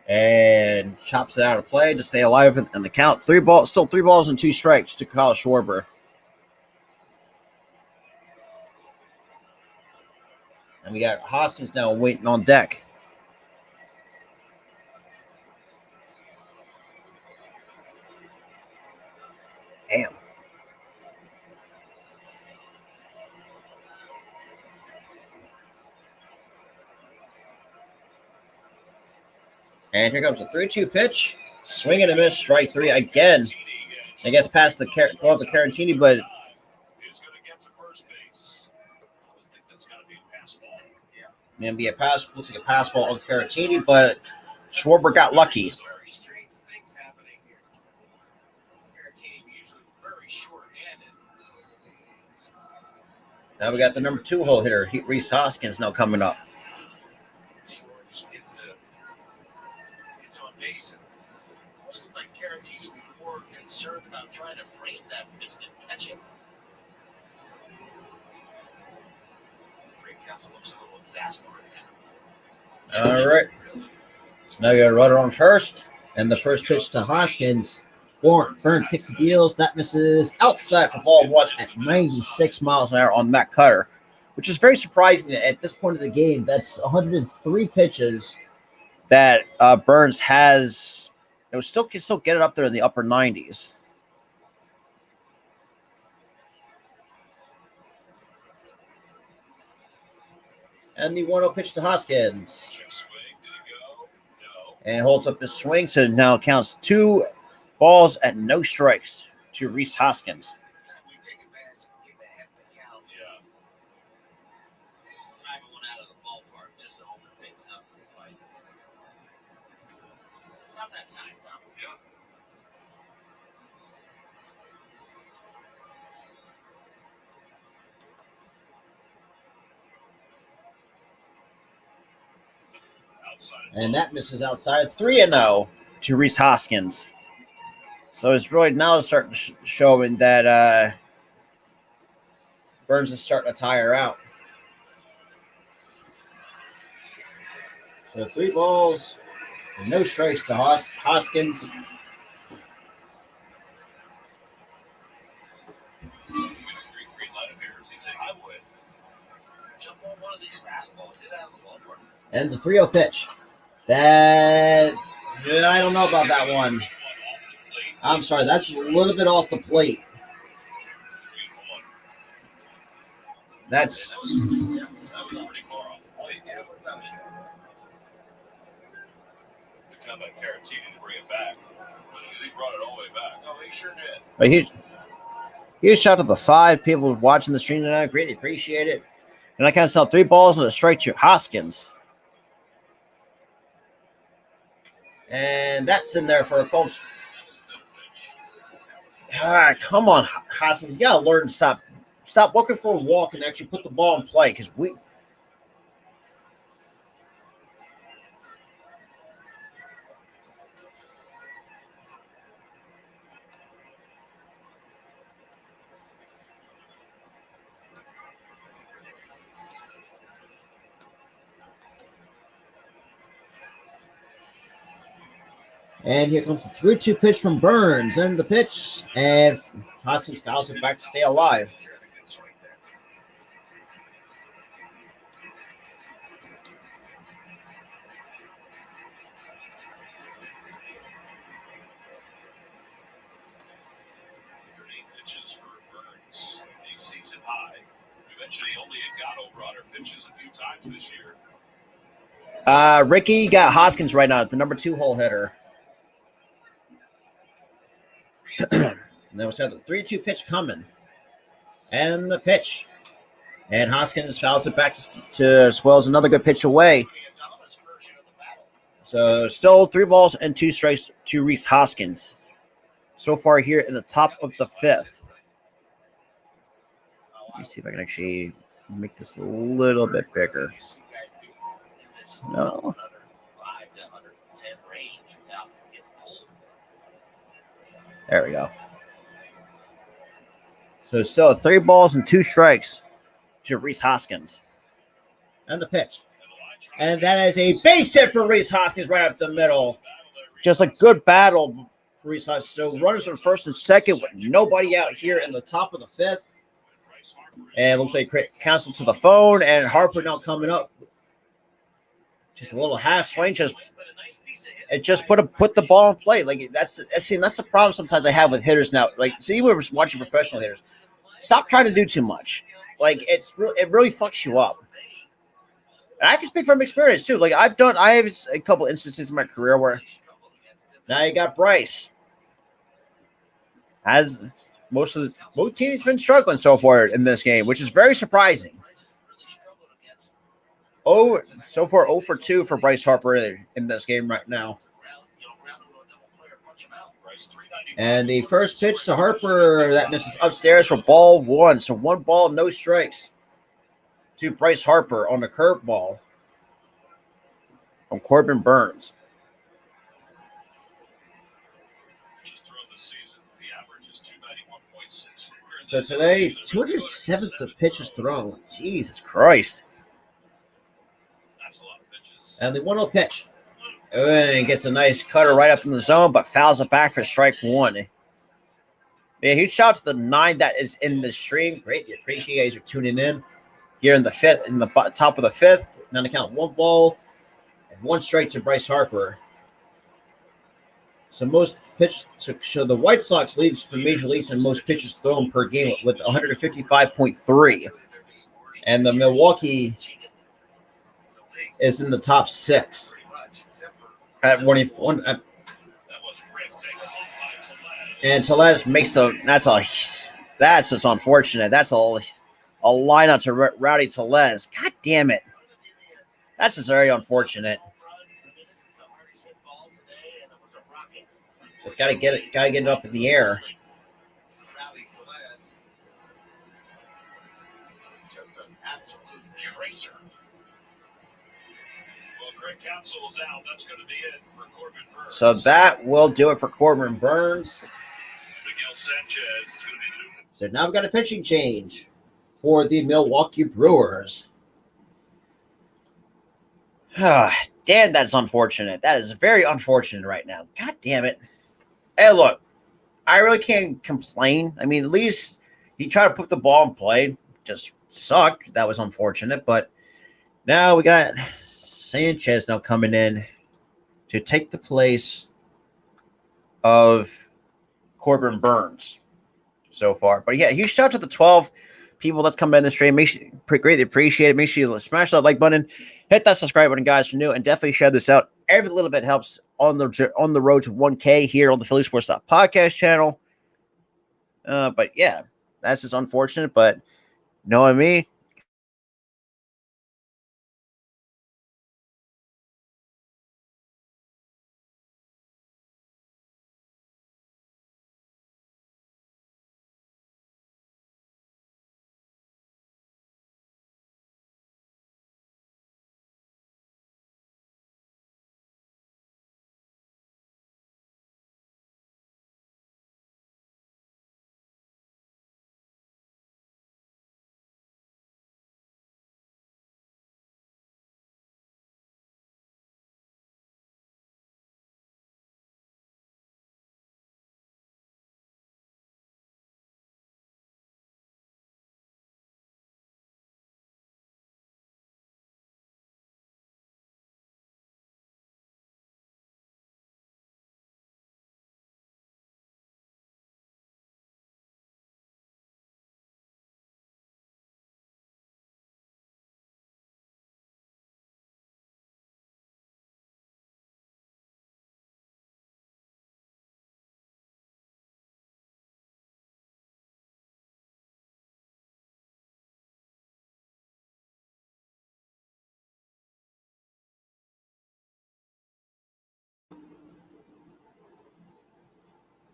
And chops it out of play to stay alive in the count. Still 3 balls and 2 strikes to Kyle Schwarber. And we got Hoskins now waiting on deck. Damn. And here comes a 3-2 pitch. Swing and a miss, strike 3 again. I guess past the glove of Carantini, but He's going to get to first base. I think that's got to be a pass ball. Yeah. gonna be a pass. Looks like a pass ball on Carantini, but Schwarber got lucky. Very strange things happening here. Caratini usually very short-handed. Now we got the number 2 hole hitter, Reese Hoskins, now coming up. Short gets on base. And almost looked like Caratini was more concerned about trying to frame that pitch than catching. Great Council looks a little exasperated. All right. So now you got a runner on first, and the first pitch to Hoskins. Burns kicks the deals. That misses outside for ball 1 at 96 miles an hour on that cutter, which is very surprising at this point of the game. That's 103 pitches that Burns has. It was can still get it up there in the upper 90s. And the 1-0 pitch to Hoskins. And holds up his swing, so now counts 2 balls at no strikes to Reese Hoskins. It's time we take advantage and get ahead of the count. Yeah. Driving one out of the ballpark just to open things up for the fight. About that time, Tom. Yeah. And that misses outside. 3-0 to Reese Hoskins. So it's really now starting showing that Burns is starting to tire out. So 3 balls and no strikes to Hoskins. Green light appears. He'd say, I would. Jump on one of these fastballs, hit out of the ballpark. And the 3-0 pitch. That, I don't know about that one. I'm sorry, that's a little bit off the plate. That's That was pretty far off the plate. Yeah, it was not a strike. Good job by Caratini to bring it back. He brought it all the way back. No, he sure did. but huge shout out to the 5 people watching the stream tonight. Greatly appreciate it. And I kind of saw 3 balls and a strike to Hoskins. And that's in there for a Colts. Come on, Hoskins. You gotta learn to stop looking for a walk and actually put the ball in play because we. And here comes the 3-2 pitch from Burns. And the pitch. And Hoskins fouls it back to stay alive. Sure, a good swing there. Pitches for Burns. He sees it high. We mentioned he only had got over 100 pitches a few times this year. Ricky got Hoskins right now, the number 2 hole hitter. And then we have the 3-2 pitch coming. And the pitch. And Hoskins fouls it back to Swells, another good pitch away. Thomas' version of the battle. So still 3 balls and 2 strikes to Rhys Hoskins. So far here in the top of the 5th. Let me see if I can actually make this a little bit bigger. No. 5 to 110 range without getting pulled. There we go. So still 3 balls and 2 strikes to Rhys Hoskins. And the pitch. And that is a base hit for Rhys Hoskins right up the middle. Just a good battle for Rhys Hoskins. So runners on first and second with nobody out here in the top of the 5th. And it looks like cancel to the phone and Harper now coming up. Just a little half swing, just put the ball in play. Like that's the problem sometimes I have with hitters now. Like, see, even when we're watching professional hitters, stop trying to do too much. Like it really fucks you up. And I can speak from experience too. Like I have a couple instances in my career where now you got Bryce. As both teams been struggling so far in this game, which is very surprising. Oh, so far 0 for 2 for Bryce Harper in this game right now. And the first pitch to Harper that misses upstairs for ball 1. So 1 ball, no strikes to Bryce Harper on the curveball from Corbin Burns. So today, 207th pitches thrown. Jesus Christ. And the 1-0 pitch. And he gets a nice cutter right up in the zone, but fouls it back for strike 1. Yeah, huge shout out to the 9 that is in the stream. Greatly appreciate you guys for tuning in here in the 5th, in the top of the 5th. Now to count 1 ball and 1 strike to Bryce Harper. So most pitches. So the White Sox leads the major leagues in most pitches thrown per game with 155.3, and the Milwaukee is in the top 6 at 1. And Tellez makes that's just unfortunate. That's a line out to Rowdy Tellez. God damn it. That's just very unfortunate. Just gotta get it up in the air. Just an absolute tracer. Well, Greg Counsell is out. That's going to be it for Corbin Burns. So that will do it for Corbin Burns. Miguel Sanchez is going to be So now we've got a pitching change for the Milwaukee Brewers. Damn, that's unfortunate. That is very unfortunate right now. God damn it. Hey, look, I really can't complain. I mean, at least he tried to put the ball in play. Just sucked. That was unfortunate. But now we got Sanchez now coming in to take the place of Corbin Burns so far. But yeah, huge shout out to the 12 people that's come in the stream. Greatly appreciate it. Make sure you smash that like button, hit that subscribe button, guys, if you're new, and definitely share this out. Every little bit helps on the road to 1K here on the Philly Sports Podcast channel. But yeah, that's just unfortunate. But knowing me,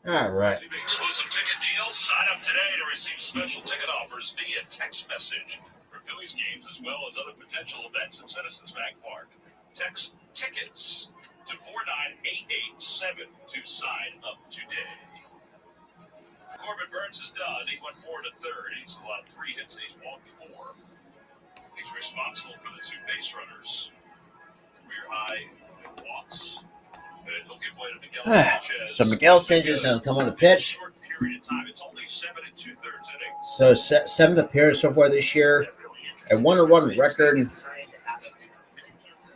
all right. See exclusive ticket deals. Sign up today to receive special ticket offers via text message for Phillies games as well as other potential events at Citizens Bank Park. Text tickets to 49887 to sign up today. Corbin Burns is done. He went 4 to third. He's allowed 3 hits. He's walked 4. He's responsible for the 2 base runners. Rear high walks. He'll give way to Miguel Sanchez. So Miguel Sanchez has come on the pitch. Short period of time. It's only 7 2/3 innings. So seventh appearance so far this year, a 1-1 record.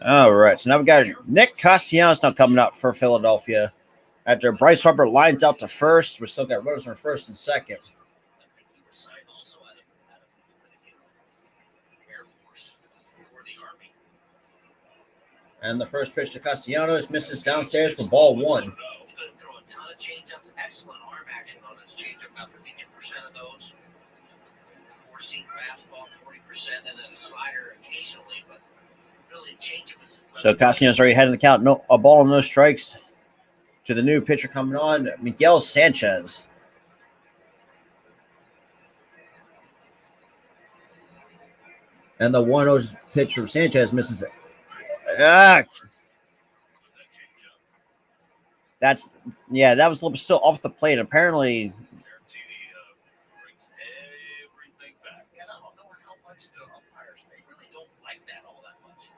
All right, so now we got Nick Castellanos now coming up for Philadelphia. After Bryce Harper lines out to first, we still got runners on first and second. And the first pitch to Castellanos misses downstairs for ball 1. He's going to throw a ton of changeups, excellent arm action on his changeup, about 52% of those. 4-seam fastball, 40%, and then a slider occasionally, but really changeup is. So Castellanos already had in the count, a ball and no strikes. To the new pitcher coming on, Miguel Sanchez. And the 1-0 pitch from Sanchez misses it. That was a little bit still off the plate. Apparently, Brings everything back. And I don't know how much the umpires, they really don't like that all that much.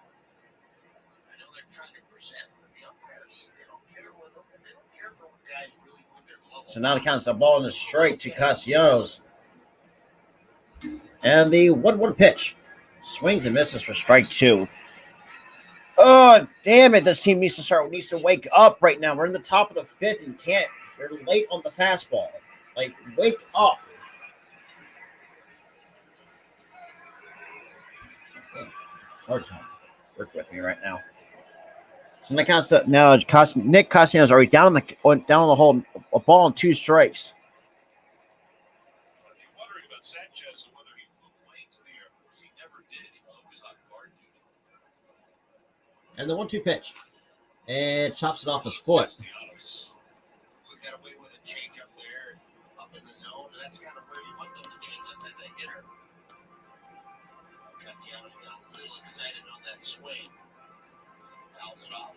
I know they're trying to present, but the umpires, they don't care what they don't care for when guys really move their glove. so now the count's a ball and a strike to Castellanos. And the 1-1 pitch. Swings and misses for strike 2. Oh, damn it. This team needs to wake up right now. We're in the top of the 5th and they're late on the fastball. Like, wake up. Hard time. Work with me right now. So Nick Castellanos already down on the hole, a ball and 2 strikes. If you're wondering about Sanchez and whether he flew planes in the Air Force, he never did. He was always on guard duty. And the 1-2 pitch. And chops it off his foot. Look at away with a changeup there, up in the zone, and that's kind of where you want those changeups as a hitter. Castellanos got a little excited on that swing. Fouls it off.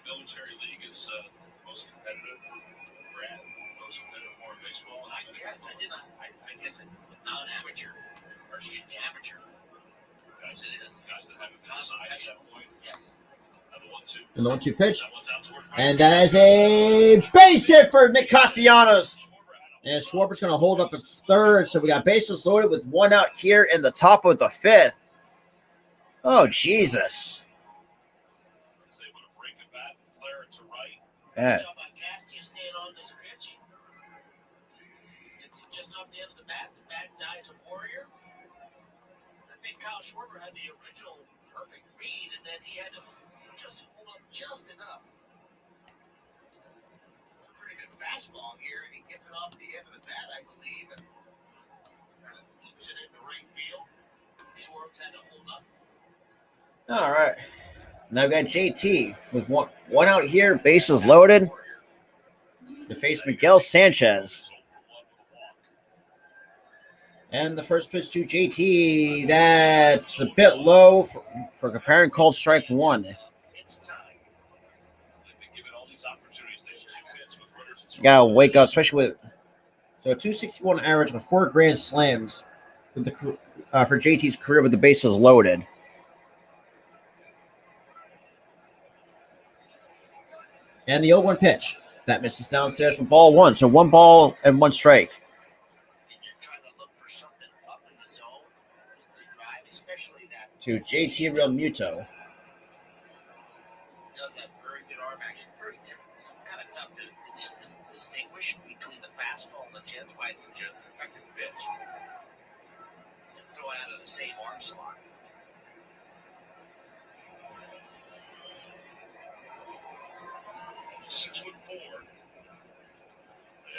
The military league is most competitive. Brad, those have been more in baseball. I guess I did not. I guess it's non-amateur, or excuse me, amateur. Yes, it is. Guys that haven't been signed at that point. Yes. And the 1-2. And the 1-2 pitch. That one's out toward right. And that is a base hit for Nick Castellanos. And Schwarber's going to hold up at third. So we got bases loaded with one out here in the top of the fifth. Oh, Jesus. He's able to break a bat and flare it to right. Yeah. Good job by Cassidy staying on this pitch. It's just off the end of the bat. The bat dies a warrior. I think Kyle Schwarber had the original perfect read, and then he had to just hold up just enough. It's a pretty good fastball here, and he gets it off the end of the bat, I believe, and kind of loops it into right field. Schwarber's had to hold up. All right. Now we got JT with one out here, bases loaded, to face Miguel Sanchez. And the first pitch to JT, that's a bit low for comparing called strike one. It's time. They've been given all these opportunities. They should hits with runners and You got to wake up, especially with a 261 average with 4 grand slams with the for JT's career with the bases loaded. And the 0-1 pitch. That misses downstairs from ball one. So 1 ball and 1 strike. And you're trying to look for something up in the zone to drive, especially that To JT Real Muto. does have very good arm action. It's kind of tough to distinguish between the fastball and the jet. That's why it's such an effective pitch. You can throw it out of the same arm slot. Six foot 4.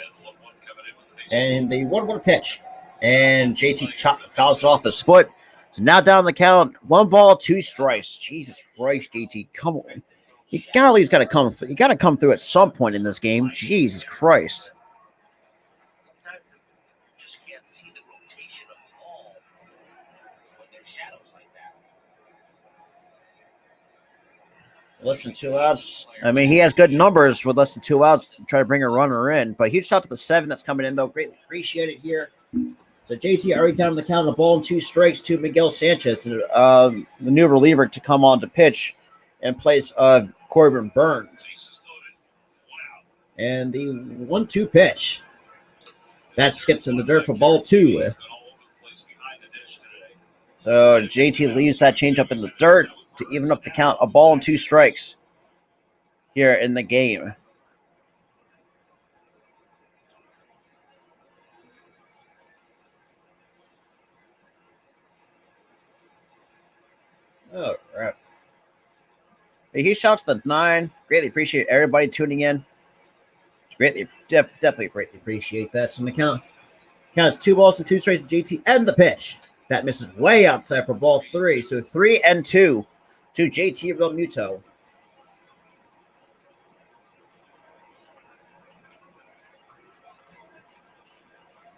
And 1-1 coming in with the base. And the 1-1 pitch. And JT fouls it off his foot. So now down the count. 1 ball, 2 strikes. Jesus Christ, JT. Come on. You got at least got to come. You got to come through at some point in this game. Jesus Christ. Sometimes you just can't see the rotation of the ball when there's shadows like that. Less than 2 outs. I mean, he has good numbers with less than 2 outs to try to bring a runner in. But huge shot to the 7 that's coming in, though. Greatly appreciate it here. So JT already down the count of the ball and 2 strikes to Miguel Sanchez, the new reliever to come on to pitch in place of Corbin Burns. Bases loaded. 1 out. And the 1-2 pitch. That skips in the dirt for ball 2. Been all over the place behind the dish today. So JT leaves that changeup in the dirt to even up the count. A ball and 2 strikes here in the game. Oh, right. He shouts the 9. Greatly appreciate everybody tuning in. Definitely greatly appreciate that. So the count counts 2 balls and 2 strikes to JT and the pitch. That misses way outside for ball 3. So 3-2 to JT Real Muto.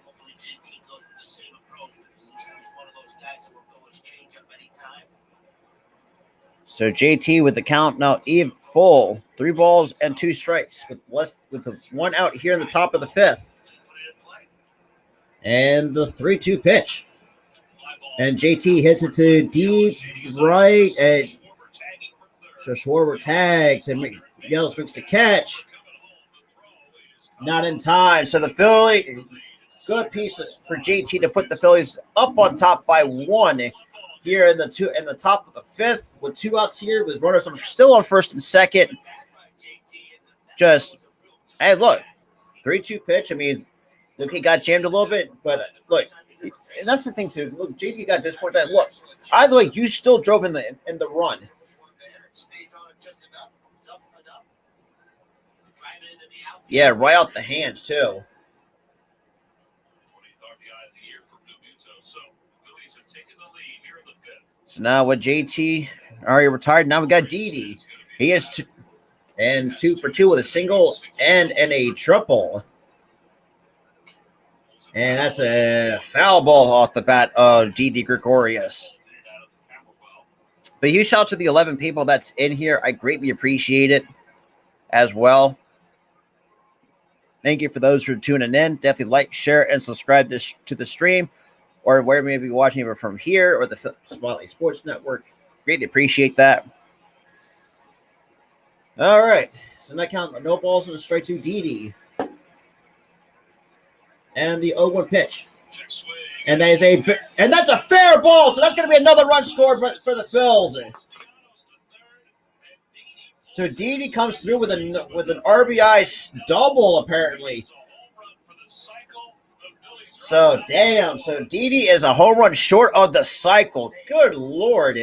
Hopefully JT goes with the same approach. He's one of those guys that will go his changeup anytime. So JT with the count now even full. 3 balls and 2 strikes with the 1 out here in the top of the 5th. Put it in play. And the 3-2 pitch. And JT hits it to deep right. And so Schwarber tags and Miguel makes the catch. Not in time. So the Philly, good piece for JT to put the Phillies up on top by 1 here in the top of the 5th with 2 outs here with runners still on first and second. Just, hey, look, 3-2 pitch. I mean, look, he got jammed a little bit, but look, and that's the thing too. Look, JT got disappointed. Look, either way, you still drove in the run. Yeah, right out the hands too. So now with JT already retired, now we got Didi. He is 2 for 2 with a single and a triple. And that's a foul ball off the bat of Didi Gregorius. But huge shout out to the 11 people that's in here. I greatly appreciate it as well. Thank you for those who are tuning in. Definitely like, share, and subscribe to the stream, or where you may be watching it from here or the Spotlight Sports Network. Greatly appreciate that. All right. So that count no balls on the strike to Didi. And the 0-1 pitch. And that's a fair ball. So that's going to be another run scored for the Phils. So Didi comes through with an RBI double apparently. So damn. So Didi is a home run short of the cycle. Good Lord.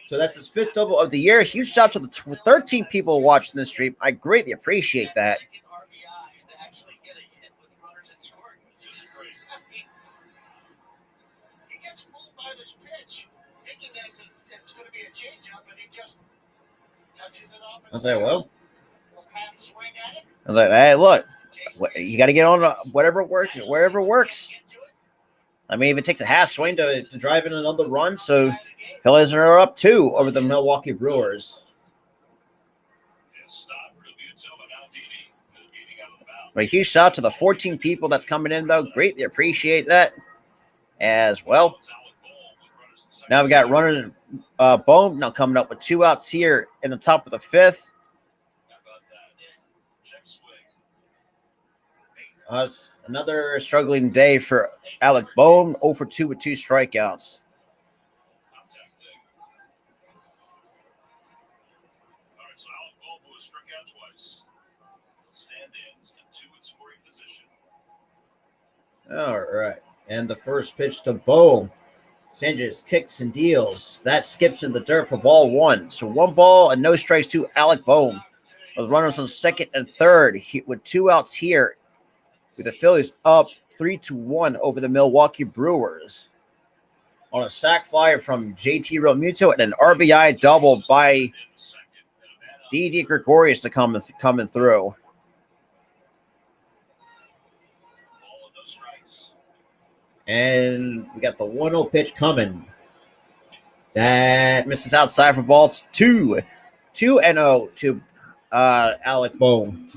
So that's his 5th double of the year. Huge shout out to the 13 people watching this stream. I greatly appreciate that. He gets fooled by this pitch, thinking that it's going to be a changeup, and he just touches it off. I was like, well, Half swing at it. I was like, hey, look, you got to get on whatever works, wherever works. I mean, if it takes a half swing to drive in another run, so Phillies are up 2 over the Milwaukee Brewers. But a huge shout out to the 14 people that's coming in, though. Greatly appreciate that as well. Now we got runner Bone now coming up with 2 outs here in the top of the 5th. Another struggling day for Alec Bohm, 0 for 2 with 2 strikeouts. All right. And the first pitch to Bohm. Sanchez kicks and deals. That skips in the dirt for ball 1. So 1 ball and no strikes to Alec Bohm. With runners on 2nd and 3rd with 2 outs here. With the Phillies up 3-1 over the Milwaukee Brewers. On a sac fly from JT Realmuto and an RBI double by Didi Gregorius to coming through. And we got the 1-0 pitch coming. That misses outside for ball 2. 2-0 to Alec Bohm.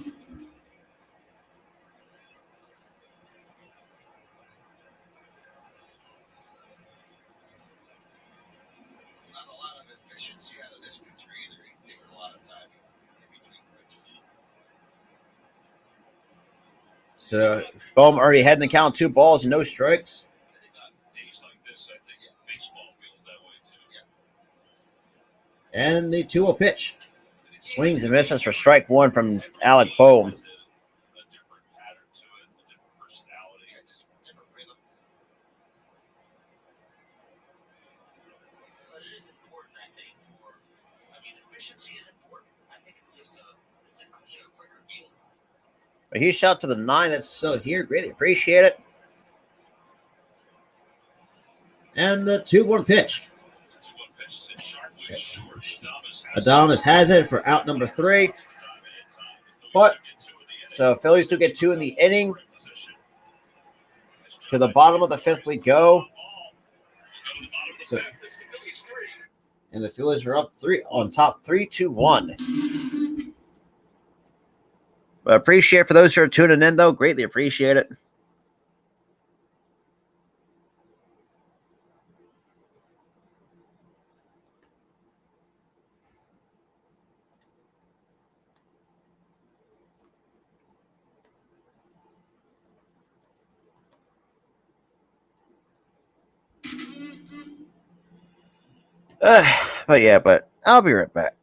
Not a lot of efficiency out of this pitcher either. He takes a lot of time in between pitches. So Bohm already had in the count 2 balls and no strikes. And the 2-0 pitch. Swings and misses for strike 1 from Alec Bohm. But it is important, I think, efficiency is important. I think it's just it's a cleaner, quicker deal. A huge shout to the 9 that's still here. Greatly appreciate it. And the 2-1 pitch. Adames has it for out number 3. But so Phillies do get 2 in the inning. To the bottom of the 5th we go. So, and the Phillies are up 3 on top 3-1. But appreciate for those who are tuning in though. Greatly appreciate it. But I'll be right back.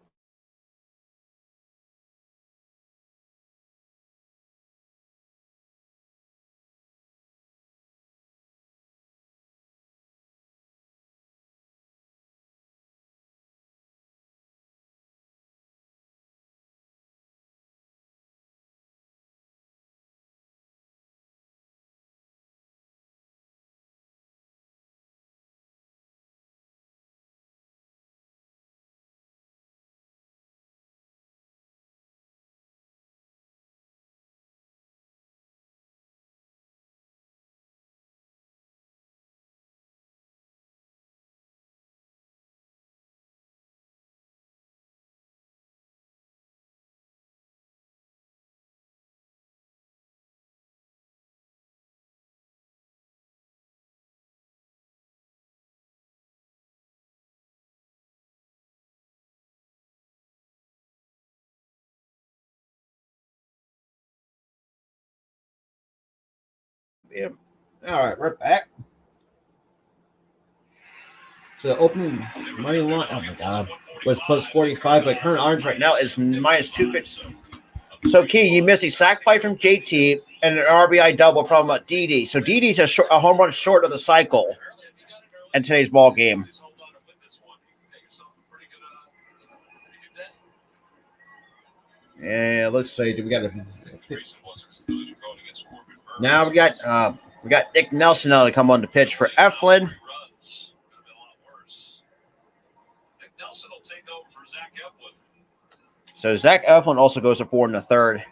Yeah. All right, we're back. So the opening money line, oh my God, was plus 45, but current odds right now is minus 250. So, Key, you missed a sac fly from JT and an RBI double from Didi. So Didi's a home run short of the cycle in today's ball game. Yeah, let's see. We got now we got Nick Nelson now to come on the pitch for Eflin. So Zach Eflin also goes to 4 in the third.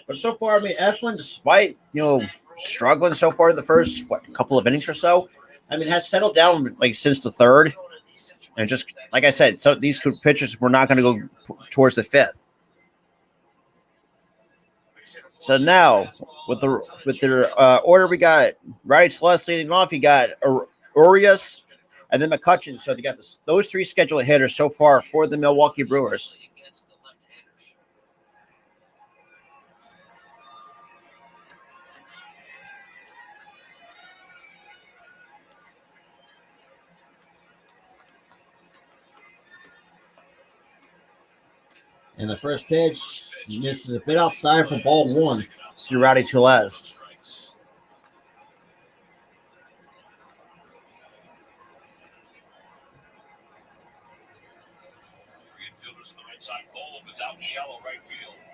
But so far, I mean, Eflin, despite struggling so far in the first couple of innings or so, I mean, has settled down like since the third, and just like I said, so these pitchers were not going to go towards the fifth. So now with their order, we got Rights Less leading off. You got Urias and then McCutcheon. So they got those three scheduled hitters so far for the Milwaukee Brewers. And the first pitch misses a bit outside for ball 1 to Rowdy Tellez.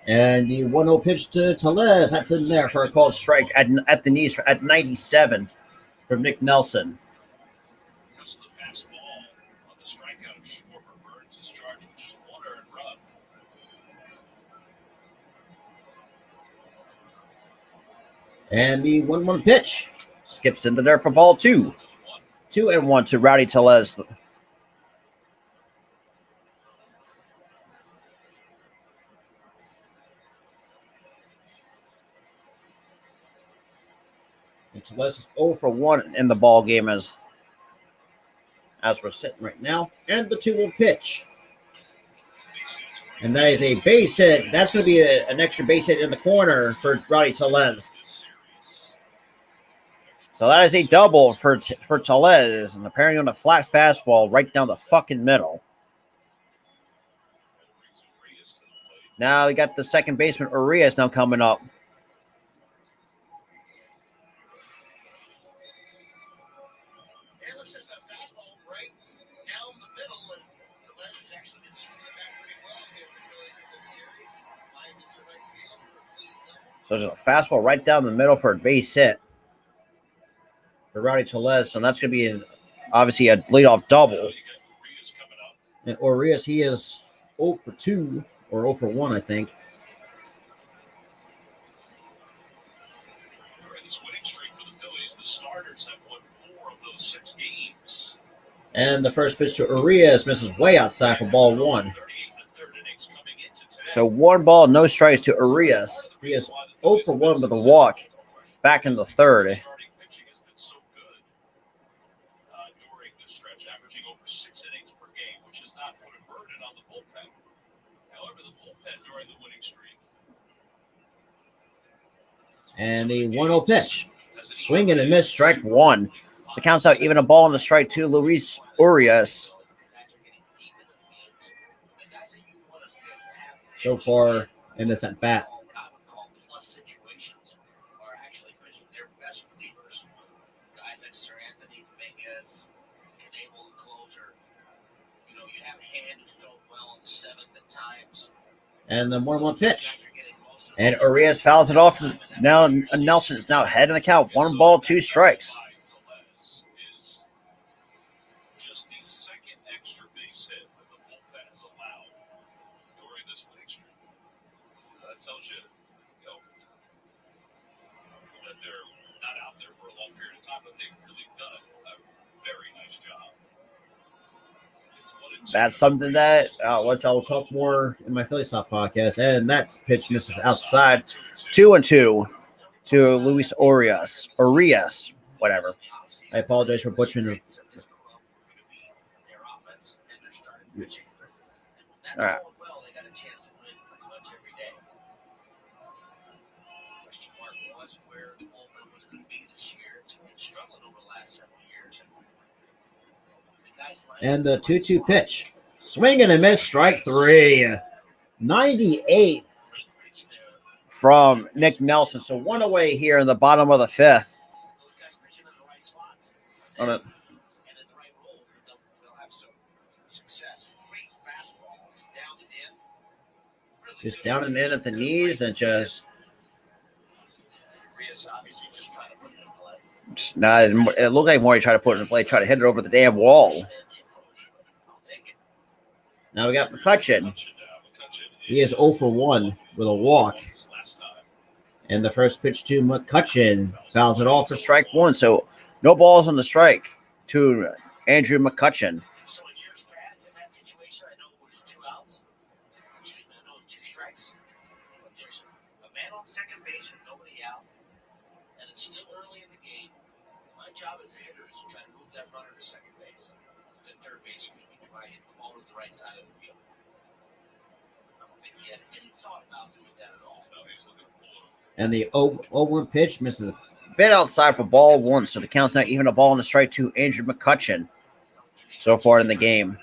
And the 1-0 pitch to Tellez. That's in there for a called strike at the knees at 97 from Nick Nelson. And the 1-1 pitch skips into there for ball 2. 2-1 to Rowdy Tellez. And Tellez is 0 for 1 in the ball game as we're sitting right now. And the 2-1 pitch. And that is a base hit. That's going to be an extra base hit in the corner for Rowdy Tellez. So that is a double for Tellez, and apparently on a flat fastball right down the fucking middle. Now we got the second baseman, Urias, now coming up. So there's a fastball right down the middle for a base hit for Rowdy Tellez. So that's going to be obviously a leadoff double. And Urias, he is 0 for 2 or 0 for 1, I think. This winning streak for the Phillies, the starters have won 4 of those 6 games. And the first pitch to Urias misses way outside for ball 1. So 1 ball, no strikes to Urias. He is 0 for 1 with a walk back in the third. And the 1-0 pitch. Swing and a miss, strike 1. So counts out even a ball and a strike to Luis Urias. So far in this at bat. And the 1-1 pitch. And Urias fouls it off. Now Nelson is now ahead in the count. 1 ball, 2 strikes. Just the second extra base hit that the bullpen has allowed during this winning streak. That tells you, that they're not out there for a long period of time, but they've really done a very nice job. That's something that which I'll talk more in my Phillies Talk podcast. And that pitch misses outside. 2-2 to Luis Urias. Whatever. I apologize for butchering it. All right. And the 2-2 pitch. Swing and a miss, strike three. 98 from Nick Nelson. So one away here in the bottom of the fifth. On it. Just down and in at the knees and just. Nah, it looked like Maury tried to put it in play, try to hit it over the damn wall. Now we got McCutchen. He is 0 for 1 with a walk. And the first pitch to McCutchen fouls it off for strike one. So no balls on the strike to Andrew McCutchen. So in years past, in that situation, I know it was 2 outs. Excuse me, I know it was 2 strikes. But there's a man on second base with nobody out, and it's still early in the game. My job as a hitter is to try to move that runner to second base. The third base, excuse me, try and hit the ball to the right side of the field. I don't think he had any thought about doing that at all. No, he was looking to pull it. And the 0-1 pitch misses a bit outside for ball one. So the count's not even a ball and a strike to Andrew McCutchen so far in the game.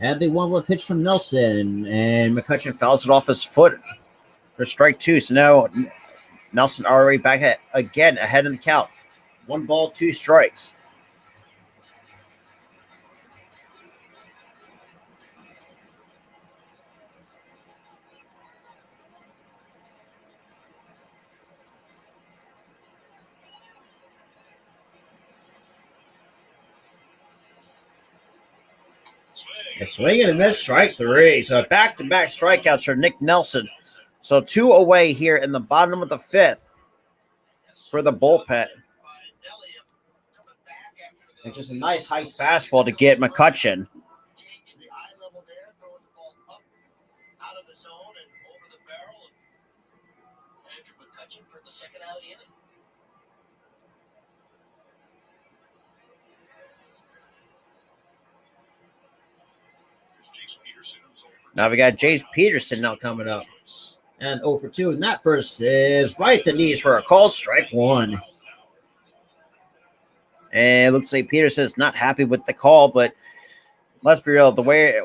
And the 1-1 pitch from Nelson, and McCutchen fouls it off his foot for strike two. So now Nelson already back again ahead in the count. 1 ball, 2 strikes. A swing and a miss, strike three. So back-to-back strikeouts for Nick Nelson. So 2 away here in the bottom of the fifth for the bullpen. And just a nice high fastball to get McCutchen. Change the eye level there, throws the ball up out of the zone and over the barrel. Andrew McCutchen for the second out of the inning. Now we got Jace Peterson now coming up. And 0 for 2. And that first is right at the knees for a call, strike one. And it looks like Peterson's not happy with the call, but let's be real, the way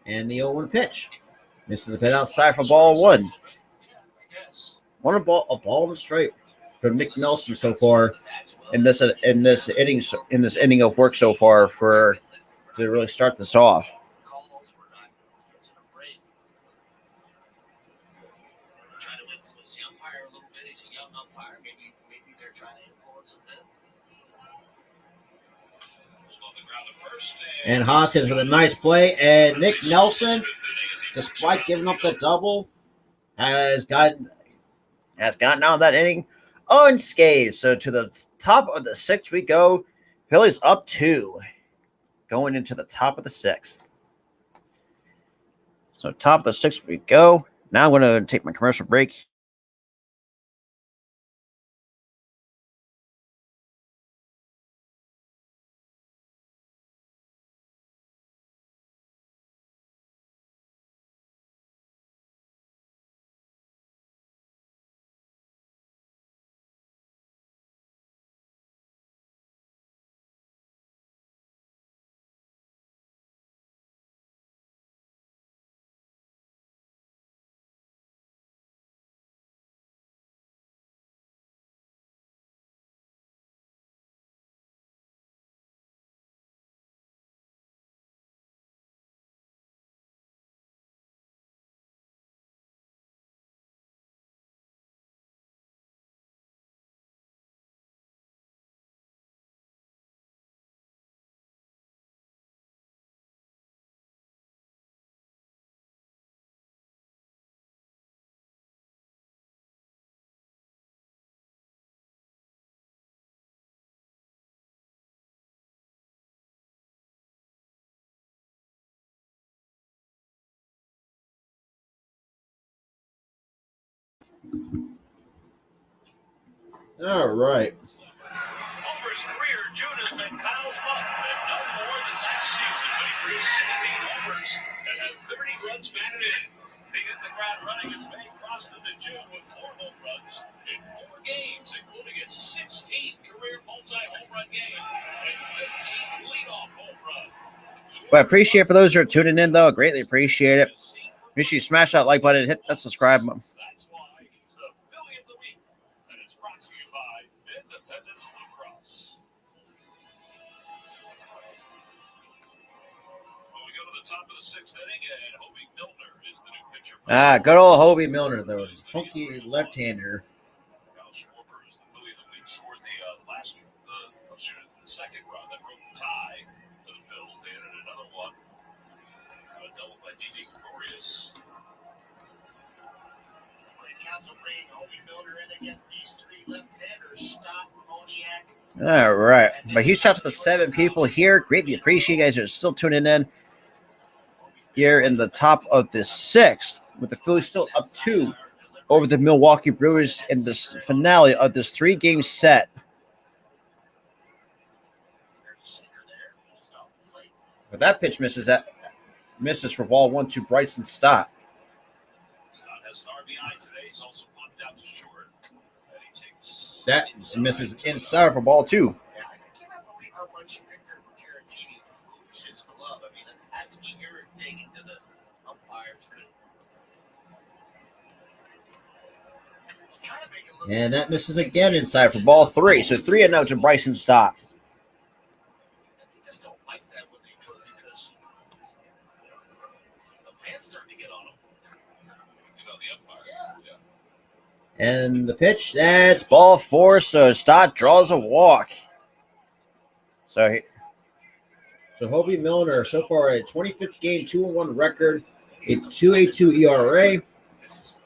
and the 0-1 pitch. Misses the pin outside for ball one. A ball and straight from Nick Nelson so far in this inning of work so far to really start this off. Calls were not getting a break. Trying to influence the umpire a little bit. He's a young umpire. Maybe they're trying to influence him then. And Hoskins with a nice play. And Nick Nelson, despite giving up the double, has gotten out of that inning unscathed. So to the top of the sixth we go. Phillies up 2 going into the top of the sixth. So top of the sixth we go. Now I'm going to take my commercial break. All right. Homer's career June has been Kyle's month, and no more than last season when he threw 16 homers and had 30 runs batted in. He hit the ground running as May crossed into June with 4 home runs in 4 games, including a 16th career multi-home run game and 15 leadoff home run. But I appreciate for those who are tuning in, though. I greatly appreciate it. Make sure you smash that like button and hit that subscribe button. That's why he's the Philly of the week, and it's brought to you by Independence Blue Cross. Well, we go to the top of the 6th inning, and Hobie Milner is the new pitcher. Good old Hobie Milner, though. Funky left-hander. Kyle Schwarber is the Philly of the week, scored the second run that broke the tie for the Phils. They added another one. A double by D.D. Gregorius. When it counts to bring Hobie Milner in against these 3 left-handers, stop Moniak. All right. But huge shout out to the 7 people here. Greatly appreciate you guys are still tuning in here in the top of the 6th, with the Phillies still up 2 over the Milwaukee Brewers in this finale of this 3-game set. But that pitch misses for ball 1 to Bryson Stott. Scott has an RBI today. He's also bumped out to short. And he takes That misses inside for ball 2. I cannot believe how much Victor Caratini moves his glove. I mean, it has to be irritating to the umpire because he's trying to make it look. And that misses again inside for ball 3. So 3-0 to Bryson Stott. I just don't like that when they do it because the fans start to get on them. You know, the umpire. Yeah. And the pitch, that's ball 4. So Stott draws a walk. So Hobie Milner, so far a 25th game, 2-1 record, a 2.82 ERA,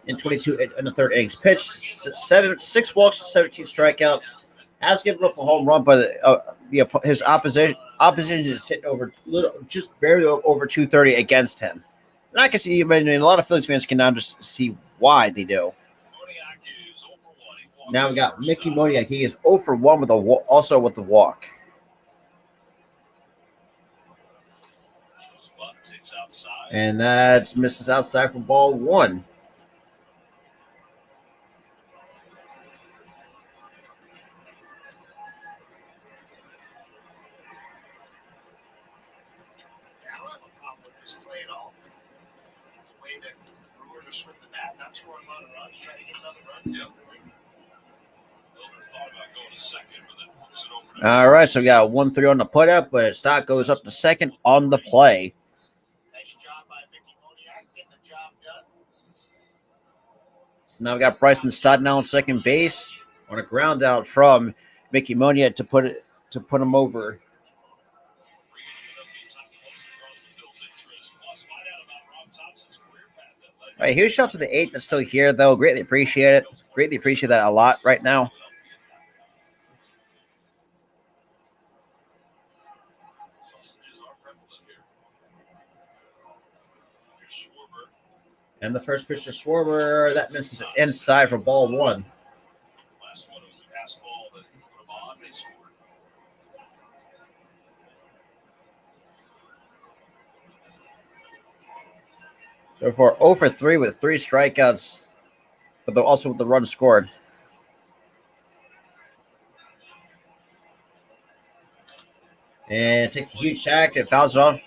and 22 in the 3rd innings pitched, 6 walks, 17 strikeouts. Has given up a home run, but his opposition is hitting over just barely over 230 against him. And I can see, a lot of Phillies fans can now just see why they do. Moniak is 0 for 1. Now we got Mickey Moniak. He is 0 for 1 with also with the walk. Takes outside. And that's misses outside for ball 1. I don't have a problem with this play at all. The way that the Brewers are swinging the bat, not scoring a lot of runs, trying to get another run. Yep. Milner thought about going to second, but then flips it over to All right, so we got a 1-3 on the put up, but Stott goes up to second on the play. Nice job by Mickey Moniak getting the job done. So now we got Bryson Stott now on second base on a ground out from Mickey Moniak to put him over. All right, here's shout to the 8 that's still here, though. Greatly appreciate it. Greatly appreciate that a lot right now. And the first pitch to Schwarber, that misses it inside for ball 1. Last one was a pass ball that put them on. They scored. So far 0 for 3 with 3 strikeouts, but also with the run scored. And takes a huge sack and fouls it off.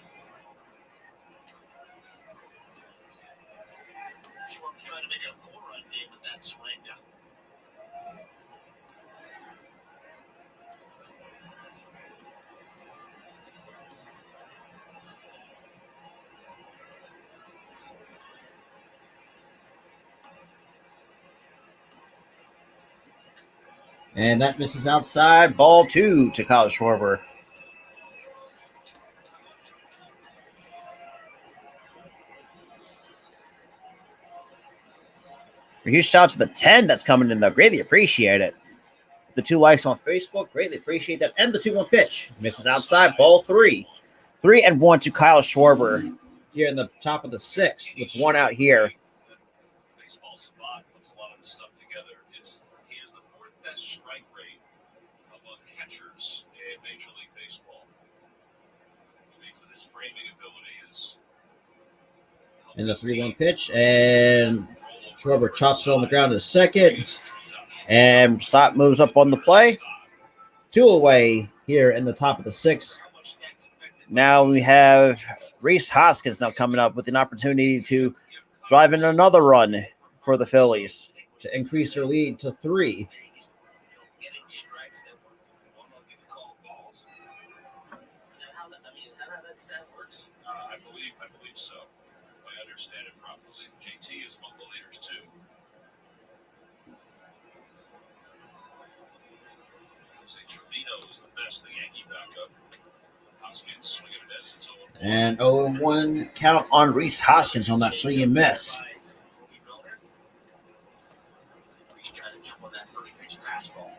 Schwarber's trying to make it a 4-run game with that swing. And that misses outside. Ball 2 to Kyle Schwarber. A huge shout out to the 10 that's coming in, though. Greatly appreciate it. The 2 likes on Facebook. Greatly appreciate that. And the 2-1 pitch. Misses outside. Ball 3. 3-1 to Kyle Schwarber here in the top of the 6th with 1 out here. Baseball's Bach puts a lot of the stuff together. He is the fourth best strike rate among catchers in Major League Baseball. Which means that his framing ability is. And the 3-1 pitch, and Schwarber chops it on the ground to second, and Stott moves up on the play. 2 away here in the top of the 6th. Now we have Rhys Hoskins now coming up with an opportunity to drive in another run for the Phillies to increase their lead to 3. I believe so. If I understand it properly. JT is among the leaders too. Trevino is the best, the Yankee backup. Hoskins swinging a miss. It's 0-1. And 0-1 count on Rhys Hoskins on that swing and miss. He's trying to jump on that first pitch fastball.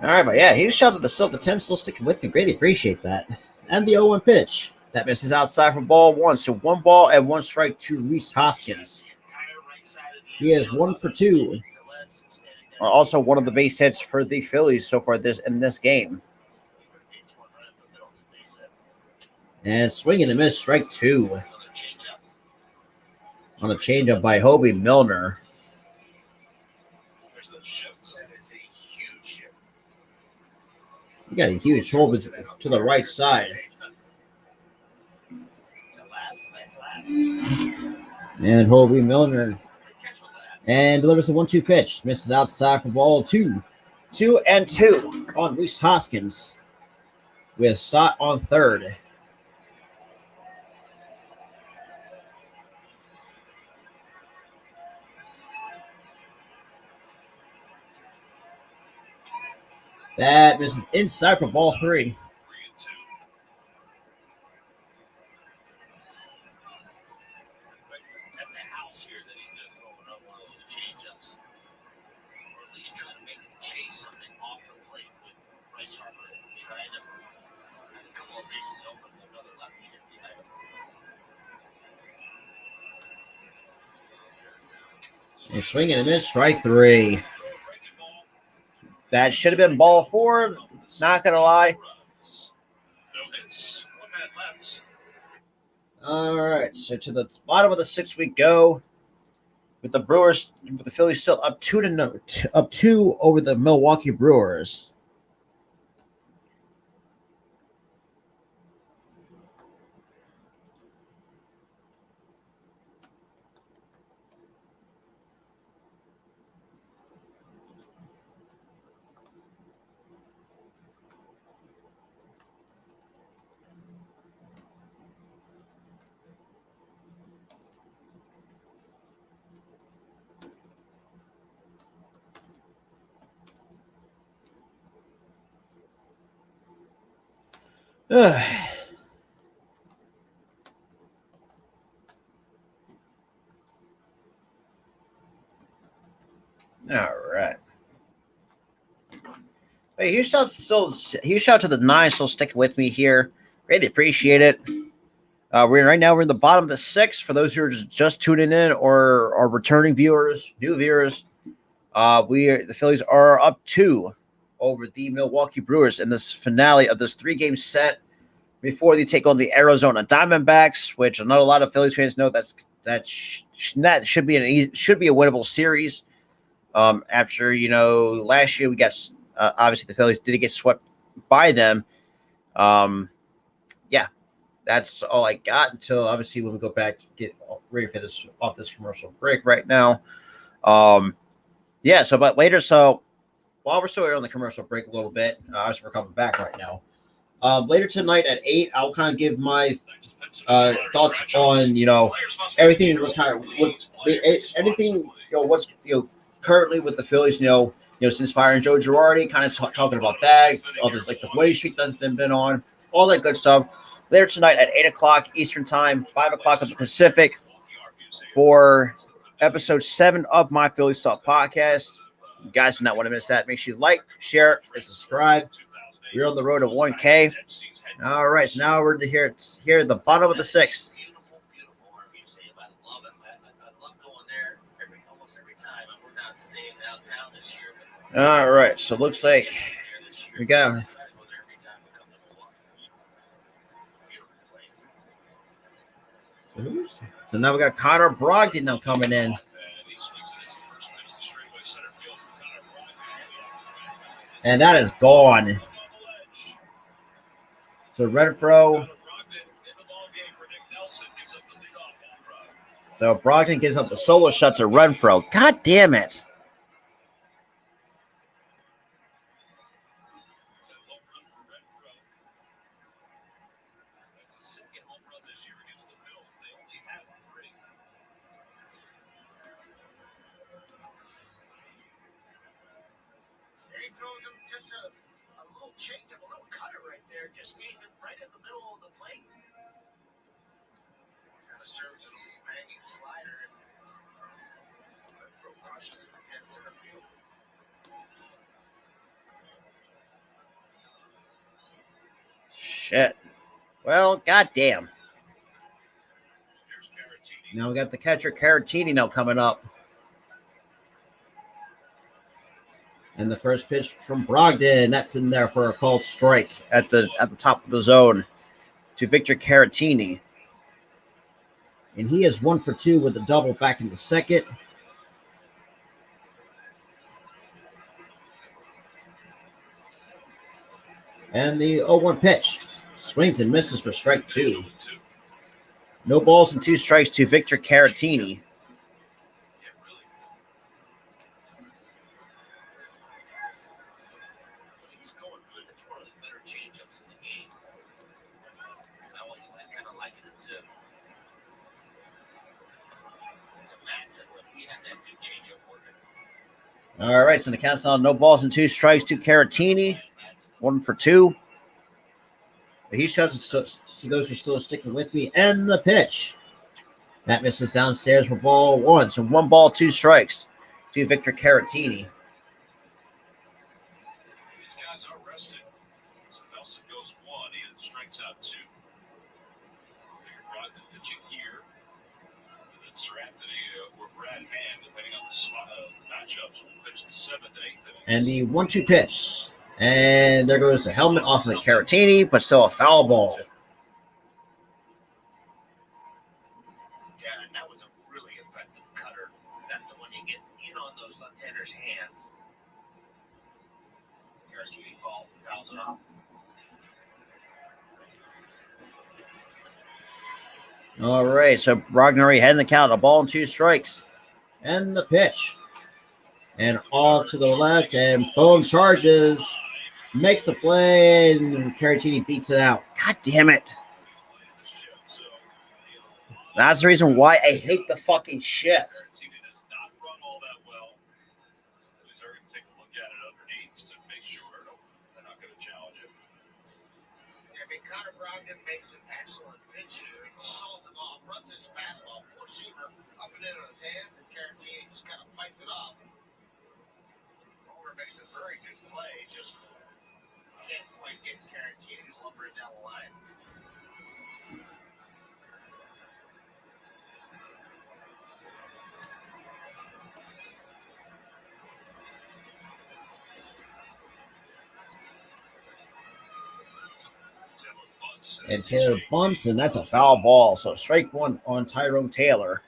All right, but yeah, he's shot at the 10, still sticking with me. Greatly appreciate that. And the 0-1 pitch. That misses outside for ball 1. So 1 ball and 1 strike to Rhys Hoskins. He is 1 for 2. Also one of the base hits for the Phillies so far in this game. And swing and a miss, strike 2. On a changeup by Hobie Milner. You got a huge hold to the right side. And Hobie Milner and delivers a 1-2 pitch. Misses outside for ball 2. 2-2 on Rhys Hoskins with Stott on third. That misses inside for ball 3. At the house here that he's going to throw another one of those changeups, or at least try to make him chase something off the plate with Bryce Harper behind him. And a couple of bases open with another lefty hit behind him. A swing and a miss, strike 3. That should have been ball 4. Not going to lie. All right, so to the bottom of the 6th we go. With the Brewers, with the Phillies still up 2 over the Milwaukee Brewers. All right. Hey, huge shout to the 9 still sticking with me here. Really appreciate it. We're in the bottom of the 6th. For those who are just tuning in or are returning viewers, new viewers, the Phillies are up 2 over the Milwaukee Brewers in this finale of this 3-game set before they take on the Arizona Diamondbacks, which I know a lot of Phillies fans know that should be a winnable series. After last year we got obviously the Phillies did get swept by them. Yeah, that's all I got until obviously when we go back to get ready for this off this commercial break right now. Yeah, so but later, so while we're still here on the commercial break a little bit, obviously we're coming back right now. Later tonight at 8, I'll kind of give my thoughts on everything was kind of anything what's currently with the Phillies. Since firing Joe Girardi, kind of talking about that, all this like the winning streak that's been on, all that good stuff. Later tonight at 8:00 Eastern Time, 5:00 of the Pacific, for episode 7 of my Phillies Talk podcast. You guys do not want to miss that. Make sure you like, share, and subscribe. We're on the road to 1K. All right, so now we're here at the bottom of the 6th. not staying downtown this year. All right, so it looks like we got. Try to go there every time we come to Milwaukee. Beautiful place. So now we got Connor Brogdon now coming in. And he swings it. It's the first pitch to straightaway center field from Connor Brogdon. And that is gone. On the ledge. So Renfro. Connor Brogdon in the ballgame for Nick Nelson. Gives up the leadoff home run. So Brogdon gives up the solo shot to Renfro. God damn it. Home run for Renfro. That's the second home run this year against the Phillies. They only have 3. There he throws him just a little change up, a little cutter right there. Just stays it right in the middle of the plate. Kind of serves it a little hanging slider. And Renfro crushes it in center field. Shit. Well, goddamn. Here's Caratini. Now we got the catcher Caratini now coming up. And the first pitch from Brogdon, that's in there for a called strike at the top of the zone to Victor Caratini. And he is 1 for 2 with a double back in the second. And the 0-1 pitch. Swings and misses for strike 2. No balls and 2 strikes to Victor Caratini. Yeah, really. When he's going good, it's one of the better changeups in the game. I always kind of liken it to Madsen when he had that good changeup working. All right, so the count's on no balls and 2 strikes to Caratini. 1 for 2. He shows it to those who are still sticking with me. And the pitch. That misses downstairs for ball 1. So 1 ball, 2 strikes to Victor Caratini. These guys are rested. So Nelson goes 1. He strikes out 2. Figure Brogdon pitching here. And then Anthony or Brad Hand, depending on the matchups, will pitch the 7th and 8th innings. And the 1-2 pitch. And there goes the helmet off of the Caratini, but still a foul ball. Yeah, and that was a really effective cutter. That's the one you get in on those left-handers' hands. Caratini fouls it off. All right, so Brogdon had in the count, a ball and 2 strikes. And the pitch. And all to the left, and boom, charges. Makes the play, and Caratini beats it out. God damn it. That's the reason why I hate the fucking shit. Caratini does not run all that well. They're going to take a look at it underneath to make sure they're not going to challenge it. Yeah, I mean, Connor Brogdon makes an excellent pitch here. He solves the ball, runs his fastball, poor Seaver up and in on his hands, and Caratini just kind of fights it off. Homer makes a very good play, just can't quite get Caratini lumbering down the line. And Taylor bunts, and that's a foul ball. So strike 1 on Tyrone Taylor.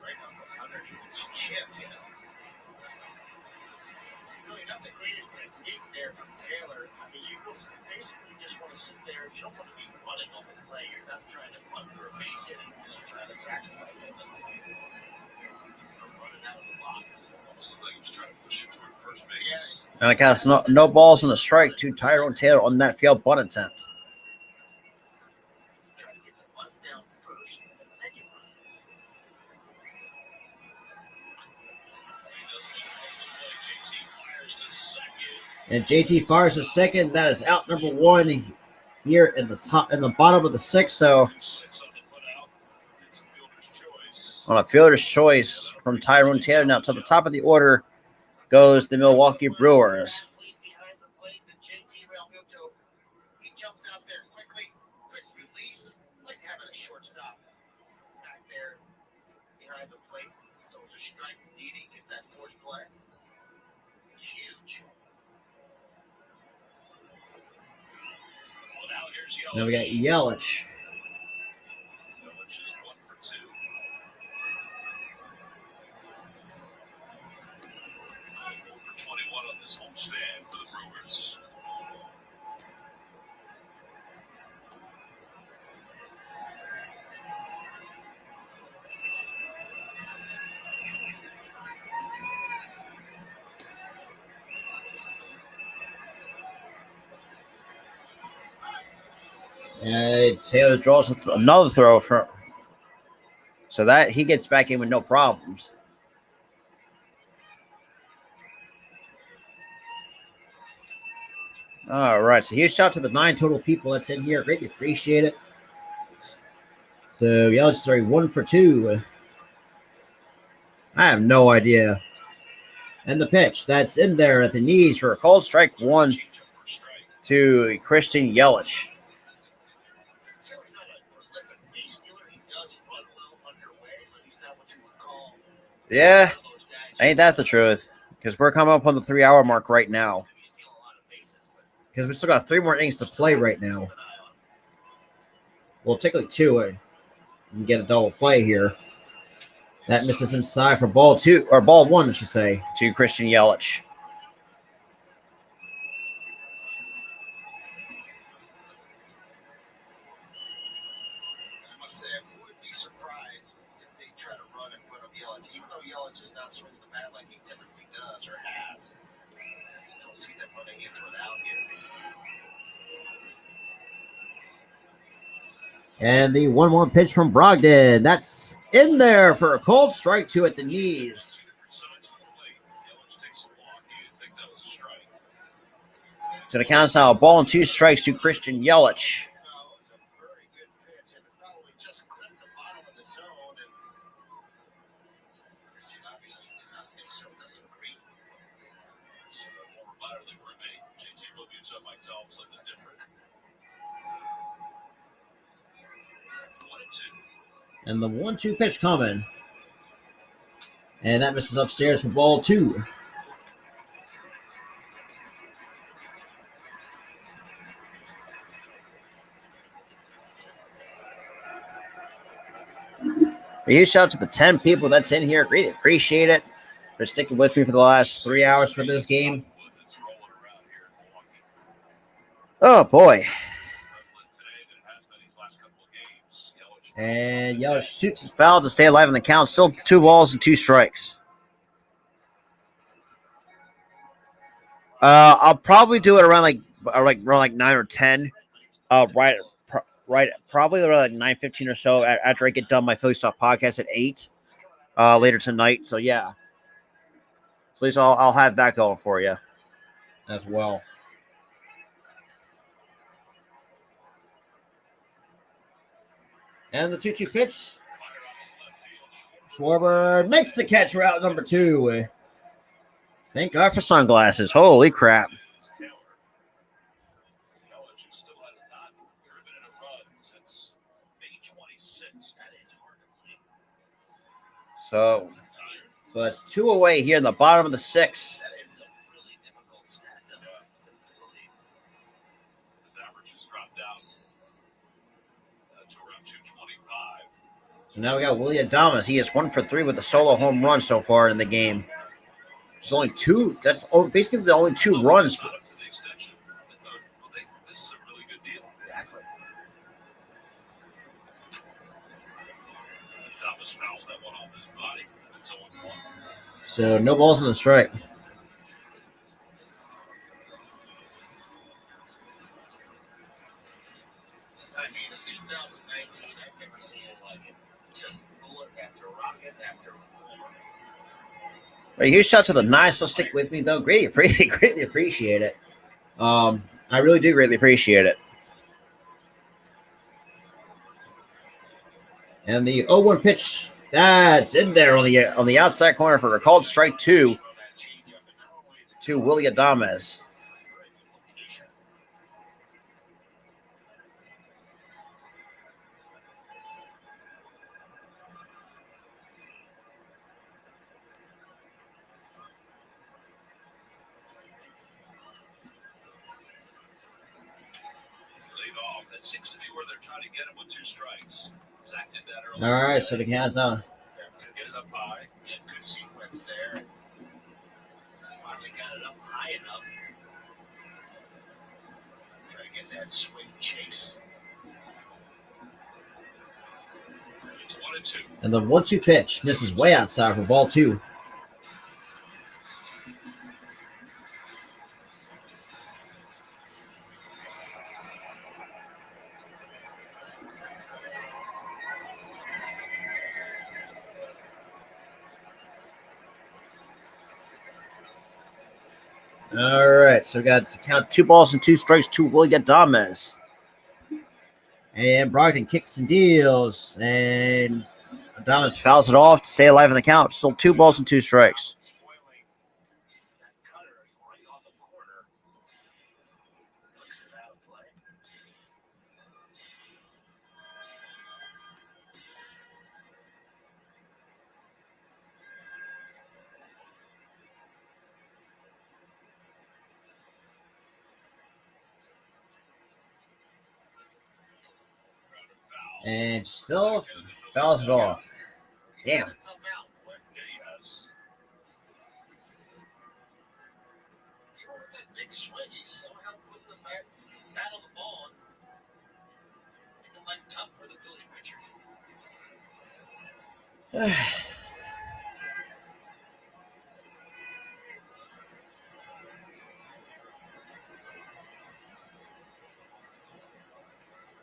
Right underneath his chin, you know. Really not the greatest technique there from Taylor. I mean, you basically just want to sit there. You don't want to be running on the play. You're not trying to run for a base hit. You're just trying to sacrifice it. Running out of the box. Almost looked like he was trying to push it toward first base. Yeah. And I guess no balls on the strike to Tyrone Taylor on that failed bunt attempt. Try to get the bunt down first, and then you run. He does make it from the play. JT fires to second. And JT fires a second. That is out number 1 here in the bottom of the 6th. So 6 on the putout. It's a fielder's choice. on a fielder's choice from Tyrone Taylor. Now to the top of the order goes the Milwaukee Brewers. Behind the plate, the JT Realmuto. He jumps out there quickly, quick release. It's like having a shortstop back there behind the plate. Throws a strike to Didi, gets that force play. Huge. Well, now here's Now we got Yelich. Yelich. Yelich is 1 for 2. 4 for 21 on this homestand for the Brewers. And Taylor draws another throw for, so that he gets back in with no problems. All right, so huge shout to the 9 total people that's in here. Greatly appreciate it. So Yelich is already 1 for 2. I have no idea. And the pitch that's in there at the knees for a called strike 1 to Christian Yelich. Taylor's not a prolific base stealer. He does run well underway, but he's not what you would call Yeah, one of those guys ain't that the truth? Because we're coming up on the 3-hour mark right now. who steal a lot of bases, but Because we still got 3 more innings to play right now. keep an eye on. Well, technically 2. We can get a double play here. That misses inside for ball 2, or ball 1, I should say, to Christian Yelich. I must say, I would be surprised if they try to run in front of Yelich, even though Yelich is not swinging the bat like he typically does or has. I just don't see them running into an out here. And the 1-1 pitch from Brogdon. That's in there for a cold strike 2 at the knees. So the count's now a ball and 2 strikes to Christian Yelich. No, it was a very good pitch, and it probably just clipped the bottom of the zone. And Christian obviously did not think so. Doesn't agree. Former minor league roommate, JT Realmuto, might tell him something different. 1 and 2. And the 1-2 pitch coming. And that misses upstairs for ball 2. A huge shout out to the 10 people that's in here. Greatly appreciate it for sticking with me for the last 3 hours for this game. Oh, boy. And Yelich shoots his foul to stay alive in the count. Still 2 balls and 2 strikes. I'll probably do it around like 9 or 10. Right, probably around like 9:15 or so after I get done my Phillies Talk podcast at 8 later tonight. So yeah, so at least I'll have that going for you as well. And the 2-2 pitch. Schwarber makes the catch for out number 2. Thank God for sunglasses. Holy crap. So that's 2 away here in the bottom of the 6th. That is a really difficult stat to believe. His average has dropped down to around 225. So now we got Willie Adames. He is 1 for 3 with a solo home run so far in the game. There's only 2. That's basically the only 2 runs. Not up to the extension. I thought, well, this is a really good deal. Exactly. Thomas fouls that one off his body. It's 0-1. So no balls in the strike. I mean, in 2019, I've never seen it like it. Just bullet after rocket after bullet. Right, huge shout to the 9. So stick with me though. Greatly appreciate it. I really do greatly appreciate it. And the 0-1 pitch, that's in there on the outside corner for a called strike 2. to Willie Adames. That seems to be where they're trying to get him with 2 strikes. Zach did that earlier. All right, so the hands on. Get it up high. Yeah, good sequence there. Finally got it up high enough. Try to get that swing chase. It's 1-2. And the 1-2 pitch misses way outside for ball 2. All right, so we got to count 2 balls and 2 strikes to Willie Adames. And Brogdon kicks and deals, and Adames fouls it off to stay alive in the count. Still 2 balls and 2 strikes. Spoiling. That cutter is right on the corner. Flicks it out of play. And still fouls it off. Damn. It's up out. Yes. Even with that big swing, he's somehow putting the bat on the ball. Making life tough for the Phillies pitchers.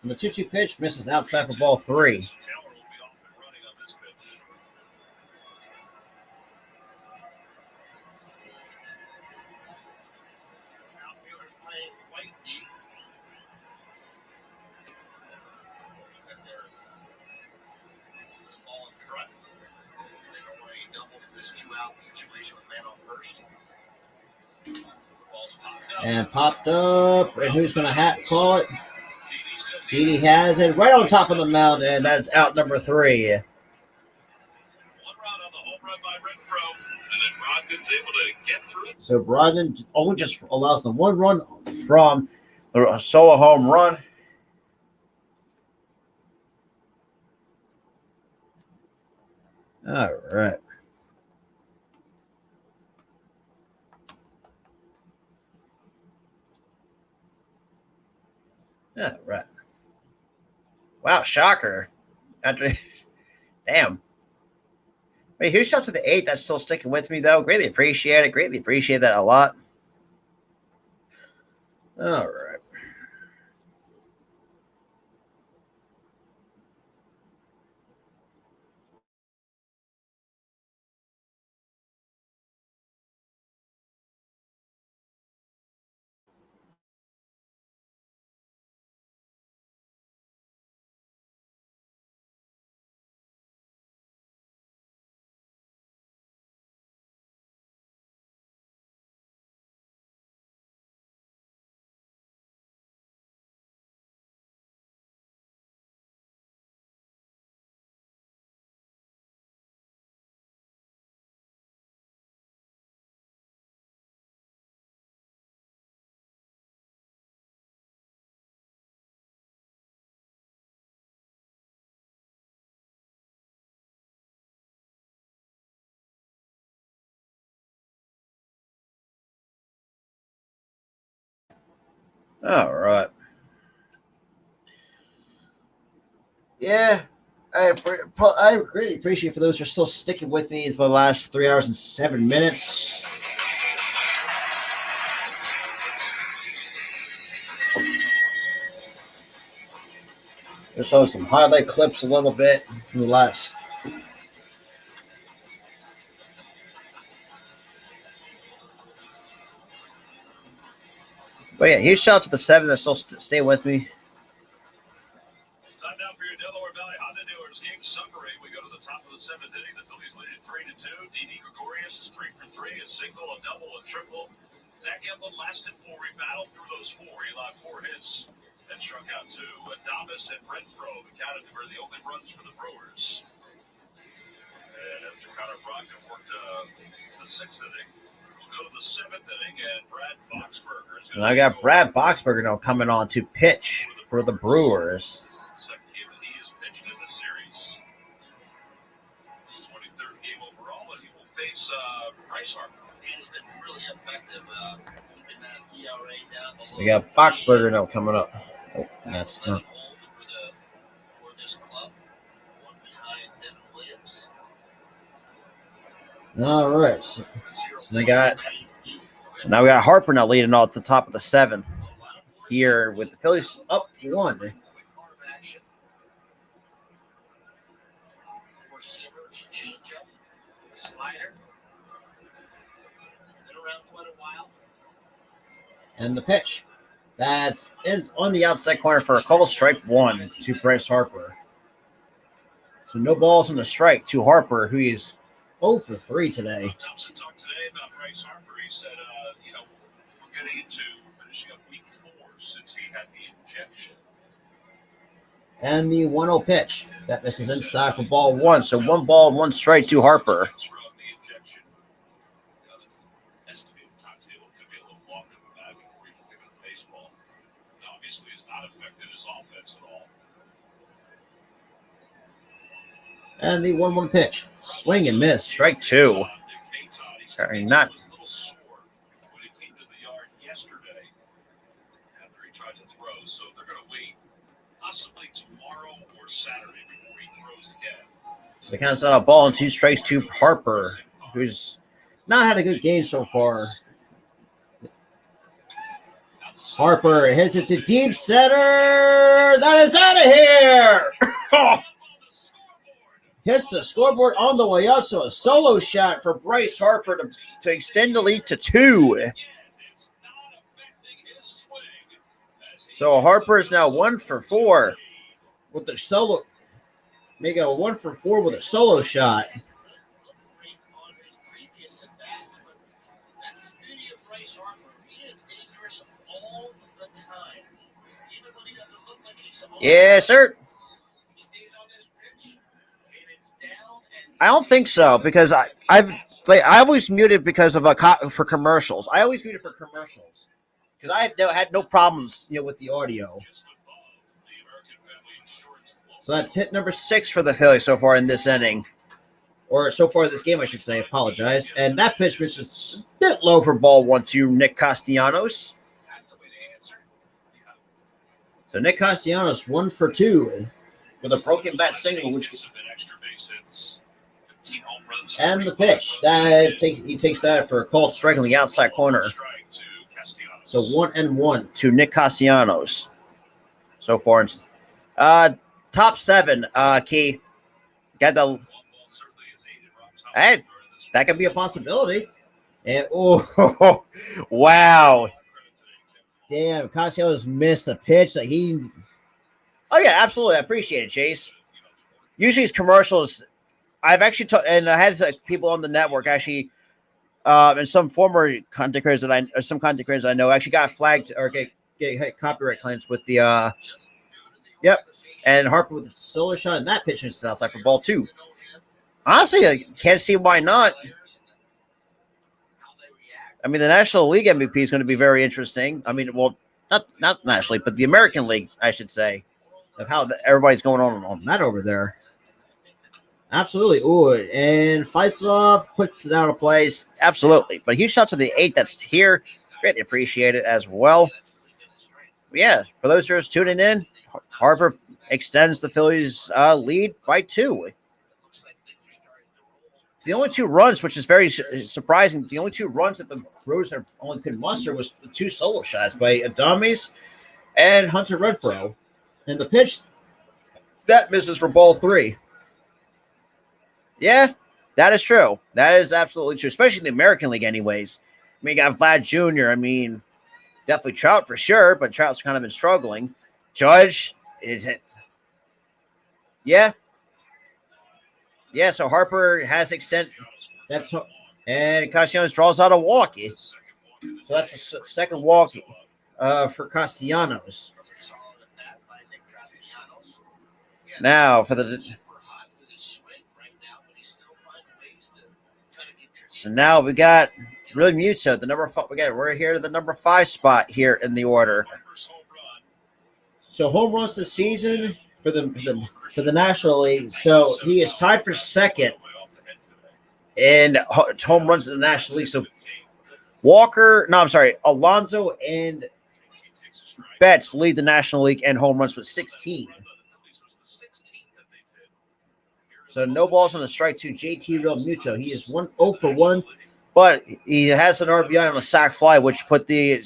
And the 2-2 pitch misses outside for ball 3. Taylor will be off and running on this pitch. Outfielders playing quite deep. That they're the ball in front. They don't want any double for this 2-out situation with man on first. Ball's popped up. And popped up. And who's going to call it? Didi says Didi has it right on top of the mound, and that's out number 3. 1 run on the home run by Renfro, and then Brogdon's able to get through. So Brogdon only just allows them 1 run from a solo home run. All right. All right. Wow, shocker. After, damn. Wait, huge shout to the 8 that's still sticking with me, though. Greatly appreciate it. Greatly appreciate that a lot. All right. All right. Yeah, I greatly appreciate for those who are still sticking with me for the last 3 hours and 7 minutes. Just show some highlight clips a little bit from the last. But yeah, huge shout out to the 7 that still stay with me. Time now for your Delaware Valley Honda Dealers game summary. We go to the top of the 7th inning. The Phillies lead it 3-2. Didi Gregorius is 3 for 3, a single, a double, a triple. lasted 4. He battled through those 4. He allowed 4 hits and struck out 2. Adames and Renfro accounted for the only runs for the Brewers. And after Connor Brogdon worked the 6th inning, we'll go to the 7th inning, and Brad Boxberger. So I got Brad Boxberger now coming on to pitch for the Brewers. This is the second game that he has pitched in the series. His 23rd game overall, and he will face Bryce Harper. He's been really effective keeping that ERA down below. So we got Boxberger now coming up. Oh, that's not. Holds for this club, one behind Devin Williams. All right. So now we got Harper now leading off the top of the 7th here with the Phillies up 1. Four seamers, changeup, slider. Been around quite a while. And the pitch. That's in on the outside corner for a call, strike 1 to Bryce Harper. So no balls in the strike to Harper, who is 0 for 3 today. Thompson talked today about Bryce Harper. He said, we're getting into finishing up week 4 since he had the injection. And the 1-0 pitch. That misses inside for ball 1. So 1 ball, 1 strike to Harper. From the injection. That's the estimated timetable. Could be a little longer than that before he can pick up baseball. And obviously, it's not affected his offense at all. And the 1-1 pitch. Swing and miss. Strike 2. Sorry, not. He was a little sore when he came to the yard yesterday after he tried to throw. So they're going to wait possibly tomorrow or Saturday before he throws again. So they count out a ball and 2 strikes to Harper, who's not had a good game so far. Harper hits it to deep center. That is out of here. Hits the scoreboard on the way up, so a solo shot for Bryce Harper to extend the lead to 2. So Harper is now 1 for 4 with the solo. Make a 1 for 4 with a solo shot. Yes, sir. I don't think so because I always muted because of for commercials. I always muted for commercials because I had no problems with the audio. So that's hit number 6 for the Phillies so far in this inning, or so far this game, I should say. Apologize. And that pitch is a bit low for ball 1 to Nick Castellanos. So Nick Castellanos 1 for 2 with a broken bat single, which. And the pitch. He takes that for a called strike on the outside corner. So 1-1 to Nick Castellanos so far. Top 7, Key. Got the. Hey, that could be a possibility. And wow. Damn, Castellanos missed a pitch that he. Oh, yeah, absolutely. I appreciate it, Chase. Usually his commercials. I've actually and I had people on the network actually, and some former content creators that I know actually got flagged or get copyright claims with the yep, and Harper with a solo shot and that pitch misses outside for ball 2. Honestly, I can't see why not. I mean, the National League MVP is going to be very interesting. I mean, well, not National League, but the American League, I should say, of how everybody's going on that over there. Absolutely. Ooh, and fights it off, puts it out of place. Absolutely. But huge shot to the 8 that's here. Greatly appreciate it as well. But yeah, for those who are tuning in, Harper extends the Phillies' lead by 2. It's the only 2 runs, which is very surprising. The only 2 runs that the Brewers only could muster was the 2 solo shots by Adames and Hunter Renfro. And the pitch, that misses for ball 3. Yeah, that is true. That is absolutely true, especially in the American League anyways. I mean, you got Vlad Jr., I mean, definitely Trout for sure, but Trout's kind of been struggling. Judge, yeah. Yeah, so Harper has extended. And Castellanos draws out a walk. So that's the second walk for Castellanos. Now for the. So now we got really Muto, the number 5. We're here to the number 5 spot here in the order. So home runs this season for the National League. So he is tied for second in home runs in the National League. So Alonso and Betts lead the National League in home runs with 16. So no balls on the strike to JT Real Muto. He is 0 for 1, but he has an RBI on a sac fly, which put the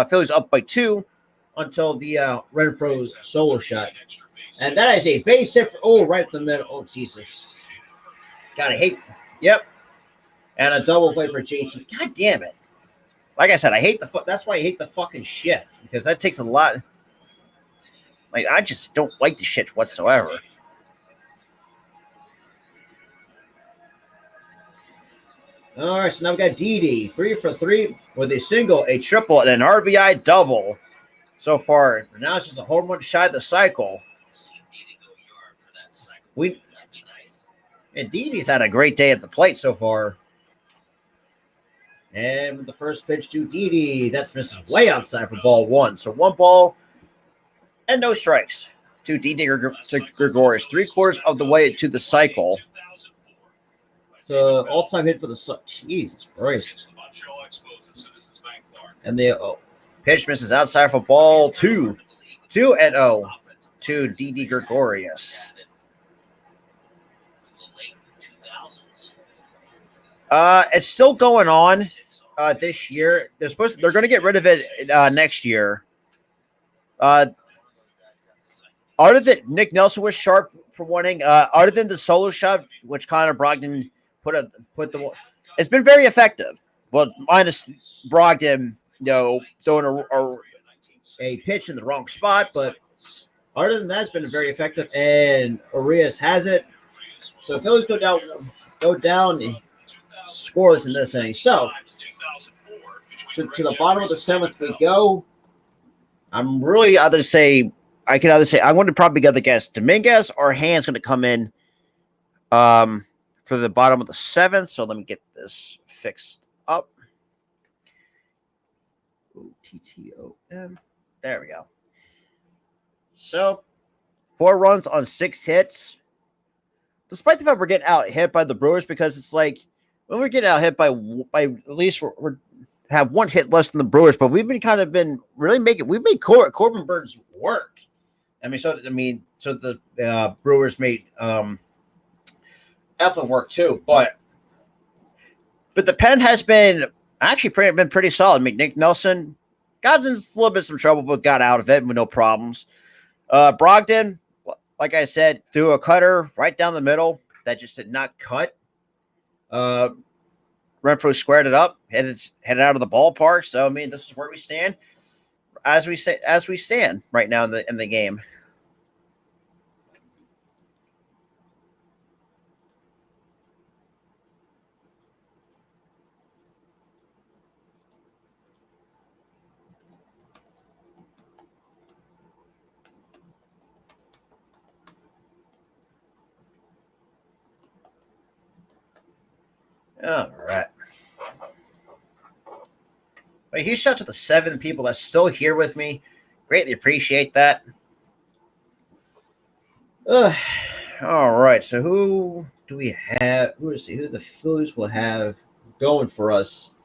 Phillies up by 2 until the Renfroe solo shot. And that is a base hit for, right at the middle. Oh, Jesus. Gotta hate. Yep. And a double play for JT. God damn it. Like I said, I hate that's why I hate the fucking shit, because that takes a lot. Like, I just don't like the shit whatsoever. All right, so now we got Didi, 3 for 3 with a single, a triple, and an RBI double so far. Now it's just a home run shy of the cycle. Didi's had a great day at the plate so far. And the first pitch to Didi, that's misses way outside for ball 1. So 1 ball and no strikes to Didi Gregorius, 3/4 of the way to the cycle. So all-time hit for the Jesus Christ. And the pitch misses outside for ball 2. 2-0 to Didi Gregorius. It's still going on this year. They're going to get rid of it next year. Other than Nick Nelson was sharp for winning, other than the solo shot, which Connor Brogdon put the, it's been very effective. Well, minus Brogdon, throwing a pitch in the wrong spot, but other than that, it's been very effective. And Arias has it. So Phillies go down scoreless in this inning. So to the bottom of the 7th we go. I'm really I'm going to probably go the guess Dominguez or Hand's going to come in for the bottom of the 7th. So let me get this fixed up. TTOM. There we go. So 4 runs on 6 hits. Despite the fact we're getting out hit by the Brewers, because it's like when we're getting out hit by at least we're have 1 hit less than the Brewers, but we've made Corbin Burns work. So the Brewers made Eflin work too, but the pen has been actually pretty solid. I mean, Nick Nelson got in a little bit of some trouble, but got out of it with no problems. Brogdon, like I said, threw a cutter right down the middle that just did not cut. Renfroe squared it up, headed out of the ballpark. So this is where we stand, as we stand right now in the game. All right. But huge shout out to the 7 people that's still here with me. Greatly appreciate that. All right. So who do we have? Who the Phillies will have going for us?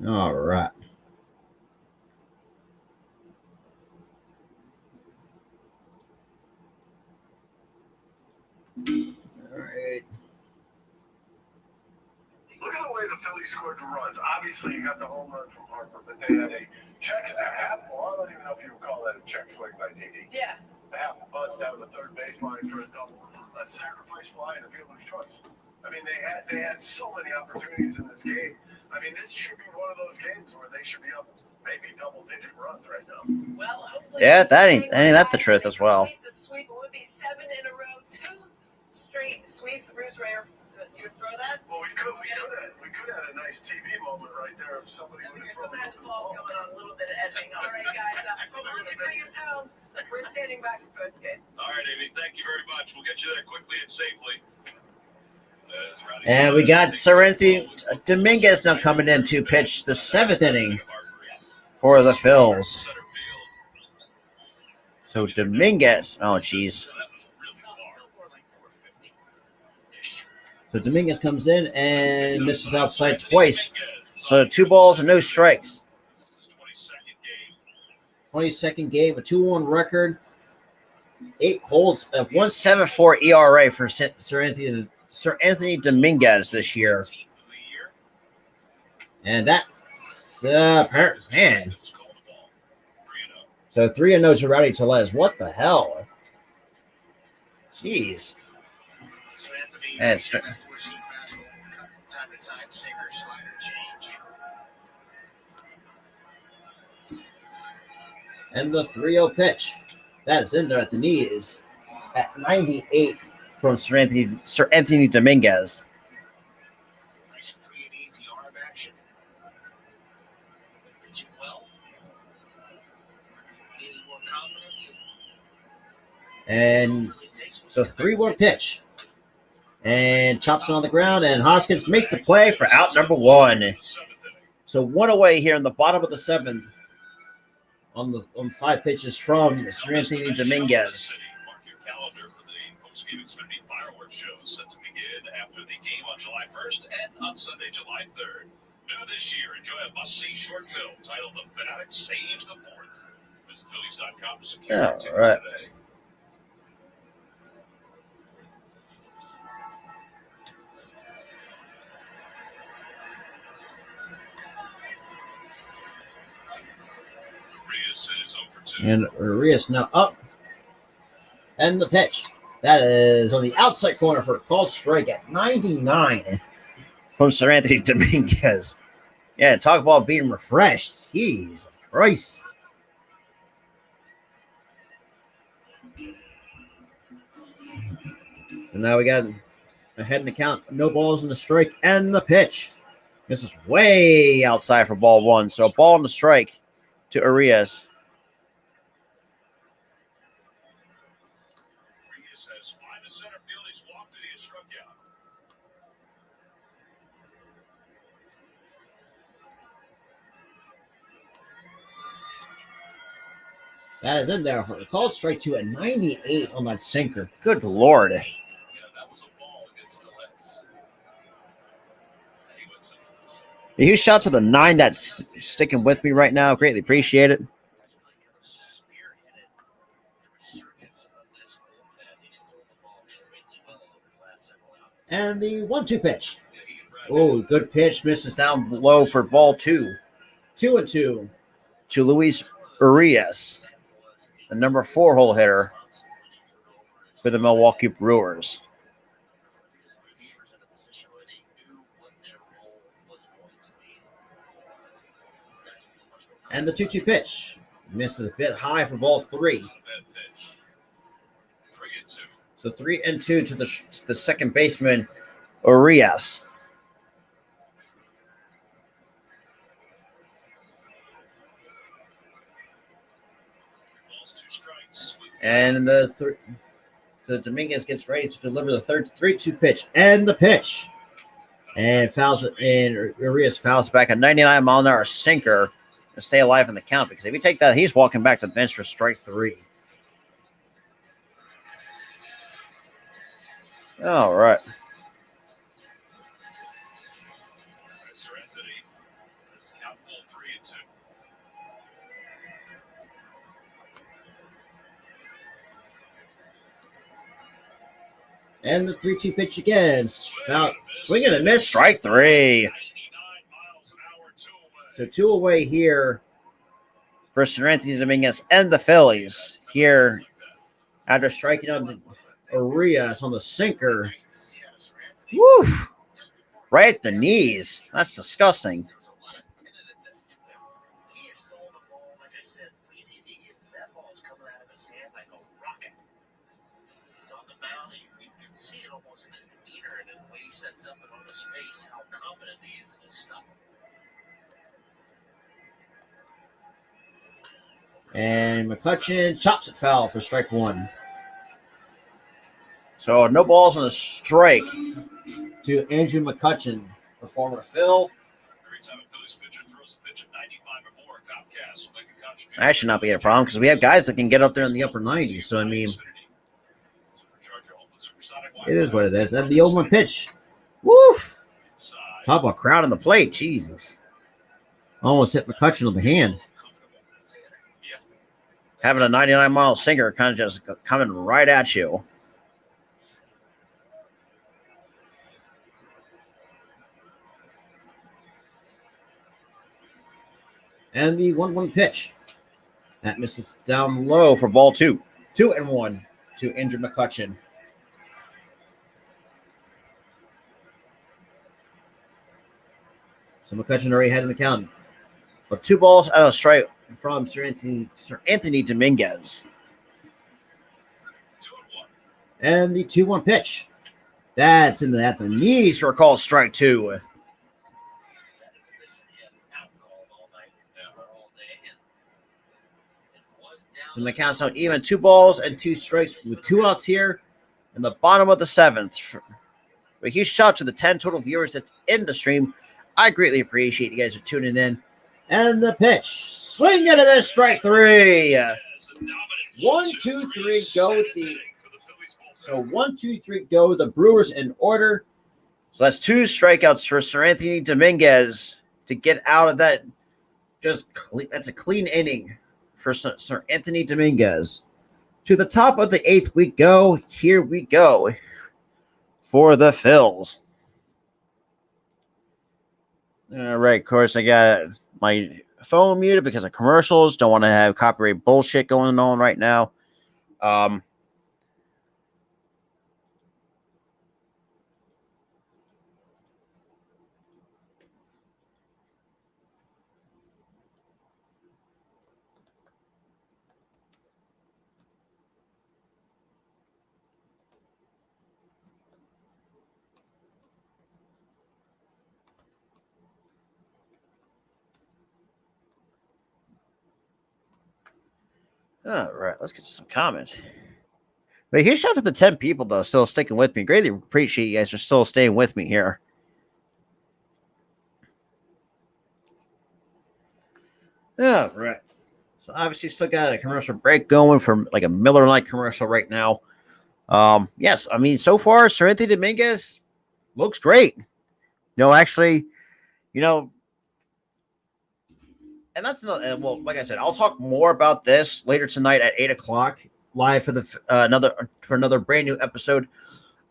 All right. Look at the way the Phillies scored the runs. Obviously, you got the home run from Harper, but they had a half. Well, I don't even know if you would call that a check swing by Didi. Yeah. A half a bunt down the third baseline for a double, a sacrifice fly, and a fielder's choice. They had so many opportunities in this game. This should be one of those games where they should be up maybe double-digit runs right now. Well, yeah, that ain't the truth as well. The sweep would be 7 in a row, 2 straight sweeps, Bruce Rare. You would throw that? Well, we could have a nice TV moment right there if somebody would have thrown There's some ball going on, a little bit of editing. All right, guys. Why don't you bring us home? We're standing by for first game. All right, Amy, thank you very much. We'll get you there quickly and safely. And we got Serenity Dominguez now coming in to pitch the 7th inning for the Phillies. So Dominguez, oh geez. So Dominguez comes in and misses outside twice. So 2 balls and no strikes. 22nd game, a 2-1 record, 8 holds, a 1.74 ERA for Sir Anthony Dominguez this year. And that's man. So 3-0 to Rowdy Tellez. What the hell? Jeez. And time to time, singer, slider change. And the 3-0 pitch. That is in there at the knees at 98 from Sir Anthony Dominguez. Nice, free and easy arm action. Pitching well. Gaining more confidence. And the 3-1 pitch. And chops it on the ground, and Hoskins makes the play for out number 1. So 1 away here in the bottom of the 7th on 5 pitches from Sir Anthony Dominguez. Mark your calendar for the post-game Xfinity fireworks show set to begin after the game on July 1st and on Sunday, July 3rd. New this year, enjoy a must-see short film titled "The Fanatic Saves the Fourth." Visit Phillies.com to secure your tickets today. And Urias now up. And the pitch. That is on the outside corner for a called strike at 99 from Sir Anthony Dominguez. Yeah, talk about being refreshed. Jesus Christ. So now we got ahead in the count. No balls in the strike and the pitch. This is way outside for ball 1. So a ball in the strike to Urias. That is in there for a called strike to a 98 on that sinker. Good Lord. Yeah, that was a ball against Tellez. A huge shout to the 9 that's sticking with me right now. Greatly appreciate it. And the 1-2 pitch. Oh, good pitch. Misses down low for ball 2. 2-2 to Luis Urias, the number 4 hole hitter for the Milwaukee Brewers. And the 2-2 pitch. Misses a bit high for ball 3. So 3-2 to the second baseman, Urias. And so Dominguez gets ready to deliver the third 3-2 pitch and the pitch. And fouls it in. Urias fouls back a 99-mile-an-hour sinker to stay alive in the count, because if you take that, he's walking back to the bench for strike 3. All right. And the 3-2 pitch again. Foul, swing and a miss, strike 3. So 2 away here for Sir Anthony Dominguez and the Phillies here after striking out Urias on the sinker. Woo! Right at the knees. That's disgusting. See it almost demeanor and the way he sets up and on his face, how confident he is in his stuff. And McCutcheon chops it foul for strike one. So no balls on a strike to Andrew McCutcheon, the former Phil. Every time a Phillies pitcher throws a pitch at 95 or more, Comcast will make a contribution. That should not be a problem because we have guys that can get up there in the upper 90s. So, I mean, it is what it is. And the 0-1 pitch. Woof! Talk about crowd on the plate. Jesus. Almost hit McCutcheon on the hand. Having a 99-mile sinker kind of just coming right at you. And the 1-1 pitch. That misses down low for ball 2. 2-1 to Andrew McCutcheon. So McCutcheon already had in the count. But 2 balls out of strike from Sir Anthony Dominguez. 2-1. And the 2-1 pitch. That's in at the knees for a call strike 2. So the count's now even 2 balls and 2 strikes with 2 outs here in the bottom of the 7th. A huge shout out to the 10 total viewers that's in the stream. I greatly appreciate you guys are tuning in. And the pitch. Swing and a miss, strike 3. 1, 2, 3, go with the. So 1, 2, 3, go. The Brewers in order. So that's 2 strikeouts for Sir Anthony Dominguez to get out of that. That's a clean inning for Sir Anthony Dominguez. To the top of the 8th we go. Here we go for the Phils. All right, of course, I got my phone muted because of commercials. Don't want to have copyright bullshit going on right now. All right, let's get to some comments. But huge shout out to the 10 people, though, still sticking with me. Greatly appreciate you guys for still staying with me here. All right. So obviously still got a commercial break going from like a Miller Lite commercial right now. Yes, I mean, so far, Sir Anthony Dominguez looks great. No, actually, and that's another. Well, like I said, I'll talk more about this later tonight at 8:00 live for the another brand new episode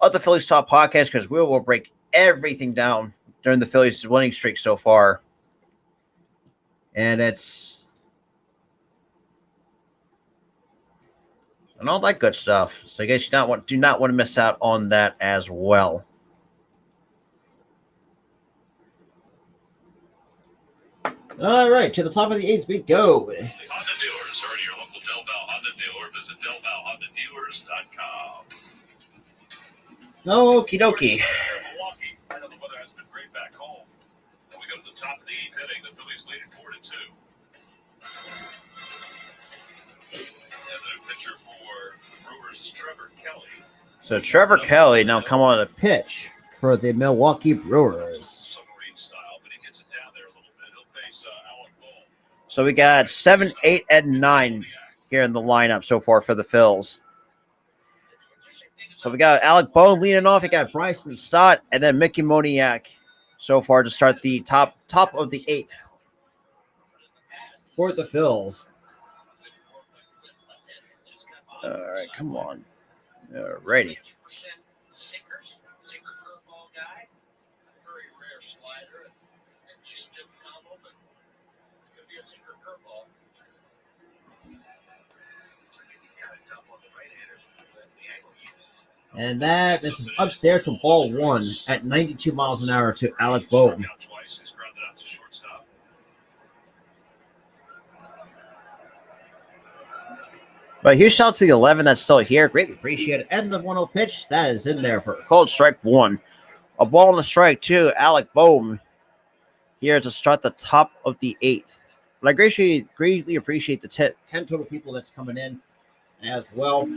of the Phillies Talk Podcast because we will break everything down during the Phillies' winning streak so far, and all that good stuff. So I guess you do not want to miss out on that as well. All right, to the top of the 8th we go. Honda dealers are your local Del Val Honda dealer. Visit DelValHondaDealers.com. Okie dokie. Milwaukee. I know the weather has been great back home. And we go to the top of the 8th inning. The Phillies lead it 4-2. And the new pitcher for the Brewers is Trevor Kelly. So Trevor Kelly now come on a pitch for the Milwaukee Brewers. So we got 7, 8, and 9 here in the lineup so far for the Phils. So we got Alec Bowen leading off. We got Bryson Stott and then Mickey Moniak so far to start the top of the 8th for the Phils. All right, come on. All righty. And that misses upstairs from ball 1 at 92 miles an hour to Alec Bowen. But huge shout out to the 11 that's still here. Greatly appreciate it. And the 1-0 pitch that is in there for a cold strike one. A ball and a strike two. Alec Bohm here to start the top of the 8th. But I greatly appreciate the 10 total people that's coming in as well.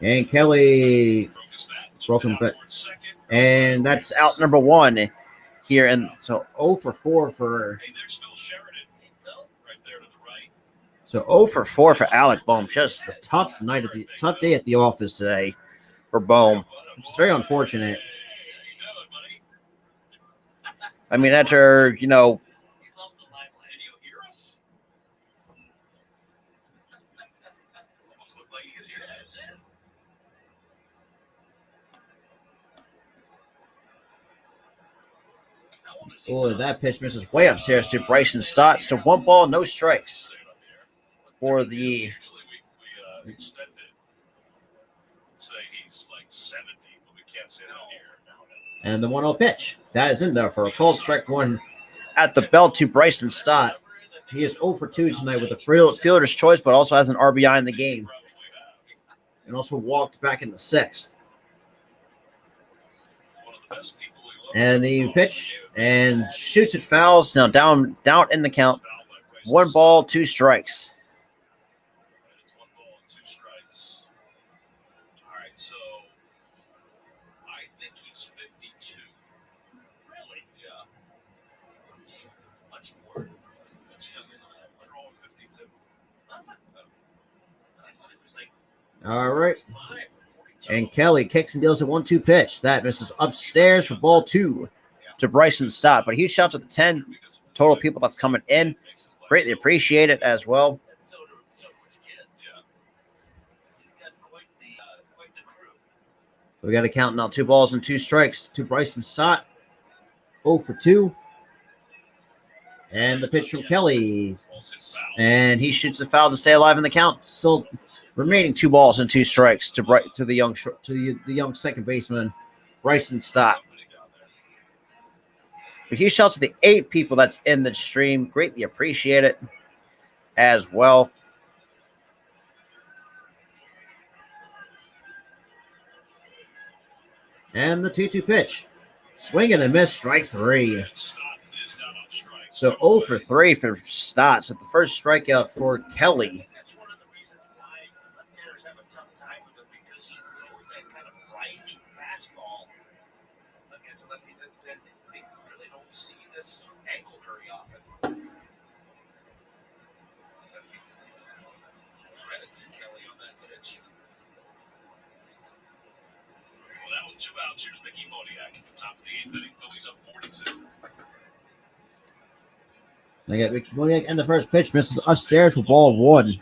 And Kelly broken, but and that's out number 1 here. And so 0 for 4 for. So 0 for 4 for Alec Bohm. Just a tough day at the office today for Bohm. It's very unfortunate. I mean, after, oh, that pitch misses way upstairs to Bryson Stott. So 1 ball, no strikes for the. And the 1-0 pitch. That is in there for a cold strike one at the belt to Bryson Stott. He is 0 for 2 tonight with a fielder's choice, but also has an RBI in the game. And also walked back in the 6th. And the pitch and shoots it fouls. Now down in the count. 1 ball, 2 strikes. All right. And Kelly kicks and deals a 1-2 pitch. That misses upstairs for ball 2 to Bryson Stott. But huge shout out to the 10 total people that's coming in. Greatly appreciate it as well. We got to count now 2 balls and 2 strikes to Bryson Stott. 0 for 2. And the pitch from Kelly. And he shoots the foul to stay alive in the count. Still remaining 2 balls and 2 strikes to the young second baseman, Bryson Stott. But huge shout out to the 8 people that's in the stream. Greatly appreciate it as well. And the 2-2 pitch. Swing and a miss, strike 3. So 0 for 3 for Stott. So the first strikeout for Kelly. That's one of the reasons why left-handers have a tough time with him, because he knows that kind of rising fastball against the lefties that they really don't see this angle very often. Credit to Kelly on that pitch. Well, that was 2 outs. Here's Mickey Moniak at the top of the 8th inning. Phillies up 4-2. They got Mickey Moniak, and the first pitch misses upstairs for ball 1.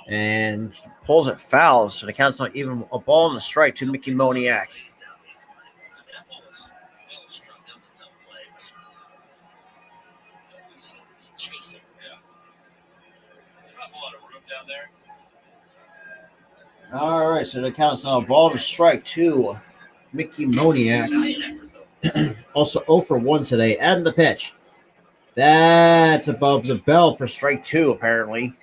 And pulls it foul, so the count's not even a ball and a strike to Mickey Moniak. All right, so the count's now a ball and a strike to Mickey Moniak. Also 0 for 1 today. And the pitch. That's above the belt for strike 2, apparently.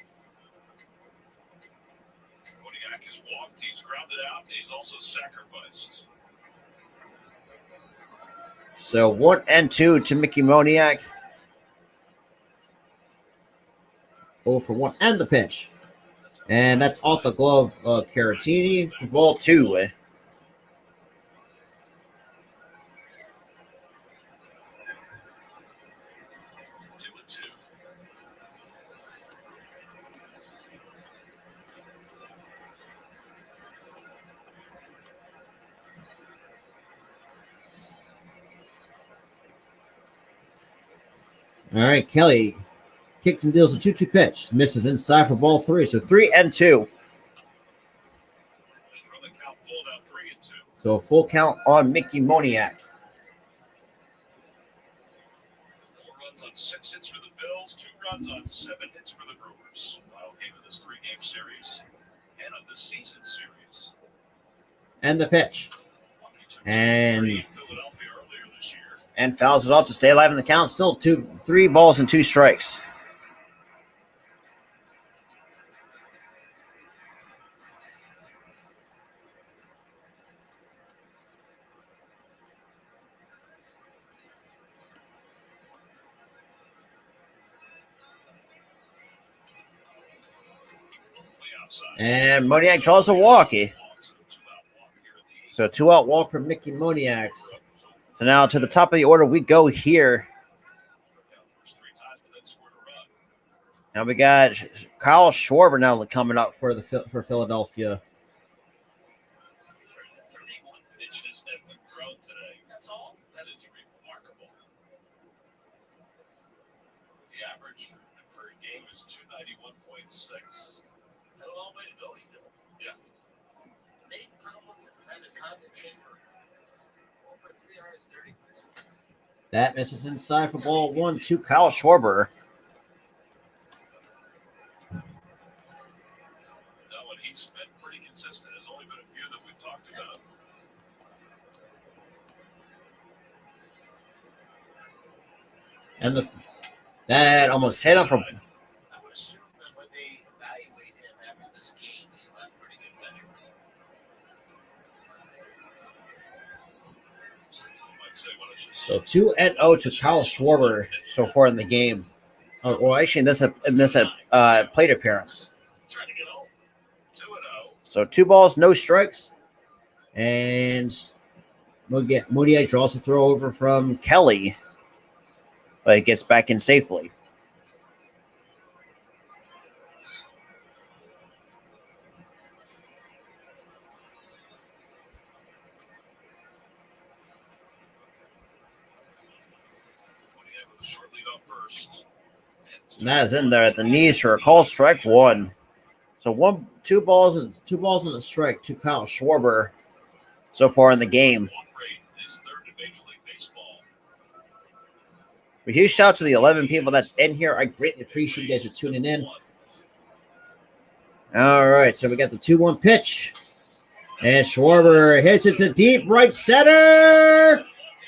Moniak has walked. He's grounded out. He's also sacrificed. So 1 and 2 to Mickey Moniak. 0 for 1. And the pitch. And that's off the glove of Caratini for ball 2. All right, Kelly kicks and deals a 2-2 pitch. Misses inside for ball 3. So 3 and 2. So a full count on Mickey Moniak. 4 runs on 6 hits for the Phillies, 2 runs on 7 hits for the Brewers. Final game of the this 3-game series and of the season series. And the pitch. And Philadelphia earlier this year. and fouls it off to stay alive in the count. Still 3 balls and 2 strikes. And Moniak draws a walkie. So 2-out walk for Mickey Moniak. So now to the top of the order we go here. Now we got Kyle Schwarber now coming up for Philadelphia. 31 pitches have been thrown today. That's all. That is remarkable. The average for a game is 291.6. Got a long way to go still. Yeah. Nate Tomlinson has had a concentrate for over 330 pitches. That misses inside for ball 1 to Kyle Schwarber. No, and he's been pretty consistent. There's only been a few that we've talked about. And that almost hit him from. I would assume that when they evaluate him after this game, he'll have pretty good metrics. So 2-0 to Kyle Schwarber so far in the game. Well, actually, in this plate appearance. Trying to get home. 2-0. So 2 balls, no strikes, and Moniak draws a throw over from Kelly, but it gets back in safely. Short lead off first. And that is in there at the knees for a call, strike 1. So 2 balls and a strike to Kyle Schwarber so far in the game. Walk rate is third in Major League Baseball. A huge shout out to the 11 people that's in here. I greatly appreciate you guys for tuning in. All right, so we got the 2-1 pitch. And Schwarber hits it to deep right center.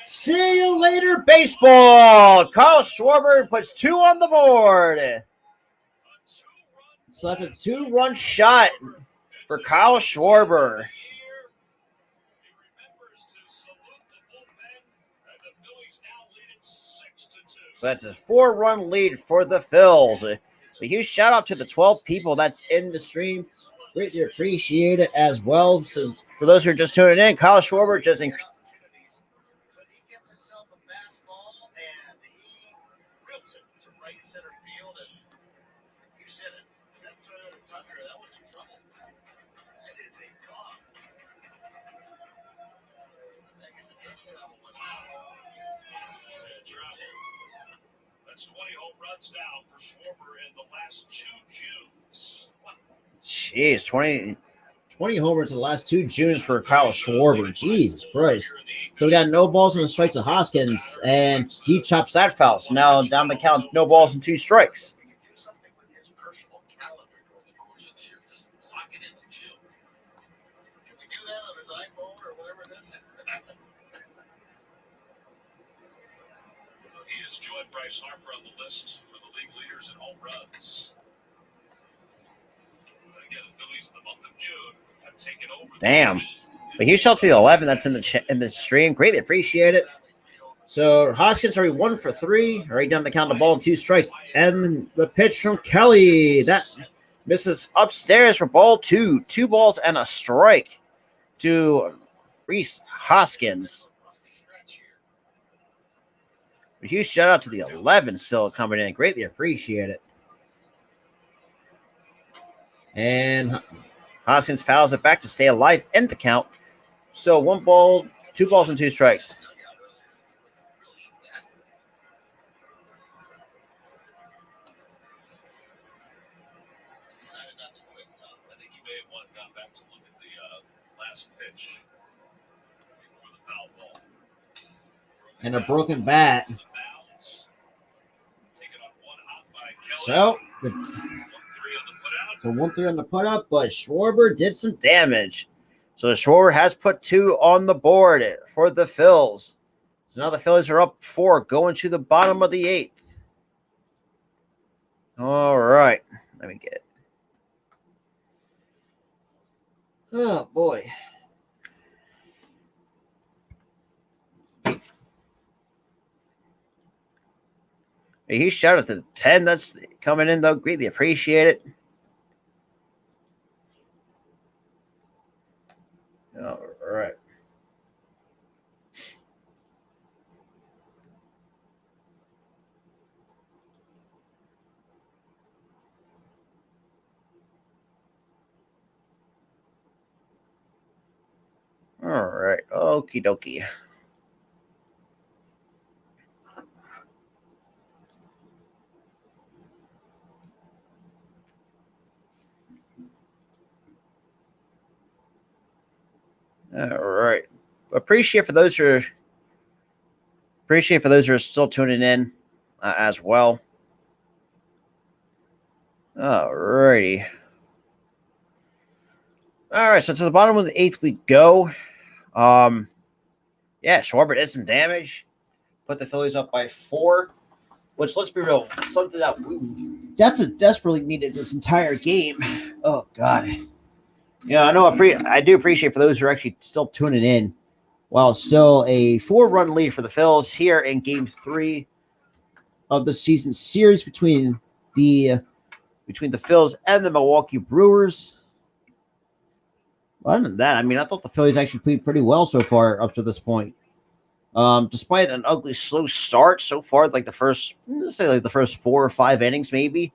See you later, baseball. Kyle Schwarber puts 2 on the board. So that's a 2-run shot for Kyle Schwarber. So that's a 4-run lead for the Phils. A huge shout out to the 12 people that's in the stream. Greatly appreciate it as well. So for those who are just tuning in, Kyle Schwarber just But he gets himself a fastball and he rips it to right center field. And you said it, that Toyota Tundra, that was in trouble. That is a dog. I guess it does travel when That's 20 home runs now for Schwarber in the last 2 Junes. Jeez, 20 homers in the last 2 Junes for Kyle Schwarber. Jesus Christ. So we got no balls and a strike to Hoskins, and he chops that foul. So now down the count, no balls and 2 strikes. do something with his personal calendar during the course of the year. Just lock it in the gym. Can we do that on his iPhone or whatever it is? He has joined Bryce Harper on the list for the league leaders in home runs. Again, the Phillies in the month of June have taken over. Damn. But huge shout out to the 11 that's in the stream. Greatly appreciate it. So Hoskins already 1 for 3. Already down the count of the ball and 2 strikes. And the pitch from Kelly. That misses upstairs for ball 2. 2 balls and a strike to Reese Hoskins. A huge shout out to the 11 still coming in. Greatly appreciate it. And Hoskins fouls it back to stay alive in the count. So 1 ball, 2 balls and 2 strikes. Decided not to quit, Tom. I think he may have gone back to look at the last pitch before the foul ball. And a broken bat. Taken on 1 hop by Kelly. So So 1-3 on the put up, but Schwarber did some damage. So Schwarber has put 2 on the board for the Phils. So now the Phillies are up 4, going to the bottom of the 8th. All right. Let me get it. Oh, boy. Hey, he shouted to the 10 that's coming in, though. Greatly appreciate it. All right. All right. Okie dokie. All right. Appreciate for those who are still tuning in as well. All righty. All right. So to the bottom of the 8th we go. Yeah, Schwarber did some damage. Put the Phillies up by 4. Which, let's be real, something that we desperately needed this entire game. Oh God. I know. I do appreciate for those who are actually still tuning in. While still a 4-run lead for the Phils here in Game 3 of the season series between the Phils and the Milwaukee Brewers. Other than that, I mean, I thought the Phillies actually played pretty well so far up to this point. Despite an ugly, slow start so far, like the first 4 or 5 innings, maybe,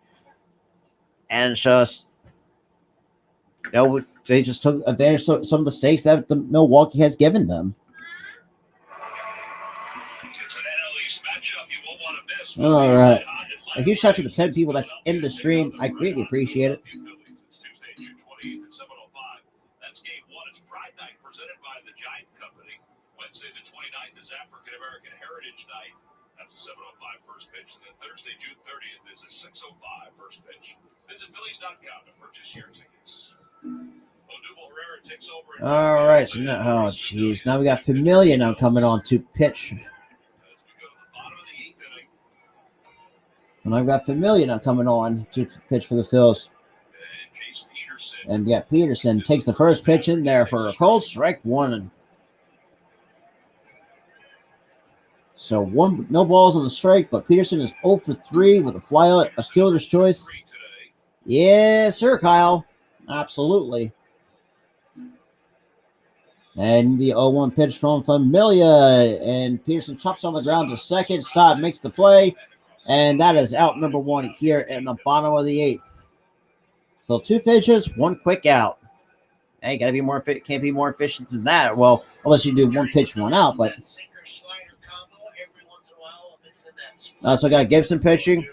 and just they just took advantage of some of the stakes that the Milwaukee has given them. All right. A huge shout out to the 10 people that's in the stream. I greatly appreciate it. That's game 1. It's Pride Night presented by the Giant Company. Wednesday the 29th is African American Heritage Night. That's 7:05 first pitch. And then Thursday, June 30th is a 6:05 first pitch. Visit Phillies.com to purchase your tickets. All right. So now, oh jeez, now we got Familia now coming on to pitch. And I've got Familia now coming on to pitch for the Phils. And yeah, Peterson takes the first pitch in there for a cold strike 1. So no balls on the strike, but Peterson is 0 for 3 with a flyout, a fielder's choice. Yes, sir, Kyle. Absolutely. And the 0-1 pitch from Familia, and Peterson chops on the ground to second. Stott makes the play, and that is out number 1 here in the bottom of the 8th. So 2 pitches, 1 quick out. Hey, gotta be more can't be more efficient than that. Well, unless you do 1 pitch, 1 out. But so I got Gibson pitching.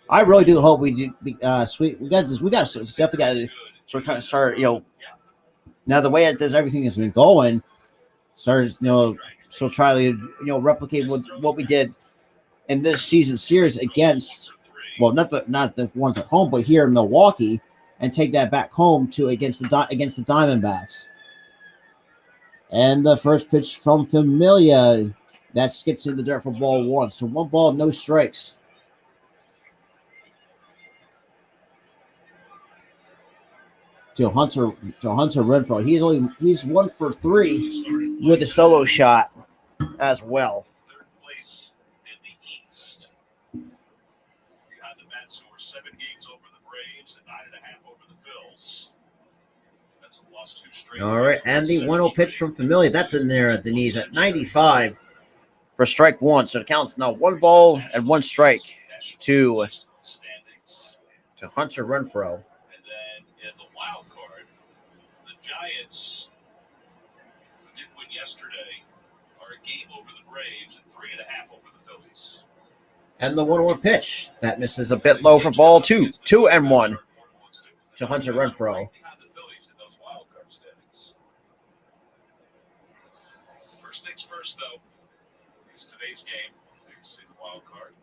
I really do hope we do. We definitely got to start. Now the way that everything has been going, so try to replicate what we did in this season series against. Well, not the ones at home, but here in Milwaukee. And take that back home against the Diamondbacks. And the first pitch from Familia that skips in the dirt for ball 1. So 1 ball, no strikes. To Hunter Renfroe. He's 1 for 3 with a solo shot as well. All right, and the 1-0 pitch from Familia. That's in there at the knees at 95 for strike 1. So it counts now 1 ball and 1 strike to Hunter Renfroe. And then in the wild card, the Giants, who did win yesterday, are a game over the Braves and 3.5 over the Phillies. And the 1-1 pitch that misses a bit low for ball 2. 2-1 to Hunter Renfroe. Though, is today's game. See the wild card.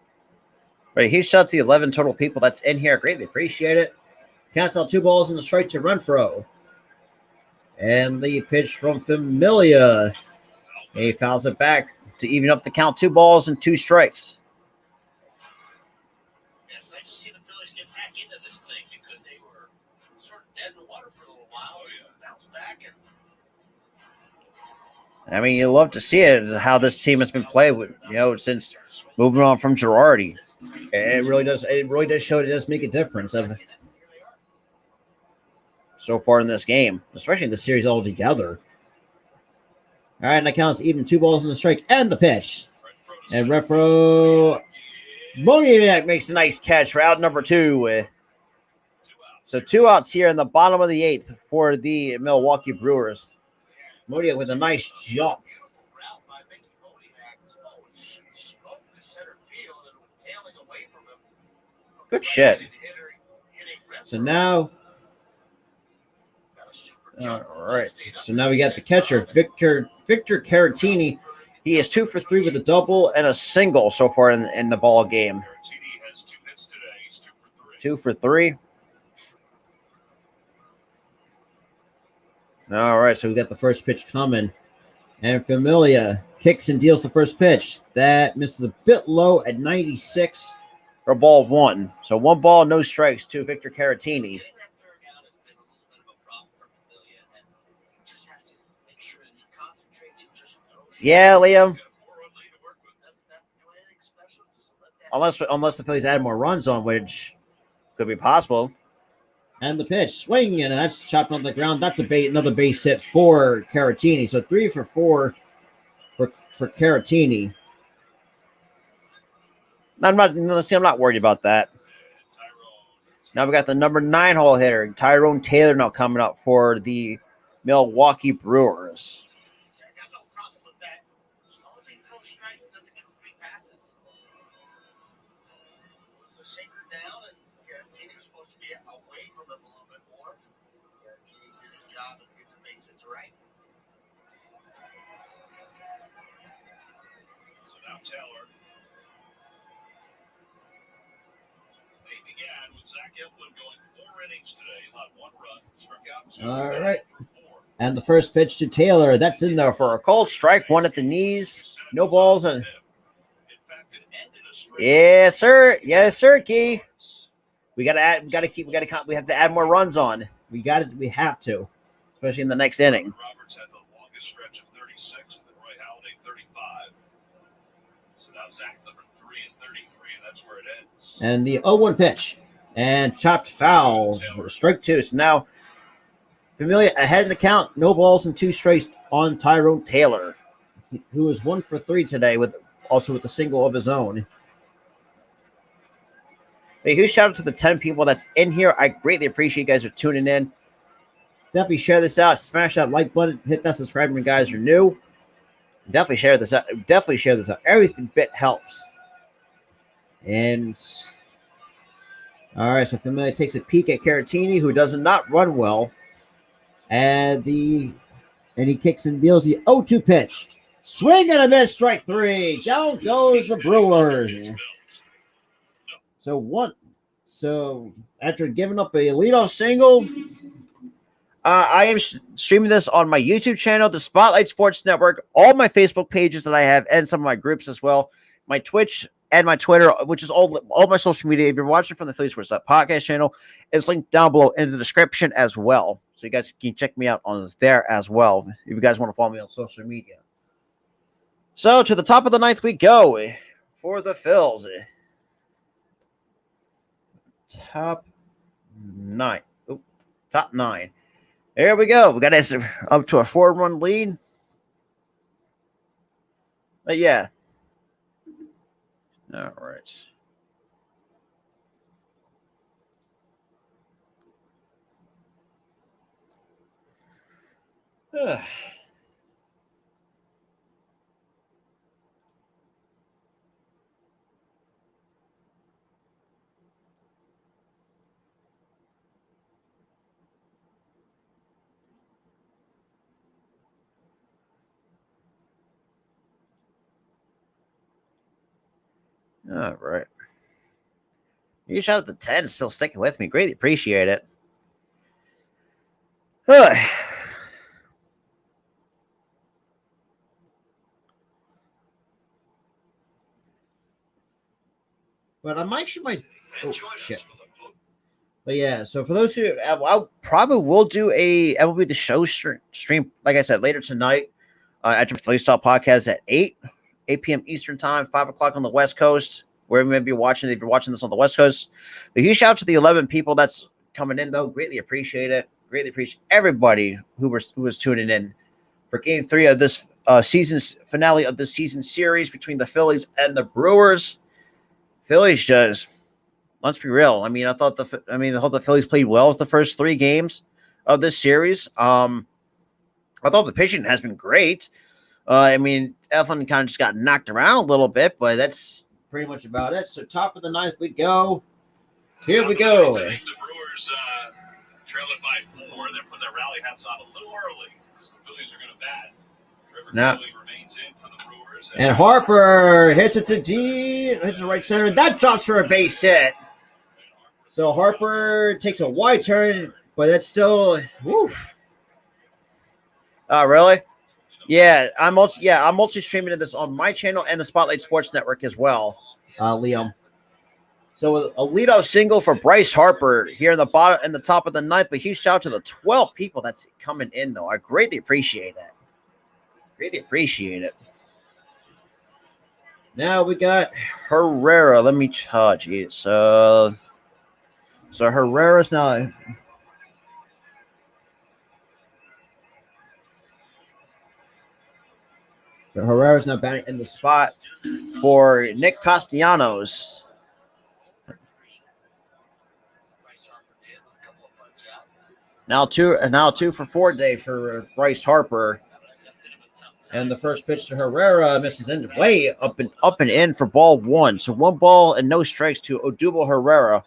Right, huge shout out to the 11 total people that's in here. Greatly appreciate it. Casts out 2 balls and a strike to Renfroe. And the pitch from Familia. He fouls it back to even up the count. 2 balls and 2 strikes. Yeah, it's nice to see the Phillies get back into this thing because they were sort of dead in the water for a little while. Bounce back and I mean, you love to see it, how this team has been played with, since moving on from Girardi. It really does. It really does show. It does make a difference so far in this game, especially the series altogether. All right, and that counts even 2 balls and a strike and the pitch. And Renfroe Moniak makes a nice catch for out number 2. So 2 outs here in the bottom of the 8th for the Milwaukee Brewers. Moniak with a nice jump. Good shit. So now, all right. So now we got the catcher, Victor Caratini. He is 2 for 3 with a double and a single so far in the ball game. 2 for 3. All right, so we got the first pitch coming. And Familia kicks and deals the first pitch. That misses a bit low at 96 for ball 1. So 1 ball, no strikes to Victor Caratini. Yeah, Liam. Unless the Phillies add more runs on, which could be possible. And the pitch, swing, and that's chopped on the ground. That's another base hit for Caratini. So 3 for 4 for Caratini. I'm not worried about that. Now we got the number 9 hole hitter, Tyrone Taylor, now coming up for the Milwaukee Brewers. Taylor. They began with Zach Eflin going 4 innings today, not 1 run, struck out 2. All right. And the first pitch to Taylor. That's in there for a called strike, 1 at the knees. No balls. And yes, sir. Yes, sir, Key. We have to add more runs on. We have to, especially in the next inning. Roberts had the longest stretch of 36, and then Roy Halladay 35. So now Zach number 3 and 33, and that's where it ends. And the 0-1 pitch. And chopped foul for strike 2. So now Familia ahead in the count. No balls and 2 strikes on Tyrone Taylor, who is 1 for 3 today, with a single of his own. Hey, huge shout out to the 10 people that's in here. I greatly appreciate you guys are tuning in. Definitely share this out. Smash that like button. Hit that subscribe when you guys are new. Definitely share this out. Everything bit helps. And all right, so Familia takes a peek at Caratini, who does not run well. And he kicks and deals the 0-2 pitch. Swing and a miss, strike 3. Down goes the Brewers. So after giving up a leadoff single, I am streaming this on my YouTube channel, the Spotlight Sports Network, all my Facebook pages that I have, and some of my groups as well, my Twitch and my Twitter, which is all my social media. If you're watching from the Phillies Sports podcast channel, it's linked down below in the description as well. So you guys can check me out on there as well if you guys want to follow me on social media. So to the top of the 9th we go for the Phils. Top 9. Top 9. There we go. We got us up to a 4-1 lead. But yeah. All right. All right. You shout out the 10 still sticking with me. Greatly appreciate it. But I'm actually might. Oh shit! But yeah, so for those who, I probably will do a MLB The Show stream, like I said, later tonight at the Phillies Talk Podcast at 8 p.m. Eastern Time, 5 o'clock on the West Coast, where you may be watching. If you're watching this on the West Coast, a huge shout out to the 11 people that's coming in, though. Greatly appreciate it. Greatly appreciate everybody who was tuning in for Game 3 of this season's finale of the season series between the Phillies and the Brewers. Phillies just, let's be real. I thought the Phillies played well with the first 3 games of this series. I thought the pitching has been great. Eflin kind of just got knocked around a little bit, but that's pretty much about it. So top of the 9th we go. Here we go. The Brewers trailing by 4. They're putting their rally hats on a little early because the Phillies are going to bat. Trevor Kelly remains in for the Brewers. And Harper hits it to D, hits it right center. That drops for a base hit. So Harper takes a wide turn, but that's still woof. Oh, really? Yeah, I'm multi-streaming this on my channel and the Spotlight Sports Network as well, Liam. So a leadoff single for Bryce Harper here in the top of the 9th, but huge shout out to the 12 people that's coming in, though. I greatly appreciate that. Greatly appreciate it. Now we got Herrera. Let me charge it. So Herrera's now. So Herrera's now batting in the spot for Nick Castellanos. Now two for 4 day for Bryce Harper. And the first pitch to Herrera misses in way up and in for ball 1. So 1 ball and no strikes to Odubel Herrera.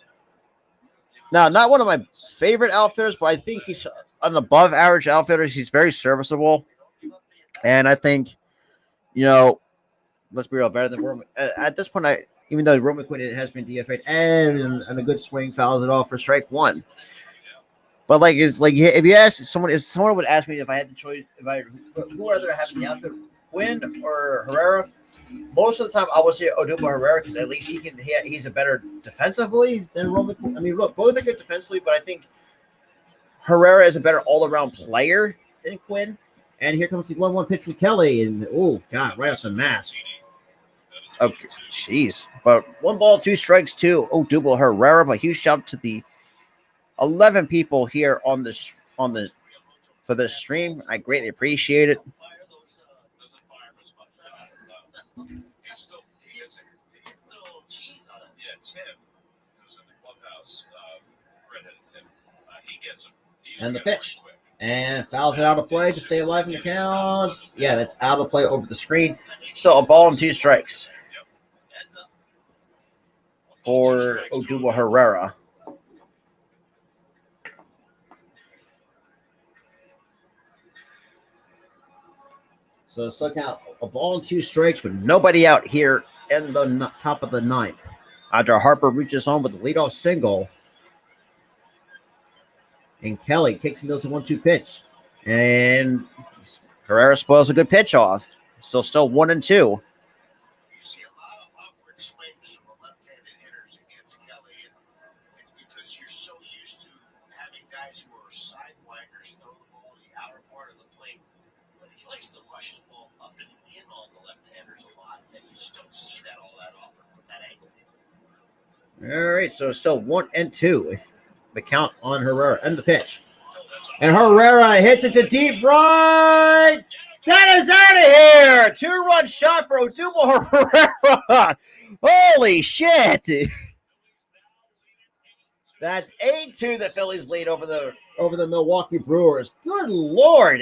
Now, not one of my favorite outfielders, but I think he's an above average outfielder. He's very serviceable. And I think, let's be real, better than Roman. At this point, even though Roman Quinn has been DFA'd and a good swing fouls it off for strike 1. But if you ask someone, if someone would ask me if I had the choice, who rather have in the outfield, Quinn or Herrera, most of the time I would say Odubel Herrera because at least he's a better defensively than Roman Quinn. Look, both are good defensively, but I think Herrera is a better all-around player than Quinn. And here comes the 1-1 pitch from Kelly, and oh god, right off the mask. Okay, jeez. But 1 ball, 2 strikes to Odubel Herrera. But huge shout out to the 11 people here for this stream. I greatly appreciate it. And the pitch. And fouls it out of play to stay alive in the count. Yeah, that's out of play over the screen. So a ball and 2 strikes for Odubel Herrera. So still count a ball and 2 strikes with nobody out here in the top of the 9th. After Harper reaches home with the leadoff single. And Kelly kicks and does a 1-2 pitch. And Herrera spoils a good pitch off. Still 1-2. You see a lot of awkward swings from the left-handed hitters against Kelly. And it's because you're so used to having guys who are sidewinders throw the ball to the outer part of the plate. But he likes to rush the ball up and in on the left-handers a lot. And you just don't see that all that often from that angle. All right, so still 1-2. The count on Herrera and the pitch. And Herrera hits it to deep right. That is out of here. 2-run shot for Odubel Herrera. Holy shit. That's 8-2 the Phillies lead over the Milwaukee Brewers. Good Lord.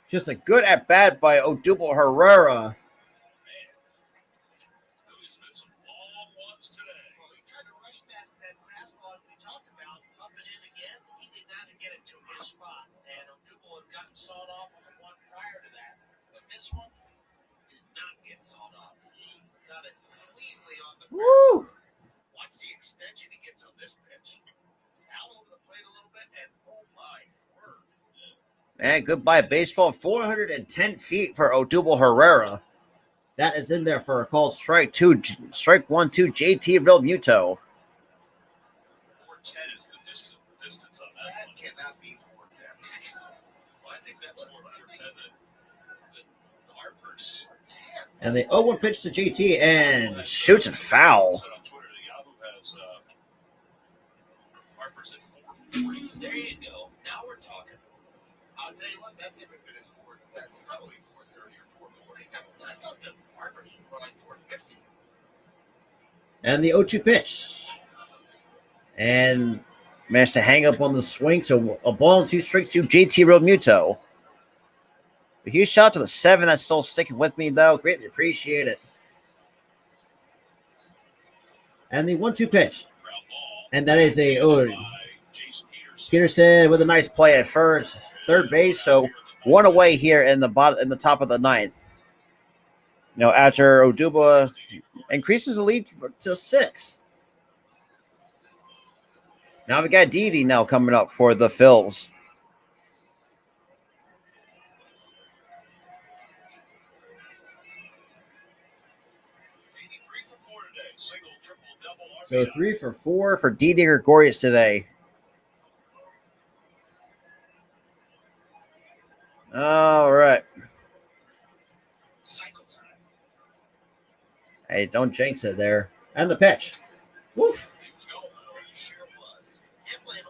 Just a good at-bat by Odubel Herrera. Woo! Watch the extension he gets on this pitch. out over the plate a little bit, and oh my word. And goodbye, baseball. 410 feet for Odubel Herrera. That is in there for a called strike two. Strike 1-2, JT Real Muto. 410 is the distance on that. That cannot be 410. Well, I think that's more 410 than Harper's. 10. And the 0-1 pitch to JT and shoots it foul. On Twitter, Yahoo has Harper's at 440. There you go. Now we're talking. I'll tell you what, that's even good as 4. That's probably 430 or 440. I thought the Harper's was more like 450. And the 0-2 pitch. And managed to hang up on the swing. So a ball and 2 strikes to JT Real Muto. A huge shot to the 7. That's still sticking with me, though. Greatly appreciate it. And the 1-2 pitch. And that is a Peterson with a nice play at first, third base. So one away here in the top of the ninth. You know, after Odubel increases the lead to 6. Now we got Didi now coming up for the Phillies. So 3 for 4 for Didi Gregorius today. All right. Cycle time. Hey, don't jinx it there. And the pitch. Woof. Sure was. Can't blame him.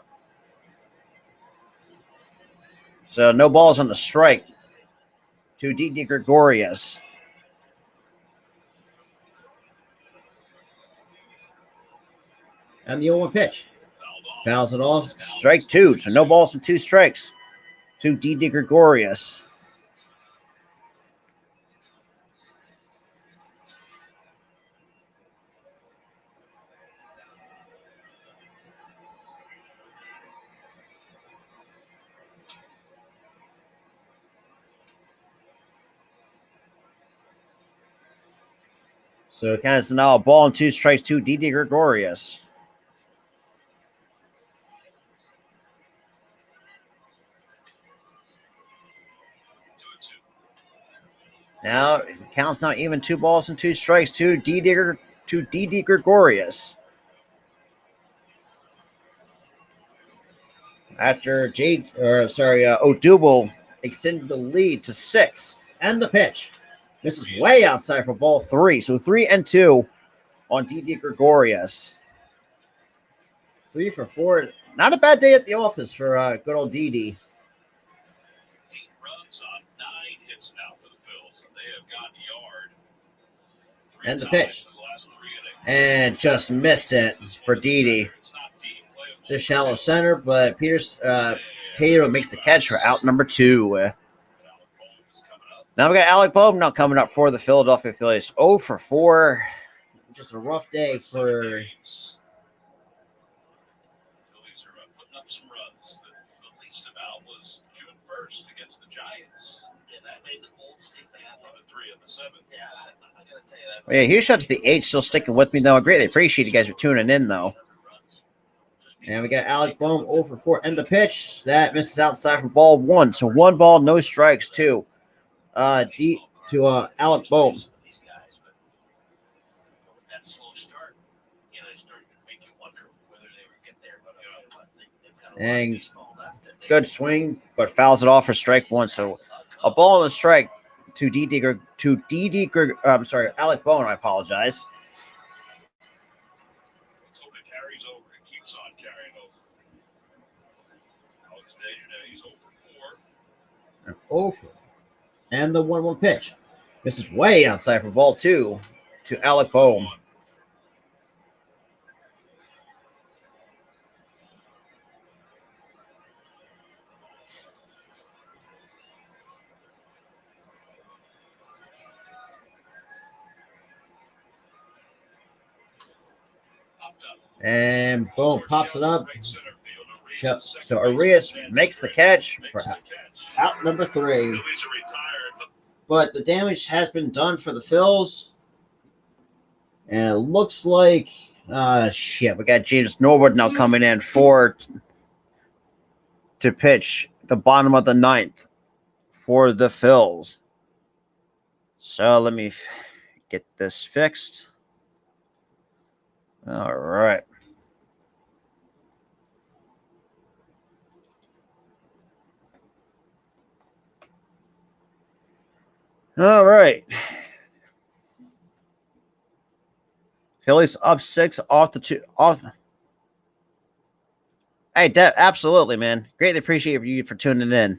So no balls on the strike to Didi Gregorius. And the 0-1 pitch. Fouls it off. Strike 2. So no balls and 2 strikes to Didi Gregorius. So it counts now a ball and 2 strikes to Didi Gregorius. Now it counts now even 2 balls and 2 strikes to Didi Gregorius. After Odubel extended the lead to 6. And the pitch. This is way outside for ball 3. So 3-2 on Didi Gregorius. 3 for 4. Not a bad day at the office for good old Didi. 8 runs on 9 hits now for the Phillies, and they have gotten yard. And the pitch. And just missed it for Didi. Just shallow center, but Taylor makes the catch for out number 2. Now we got Alec Bohm now coming up for the Philadelphia Phillies. 0 for 4. Just a rough day for. Phillies are putting up some runs. The least amount was June 1st against the Giants. Yeah, that made the Bulls think they had On the 3 and the 7. Yeah, I'm going to tell you that. Well, yeah, huge shot to the 8 still sticking with me, though. I greatly appreciate you guys for tuning in, though. And we got Alec Bohm 0 for 4. And the pitch that misses outside for ball 1. So 1 ball, no strikes, to Alec Bohm. That slow start, started to make you wonder whether they would get there. But I'll tell you what, they've got a lot of And baseball left that they- good swing, but fouls it off for strike 1. So a ball and a strike to Alec Bohm. I apologize. Let's hope it carries over. It keeps on carrying over. Alex Day today, he's 0 for 4. 0 for. And the 1-1 pitch. This is way outside for ball 2 to Alec Bohm. And boom, pops it up. So Arias makes the catch for out number 3. But the damage has been done for the Phils. And it looks like Shit. We got James Norwood now coming in to pitch the bottom of the ninth for the Phillies. So let me get this fixed. All right. All right. Phillies up 6 off the two. Hey, absolutely, man. Greatly appreciate you for tuning in.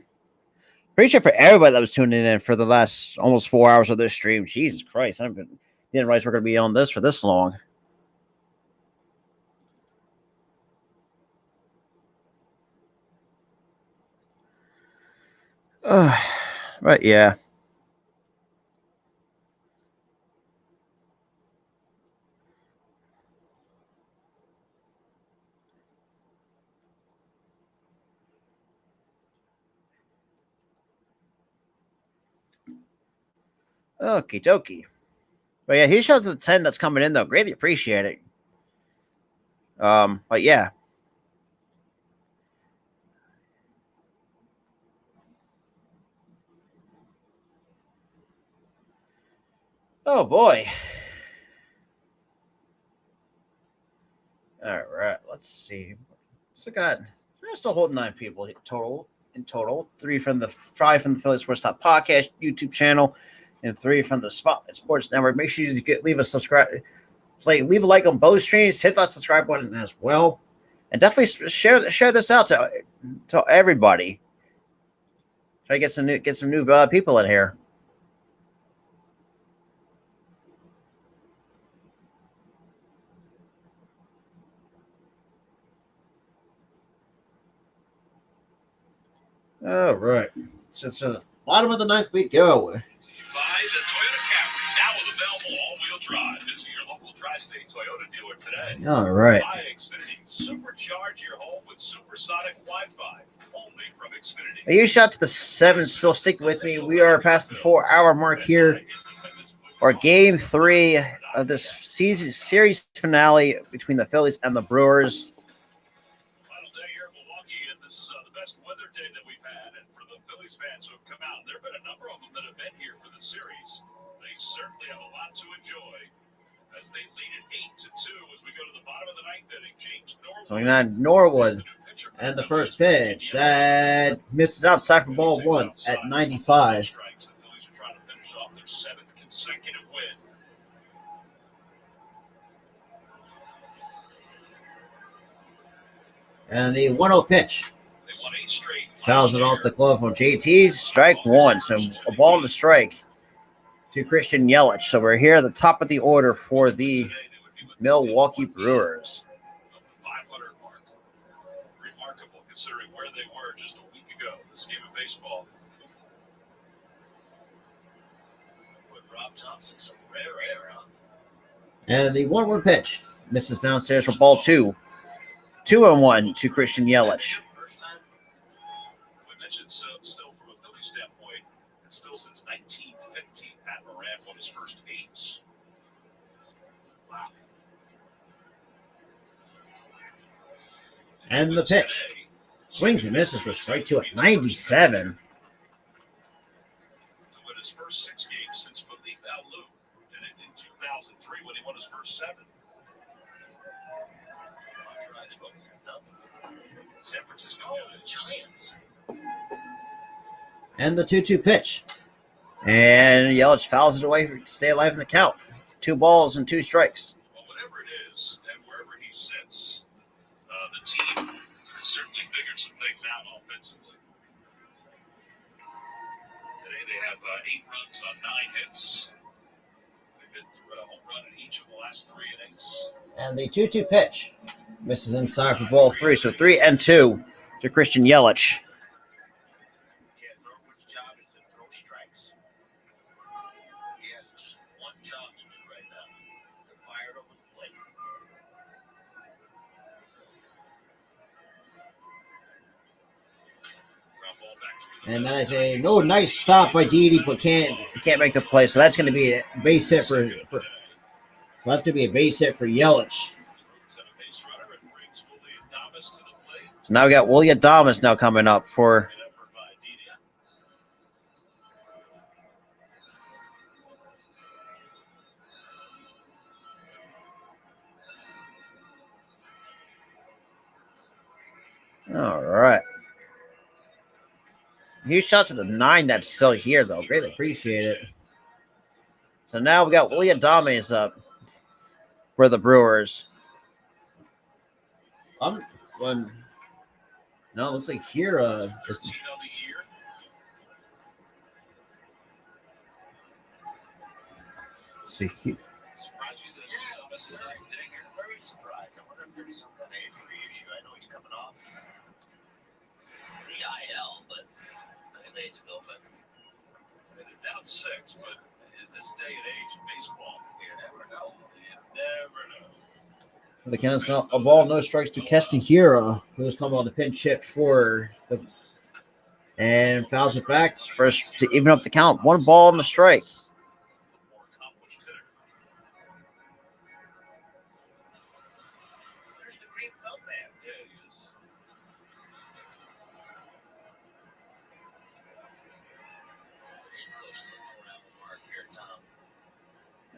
Appreciate for everybody that was tuning in for the last almost 4 hours of this stream. Jesus Christ, I didn't realize we're going to be on this for this long. But yeah. Okie dokie. But yeah, he shows the 10 that's coming in though. Greatly appreciate it. But yeah. Oh boy. All right, let's see. So we're still holding 9 people in total. 5 from the Philly Sports Talk Podcast YouTube channel, and 3 from the Spotlight Sports Network. Make sure you leave a like on both streams. Hit that subscribe button as well, and definitely share this out to everybody. Try to get some new people in here. All right. So the bottom of the ninth we go. Buy the Toyota Camry, now available all-wheel drive. Visit your local Tri-State Toyota dealer today. All right. Buy Xfinity. Supercharge your home with supersonic Wi-Fi. Only from Xfinity. A huge shout to the 7 still sticking with me. We are past the 4-hour mark here. Our game 3 of this series finale between the Phillies and the Brewers. Final day here in Milwaukee, and this is the best weather day that we've had. And for the Phillies fans who have come out, there have been a number of them that have been here for the series. They certainly have a lot to enjoy as they lead it 8-2 as we go to the bottom of the ninth inning. James Norwood and the first pitch that misses outside for ball 1 at 95. The Phillies are trying to finish off their 7th consecutive win. And the 1-0 pitch. They won 8 straight. Fouls it off the glove on JT. Strike 1. So a ball to strike to Christian Yelich. So we're here at the top of the order for the Milwaukee Brewers. 500 mark. Remarkable considering where they were just a week ago. This game of baseball. With Rob Thompson's a rare, huh? And the 1-1 pitch misses downstairs for ball 2. 2-1 to Christian Yelich. First time we mentioned still from a Philly standpoint, it's still since 1915 Pat Moran won his first 8s. Wow. And the pitch. Swings and misses for strike 2 at 97. To win his first 6 games since Philippe Alou did it in 2003 when he won his first 7. San Francisco Giants. And the 2-2 pitch. And Yelich fouls it away to stay alive in the count. 2 balls and 2 strikes. Well, whatever it is, and wherever he sits, the team has certainly figured some things out offensively. Today they have 8 runs on 9 hits. They've been through a home run in each of the last 3 innings. And the 2-2 pitch. Misses inside for ball 3. So 3-2 to Christian Yelich. Yeah, Norwood's job is to throw strikes. He has just one job to do right now. It's to fire it over the plate. Ground ball back to the And then I say, no, nice stop by Didi, but can't make the play. So that's going to be a base hit for Yelich. So now we got Willie Adames now coming up for. Good effort by Didi. All right. Huge shot to the 9 that's still here, though. Greatly appreciate it. So now we got Willie Adames up for the Brewers. When no, it looks like here is 13 on the year. so he, Surprised you that Adames is not hitting here. Very surprised. I wonder if there's some kind of injury issue. I know he's coming off the IL, but a couple days ago. But They're down 6, but in this day and age in baseball, you never know. you never know. the count's now a ball, no strikes to Castanheira, who's coming on the pinch hit for the and fouls it back first to even up the count. 1 ball and a strike. More accomplished hitter. There's the green thumb man. Yeah, he is. Getting close to the 4-hour mark here, Tom.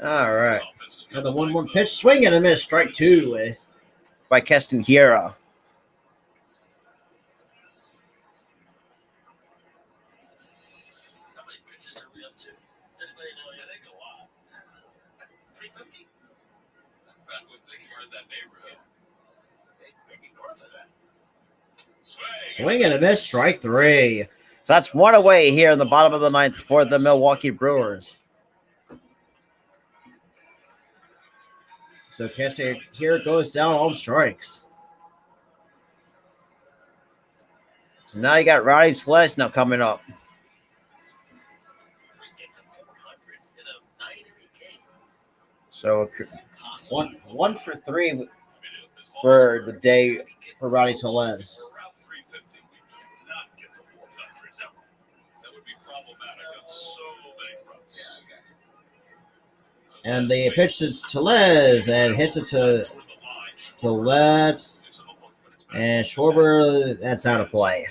All right. Offense is good. Another 1-1 pitch, swing and a miss, strike 2 by Castanheira. How many pitches are we up to? Anybody know? Yeah, they go out. 350? Back when they were in that neighborhood. Maybe north of that. Swing and a miss, strike 3. So that's 1 away here in the bottom of the 9th for the Milwaukee Brewers. So Castanheira goes down on strikes. So now you got Rowdy Tellez now coming up. We get to 400 in a 9-inning game. So Possible. one for 3 for the day for Rowdy Tellez. We're around 350. We cannot get to 400. That would be problematic on so many fronts. And they pitch to Tellez and hits it to left. And Schwarber, that's out of play.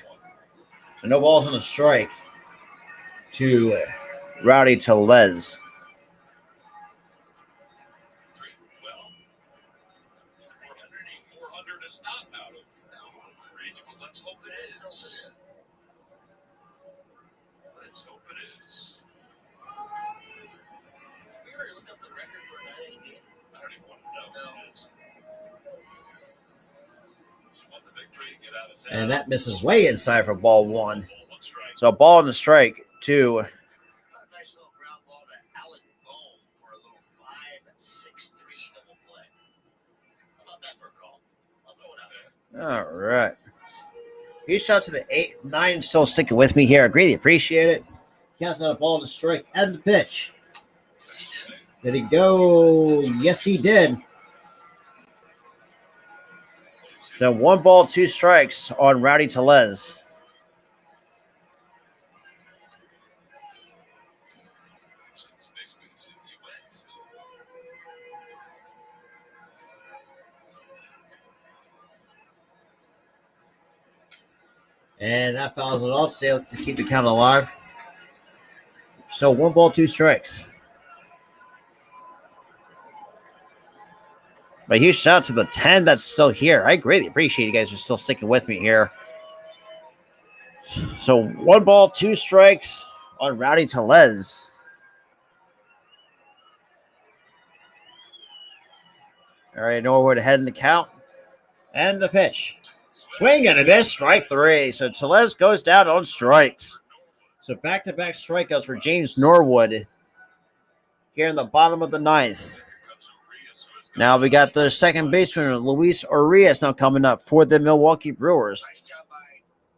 So no balls on a strike to Rowdy Tellez. 400 is not out of reach, but let's hope it is. Let's hope it is. We already looked up the record for a 9-inning game. I don't even want to know what it is. Just want the victory, get out of town. And that misses way inside for ball 1. Ball, 1 strike. So a ball and a strike to A nice little ground ball to Alec Bohm for a little 5-6-3 double play. How about that for a call? I'll throw it out there. all right. Huge shot to the 8-9 still sticking with me here. I greatly appreciate it. Counts out a ball and a strike and the pitch. Yes, he did. Did he go? Yes, he did. So 1 ball, 2 strikes on Rowdy Tellez. It's basically the U.S. And that fouls it off to keep the count alive. So 1 ball, 2 strikes. But huge shout out to the 10 that's still here. I greatly appreciate you guys are still sticking with me here. So 1 ball, 2 strikes on Rowdy Tellez. All right, know where to head in the count. And the pitch. Swing and a miss, strike 3. So Tellez goes down on strikes. So back-to-back strikeouts for James Norwood here in the bottom of the 9th. Now we got the second baseman, Luis Urias, now coming up for the Milwaukee Brewers. Nice job by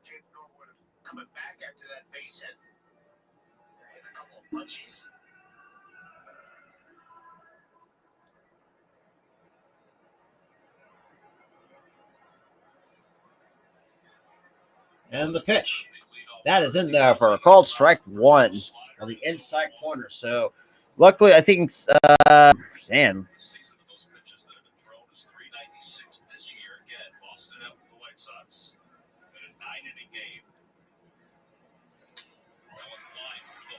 Jake Norwood coming back after that base hit. Hit a couple of punches. And the pitch. That is in there for a called strike 1 on the inside corner. So luckily, I think, man. Season of those pitches that have been thrown is 396 this year. Again, Boston out with the White Sox.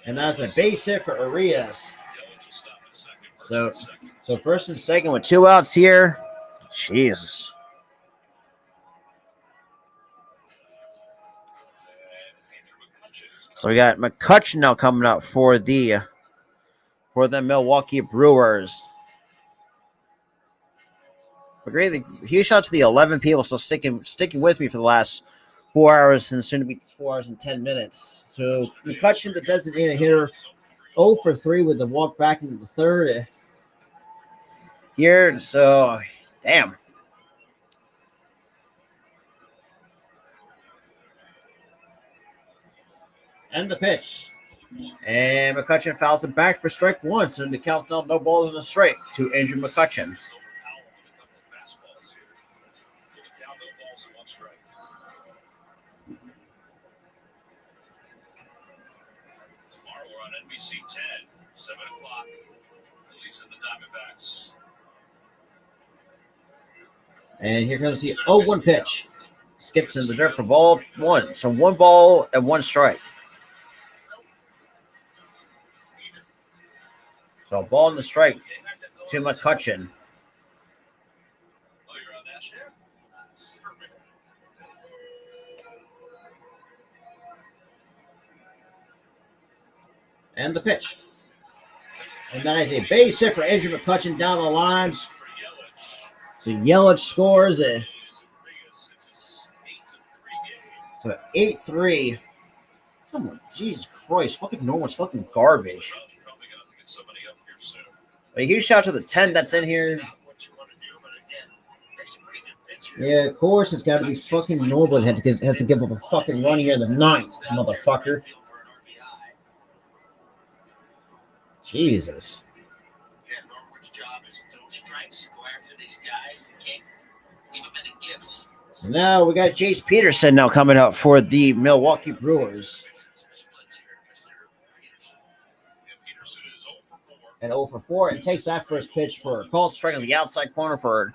And that's a base hit for Arias. So first and second with 2 outs here. Jesus. So we got McCutcheon now coming up for the Milwaukee Brewers. But great, huge shout out to the 11 people still sticking with me for the last 4 hours and soon to be 4 hours and 10 minutes. So McCutcheon, the designated hitter, 0 for 3 with the walk back into the third here. So, damn. And the pitch. And McCutcheon fouls it back for strike 1. So the count's down, no balls in a strike to Andrew McCutcheon. Tomorrow we're on NBC 10, 7 o'clock. Phillies and the Diamondbacks. And here comes the 0-1 pitch. Skips in the dirt for ball 1. So 1 ball and 1 strike. So a ball and a strike to McCutcheon. Oh, you're on that share? And the pitch. And that is a base hit for Andrew McCutcheon down the line. So Yelich scores it. So 8-3. Come on, Jesus Christ. Fucking Norman's fucking garbage. A huge shout out to the 10 that's in here. Yeah, of course it's got to be fucking Norwood has to give up a fucking run here in the 9th, motherfucker. Jesus. Yeah, Norwood's job is no strikes. Go after these guys. They can't give them any gifts. So now we got Jace Peterson now coming up for the Milwaukee Brewers. And 0 for 4 and takes that first pitch for a called strike on the outside corner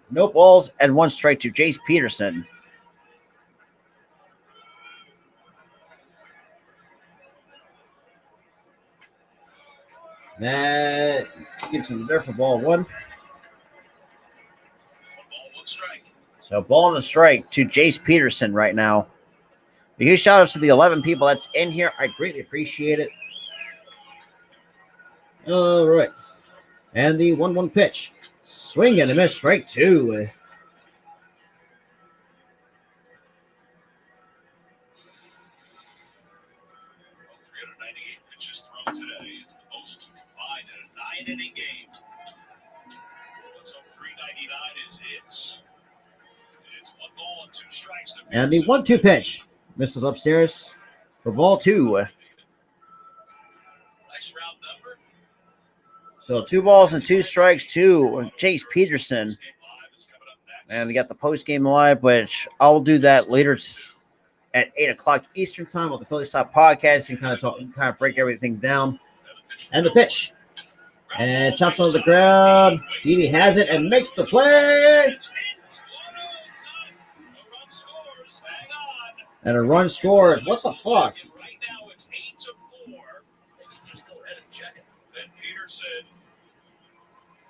no balls and 1 strike to Jace Peterson. That skips in the dirt for ball 1. So ball and a strike to Jace Peterson right now. A huge shout out to the 11 people that's in here. I greatly appreciate it. All right. And the 1-1 pitch. Swing and a miss, strike 2. 398 pitches thrown today. It's the most combined in a 9-inning game. What's up? 399 is it. It's 1 ball and 2 strikes to And the 1-2 pitch. Misses upstairs for ball 2. Nice round number. So 2 balls and 2 strikes to Jace Peterson. And they got the post-game live, which I'll do that later at 8 o'clock Eastern time on the Phillies Stop podcast and kind of break everything down. And the pitch. And chops on the ground. Didi has it and makes the play. And a run scores. What the fuck? Right now it's 8-4. Let's just go ahead and check it. Then Peterson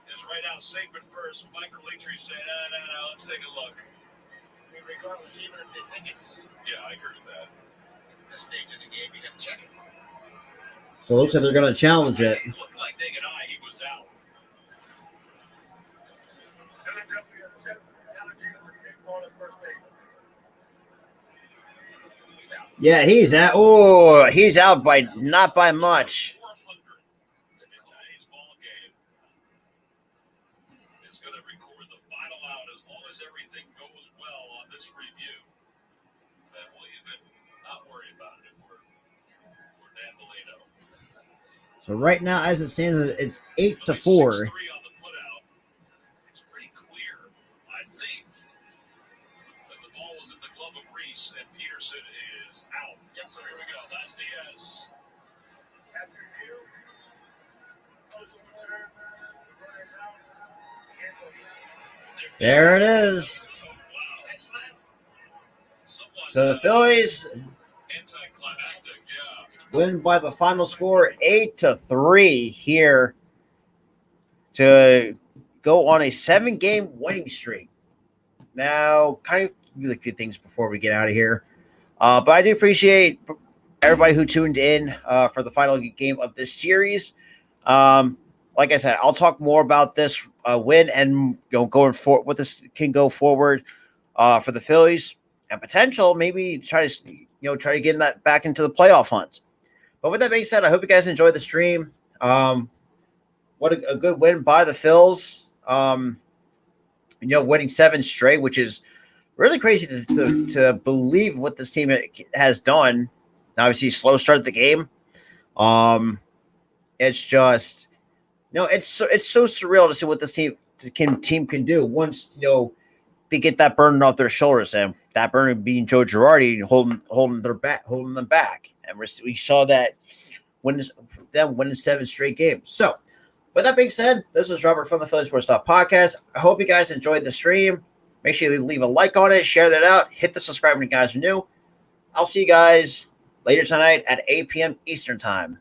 is right out safe at first. Michael Leitry said, no, let's take a look. I mean, regardless, even if they think it's Yeah, I agree with that. at this stage of the game, you got to check it. So it looks like they're going to challenge it. It looked like naked eye he was out. Philadelphia is challenging the same ball at first base. He's out. Yeah, he's out. Oh, he's out by not by much. 400 in today's ball game. Is going to record the final out as long as everything goes well on this review. Then we'll even not worry about it. We're Dan Bellino. So right now, as it stands, it's 8-4. 6-3 on the putout. It's pretty clear, I think, that the ball was in the glove of Reese and Peterson is out. Yep, so here we go. That's Diaz. After review, close overturn, the run is out. There it is. Oh, wow. Somewhat, So the Phillies, anticlimactic, yeah. win by the final score 8-3 here to go on a 7-game winning streak. Now, kind of do a few things before we get out of here. But I do appreciate everybody who tuned in for the final game of this series. Like I said, I'll talk more about this win and going forward, what this can go forward for the Phillies and potential maybe try to get that back into the playoff hunts. But with that being said, I hope you guys enjoyed the stream. What a good win by the Phils. Winning 7 straight, which is really crazy to believe what this team has done. Obviously, slow start of the game. It's just, it's so surreal to see what this team can do once they get that burden off their shoulders, and that burden being Joe Girardi holding them back, and we saw that winning 7 straight games. So, with that being said, this is Robert from the Phillies Sports Talk Podcast. I hope you guys enjoyed the stream. Make sure you leave a like on it, share that out, hit the subscribe when you guys are new. I'll see you guys later tonight at 8 p.m. Eastern Time.